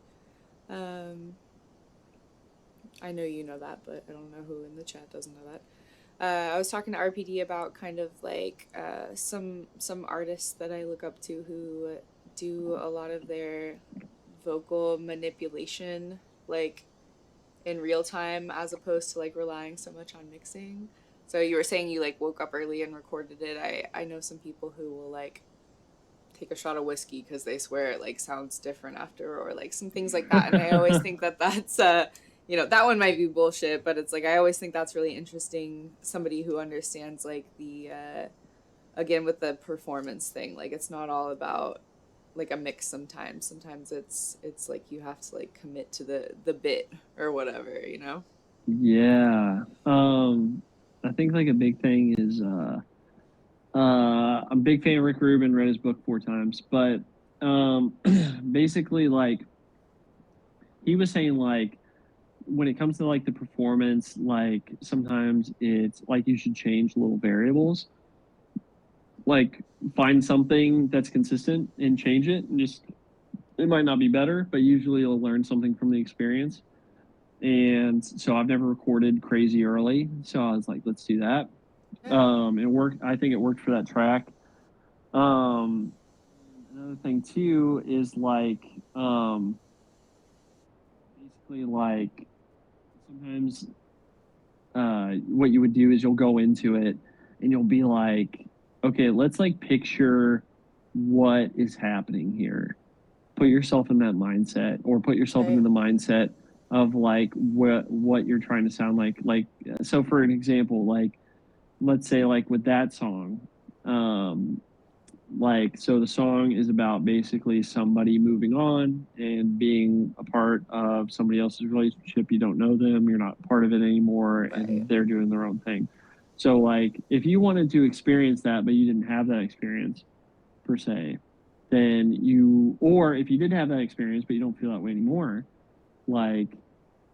I know you know that, but I don't know who in the chat doesn't know that. I was talking to RPD about kind of like some artists that I look up to who do a lot of their vocal manipulation like in real time as opposed to like relying so much on mixing. So you were saying you like woke up early and recorded it. I know some people who will like take a shot of whiskey because they swear it like sounds different after, or like some things like that. And I always think that that's that one might be bullshit, but it's like I always think that's really interesting. Somebody who understands like the again with the performance thing, like it's not all about like a mix. Sometimes it's like you have to like commit to the bit or whatever, you know. Yeah. I think like a big thing is I'm a big fan of Rick Rubin, read his book 4 times, but basically like he was saying like when it comes to like the performance, like sometimes it's like you should change little variables, like find something that's consistent and change it, and just it might not be better, but usually you'll learn something from the experience. And so I've never recorded crazy early, so I was like, let's do that. It worked. I think it worked for that track. Another thing too is like basically like sometimes what you would do is you'll go into it and you'll be like, okay, let's like picture what is happening here. Put yourself in that mindset, or put yourself into the mindset of like what you're trying to sound like. Like, so for an example, like let's say like with that song, like so the song is about basically somebody moving on and being a part of somebody else's relationship. You don't know them, you're not part of it anymore, and they're doing their own thing. So like if you wanted to experience that but you didn't have that experience per se, then you, or if you did have that experience but you don't feel that way anymore, like,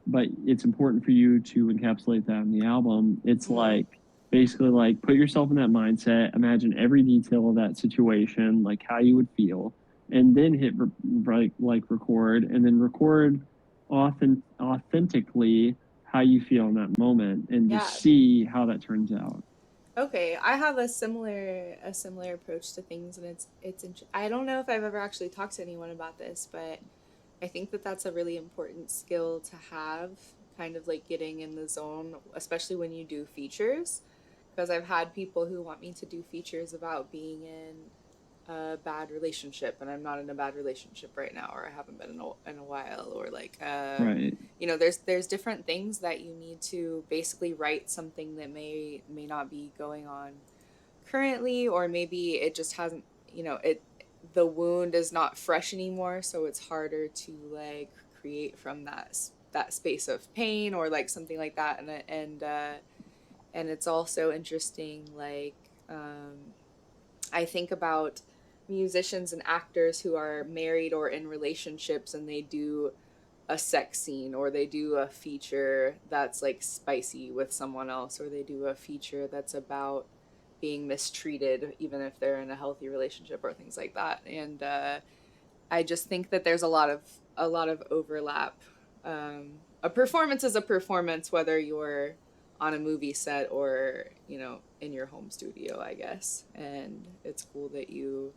but it's important for you to encapsulate that in the album. It's like basically like put yourself in that mindset, imagine every detail of that situation, like how you would feel, and then hit like record, and then record authentically how you feel in that moment, and just see how that turns out. Okay, I have a similar approach to things, and I don't know if I've ever actually talked to anyone about this, but I think that that's a really important skill to have, kind of like getting in the zone, especially when you do features, because I've had people who want me to do features about being in a bad relationship, and I'm not in a bad relationship right now, or I haven't been in a while, or like Right. there's different things that you need to basically write something that may not be going on currently, or maybe it just hasn't, the wound is not fresh anymore, so it's harder to like create from that space of pain or like something like that. And it's also interesting, like I think about musicians and actors who are married or in relationships, and they do a sex scene, or they do a feature that's like spicy with someone else, or they do a feature that's about being mistreated even if they're in a healthy relationship, or things like that. And I just think that there's a lot of overlap. A performance is a performance, whether you're on a movie set or in your home studio, I guess. And it's cool that you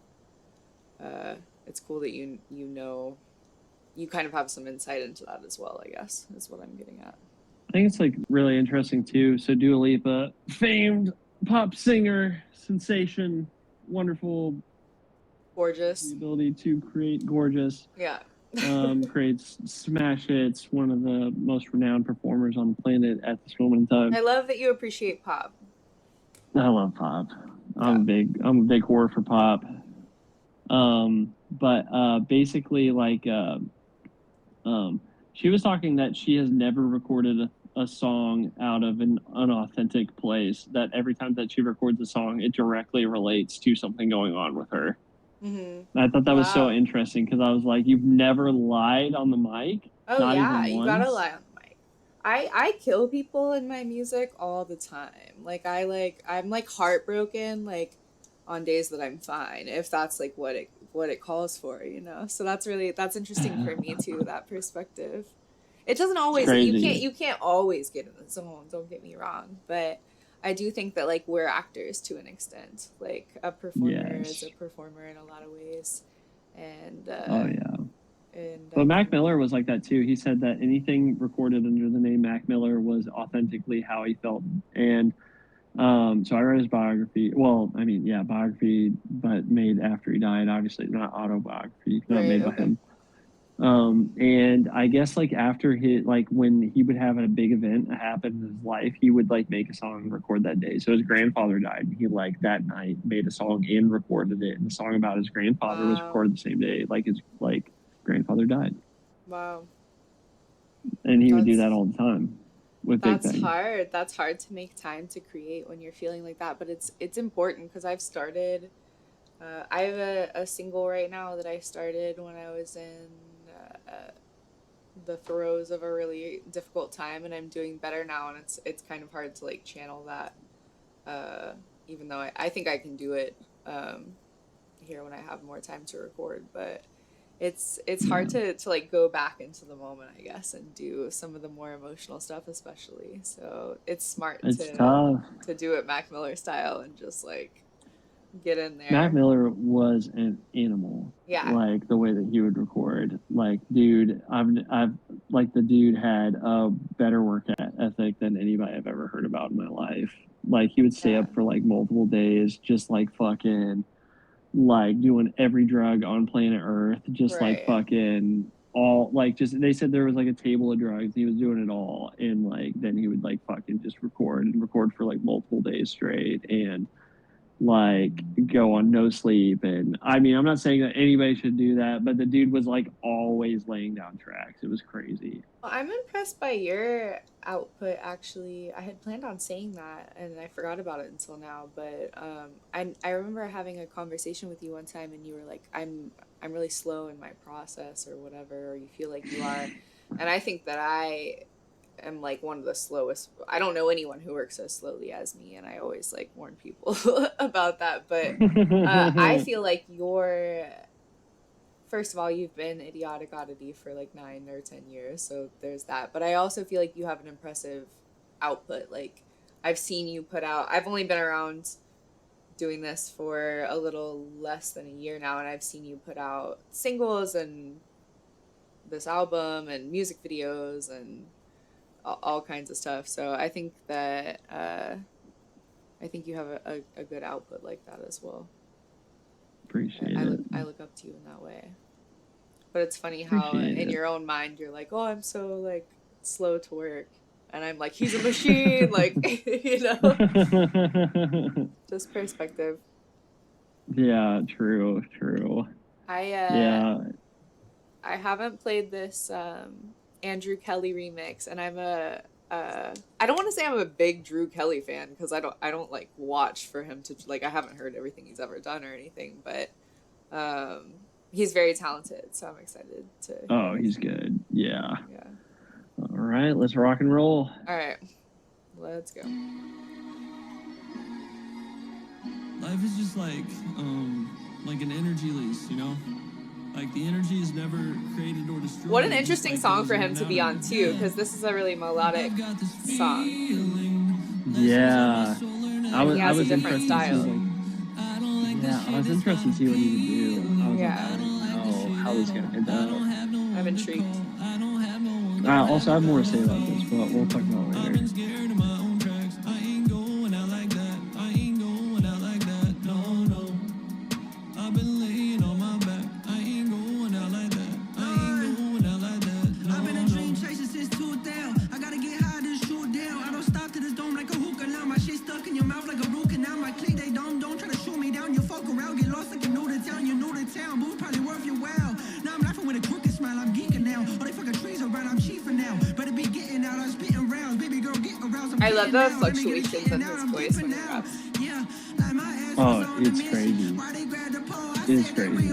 you kind of have some insight into that as well, I guess, is what I'm getting at. I think it's like really interesting too. So Dua Lipa, famed pop singer, sensation, wonderful, gorgeous, the ability to create gorgeous, creates smash hits, one of the most renowned performers on the planet at this moment in time. I love that you appreciate pop. I love pop. I'm a big whore for pop. But basically, like, she was talking that she has never recorded a song out of an unauthentic place, that every time that she records a song, it directly relates to something going on with her. Mm-hmm. I thought that was so interesting, because I was like, you've never lied on the mic? Oh, not yeah, even you gotta lie on the mic. I kill people in my music all the time. Like, I'm like heartbroken, like, on days that I'm fine, if that's like what what it calls for, you know? So that's interesting for me too, that perspective. It doesn't always, you can't always get in the zone, don't get me wrong, but I do think that like we're actors to an extent. Like a performer is a performer in a lot of ways. And oh yeah. But Mac Miller was like that too. He said that anything recorded under the name Mac Miller was authentically how he felt. And so I read his biography. Well, I mean, yeah, biography, but made after he died. Obviously, not autobiography, not made by him. And I guess like after like when he would have a big event happen in his life, he would like make a song and record that day. So his grandfather died, and he like that night made a song and recorded it. And the song about his grandfather was recorded the same day, like his grandfather died. Wow. And he would do that all the time. That's hard. That's hard to make time to create when you're feeling like that. But it's important because I've started. I have a single right now that I started when I was in the throes of a really difficult time, and I'm doing better now. And it's kind of hard to like channel that, even though I think I can do it here when I have more time to record. But it's hard to like go back into the moment, I guess, and do some of the more emotional stuff, especially. So it's smart to do it Mac Miller style and just like get in there. Mac Miller was an animal. Yeah. Like the way that he would record. Like, dude, I've like the dude had a better work ethic than anybody I've ever heard about in my life. Like he would stay up for like multiple days, just like fucking like doing every drug on planet Earth, just like fucking all like just they said there was like a table of drugs. He was doing it all, and like then he would like fucking just record for like multiple days straight and like go on no sleep. And I mean, I'm not saying that anybody should do that, but the dude was like always laying down tracks. It was crazy. Well, I'm impressed by your output, actually. I had planned on saying that and I forgot about it until now, but I remember having a conversation with you one time and you were like, I'm really slow in my process or whatever, or you feel like you are. And I think that I am like one of the slowest. I don't know anyone who works as slowly as me, and I always like warn people about that. But I feel like first of all, you've been Idiotic Oddity for like 9 or 10 years, so there's that. But I also feel like you have an impressive output. Like I've seen you put out. I've only been around doing this for a little less than a year now, and I've seen you put out singles and this album and music videos and all kinds of stuff. So I think that I think you have a good output like that as well. Appreciate it. I look up to you in that way. But it's funny how in your own mind you're like, oh, I'm so like slow to work, and I'm like, he's a machine. Like, you know, just perspective. Yeah, true. I haven't played this Andrew Kelly remix, and I'm I don't want to say I'm a big Drew Kelly fan because I don't like watch for him to like, I haven't heard everything he's ever done or anything, but he's very talented, so I'm excited to he's good. Yeah. All right, let's rock and roll. All right, let's go. Life is just like an energy lease, you know? Like the energy is never created or destroyed. What an interesting song for him to be on too, because this is a really melodic song. Yeah, I was a different style. I was interested to see what he would do. I don't know how he's gonna hit that. I'm intrigued. Also, I have more to say about this, but we'll talk about it later. I love the fluctuations in his voice when he raps. Oh, it's crazy. It's crazy.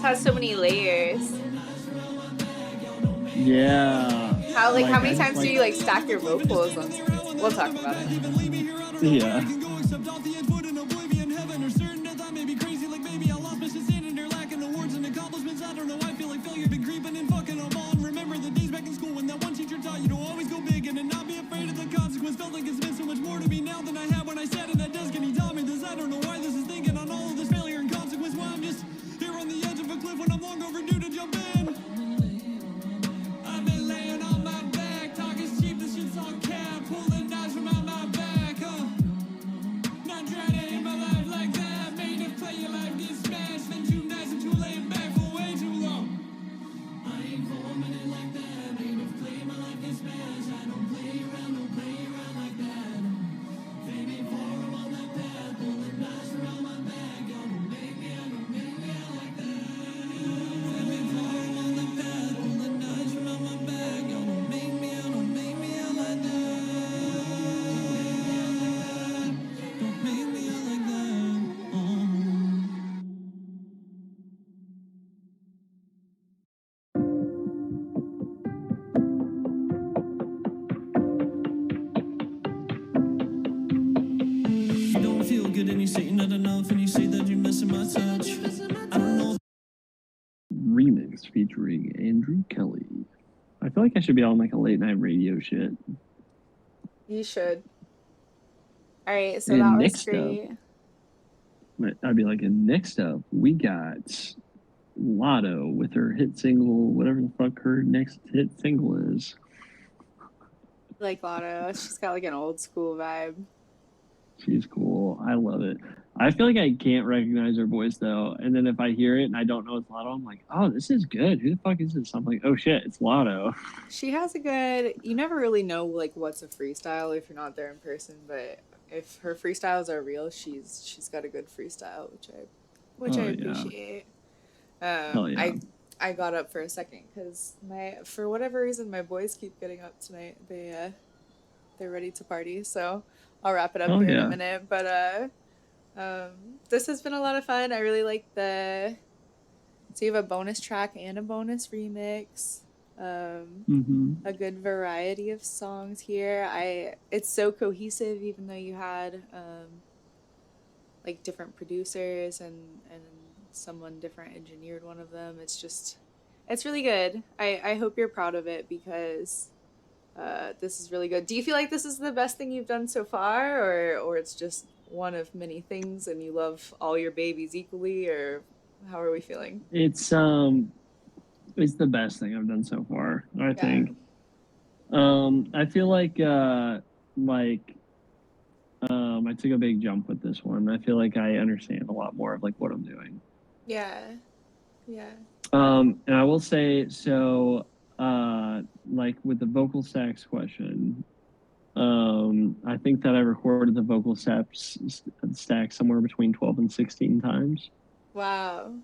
has so many layers. Yeah. How many I just times do you stack your vocals on songs? We'll talk about it. Yeah. You don't feel good and you say you're not enough and you say that you're missing my touch. I don't know. Remix featuring Andrew Kelly. I feel like I should be on like a late night radio shit. You should. All right, so And that was next great. I'd be like, and next up, we got Lotto with her hit single, whatever the fuck her next hit single is. Like Lotto, she's got like an old school vibe. She's cool. I love it. I feel like I can't recognize her voice though. And then if I hear it and I don't know it's Lotto, I'm like, oh, this is good. Who the fuck is this? I'm like, oh shit, it's Lotto. She has a good. You never really know like what's a freestyle if you're not there in person, but if her freestyles are real, she's got a good freestyle, which I appreciate. Hell yeah. I got up for a second because for whatever reason my boys keep getting up tonight. They're ready to party, so I'll wrap it up here in a minute. But this has been a lot of fun. I really like so you have a bonus track and a bonus remix. A good variety of songs here. It's so cohesive, even though you had like different producers and someone different engineered one of them. It's really good. I hope you're proud of it because this is really good. Do you feel like this is the best thing you've done so far, or it's just one of many things and you love all your babies equally, or how are we feeling? It's the best thing I've done so far, I think. I feel like I took a big jump with this one. I feel like I understand a lot more of like what I'm doing. Yeah. And I will say, so like with the vocal sax question, I think that I recorded the vocal stack somewhere between 12 and 16 times. Wow.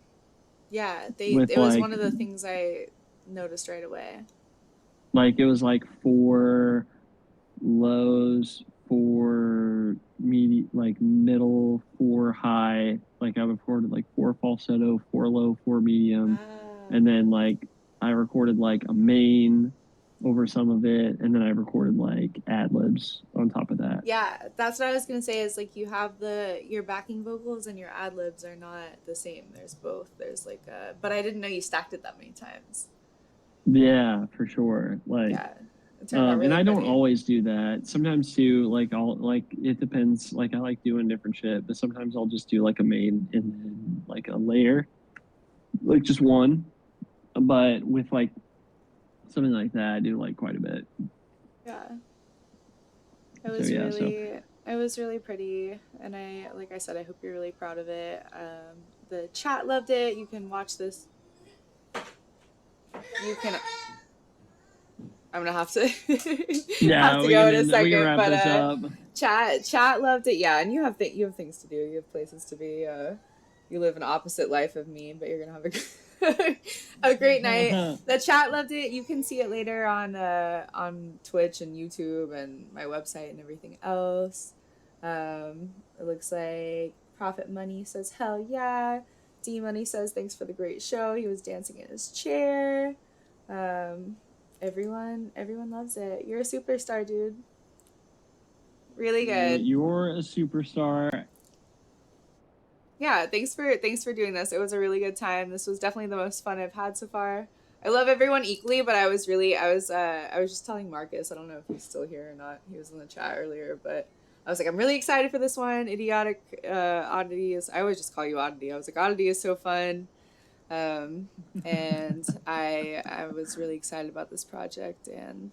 Yeah, it was one of the things I noticed right away. Like it was like 4 lows, 4 middle, 4 high. Like I recorded like 4 falsetto, 4 low, 4 medium, and then like I recorded like a main over some of it, and then I recorded like ad libs on top of that. Yeah, that's what I was gonna say. Is like you have your backing vocals and your ad libs are not the same. There's both. There's like but I didn't know you stacked it that many times. Yeah, for sure. Like. Yeah. Really and I don't pretty. always do that. Sometimes too, like it depends. Like I like doing different shit, but sometimes I'll just do like a main and then like a layer, like just one. But with like something like that, I do like quite a bit. Yeah. It was really pretty, and like I said, I hope you're really proud of it. The chat loved it. You can watch this. I'm gonna have to have to go in a second, but chat loved it. Yeah, and you have things to do. You have places to be. You live an opposite life of me, but you're gonna have a great night. The chat loved it. You can see it later on Twitch and YouTube and my website and everything else. It looks like Profit Money says hell yeah. D Money says thanks for the great show. He was dancing in his chair. Everyone loves it. You're a superstar, dude. Really good. You're a superstar. Yeah, thanks for doing this. It was a really good time. This was definitely the most fun I've had so far. I love everyone equally, but I was just telling Marcus, I don't know if he's still here or not. He was in the chat earlier, but I was like, I'm really excited for this one. Idiotic Oddity is, I always just call you Oddity. I was like, Oddity is so fun. And I was really excited about this project, and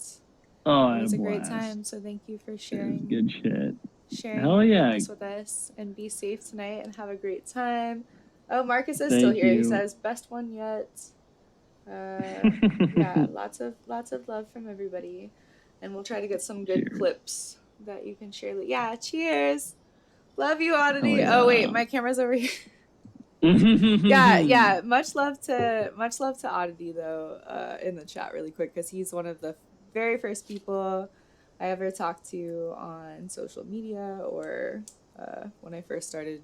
it was a great time. So thank you for sharing. Good shit. Sharing Hell yeah. this with us, and be safe tonight and have a great time. Oh, Marcus is still here. He says best one yet. Yeah, lots of love from everybody, and we'll try to get some good clips that you can share. Yeah, cheers. Love you, Oddity. Yeah. Oh wait, my camera's over here. Yeah. Much love to Oddity though, in the chat really quick, because he's one of the very first people I ever talked to on social media, or when I first started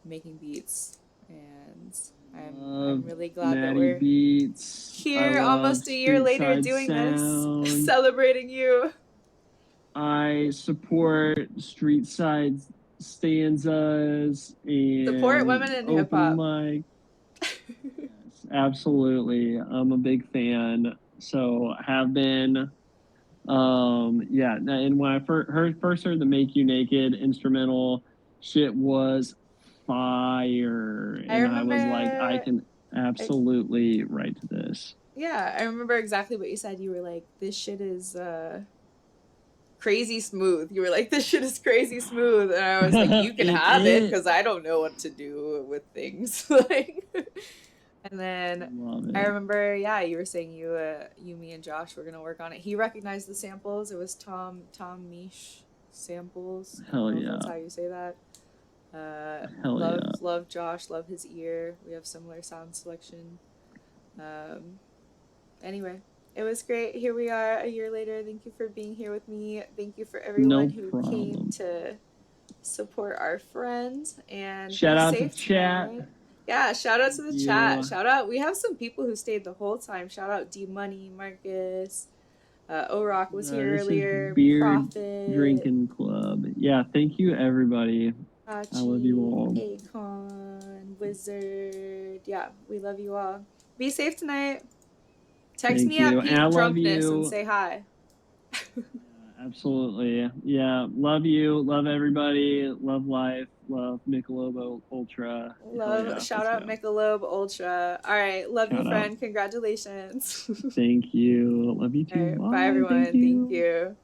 making beats, and I'm really glad that we're here almost a year later doing this, celebrating you. I support street side stanzas and support women in hip hop. Yes, absolutely. I'm a big fan. So have been. Yeah, and when I first heard the "Make You Naked" instrumental, shit was fire, and I was like, I can absolutely write to this. Yeah, I remember exactly what you said. You were like, "This shit is crazy smooth." You were like, "This shit is crazy smooth," and I was like, "You can have it, because I don't know what to do with things." Like, and then I remember, yeah, you were saying you, me, and Josh were gonna work on it. He recognized the samples. It was Tom Misch samples. Hell yeah! That's how you say that. Hell love Josh. Love his ear. We have similar sound selection. Anyway, it was great. Here we are a year later. Thank you for being here with me. Thank you for everyone who came to support our friends. And shout out to chat. Yeah, shout out to the chat. Shout out. We have some people who stayed the whole time. Shout out D Money, Marcus. O-Rock was here earlier. Beer Prophet. Drinking Club. Yeah, thank you everybody. I love you all. Akon, Wizard. Yeah, we love you all. Be safe tonight. Text me at peak drunkenness and say hi. Absolutely. Yeah. Love you. Love everybody. Love life. Love Michelob Ultra. Shout out Michelob Ultra. All right. Love you, friend. Congratulations. Thank you. Love you too. Right, bye, everyone. Thank you.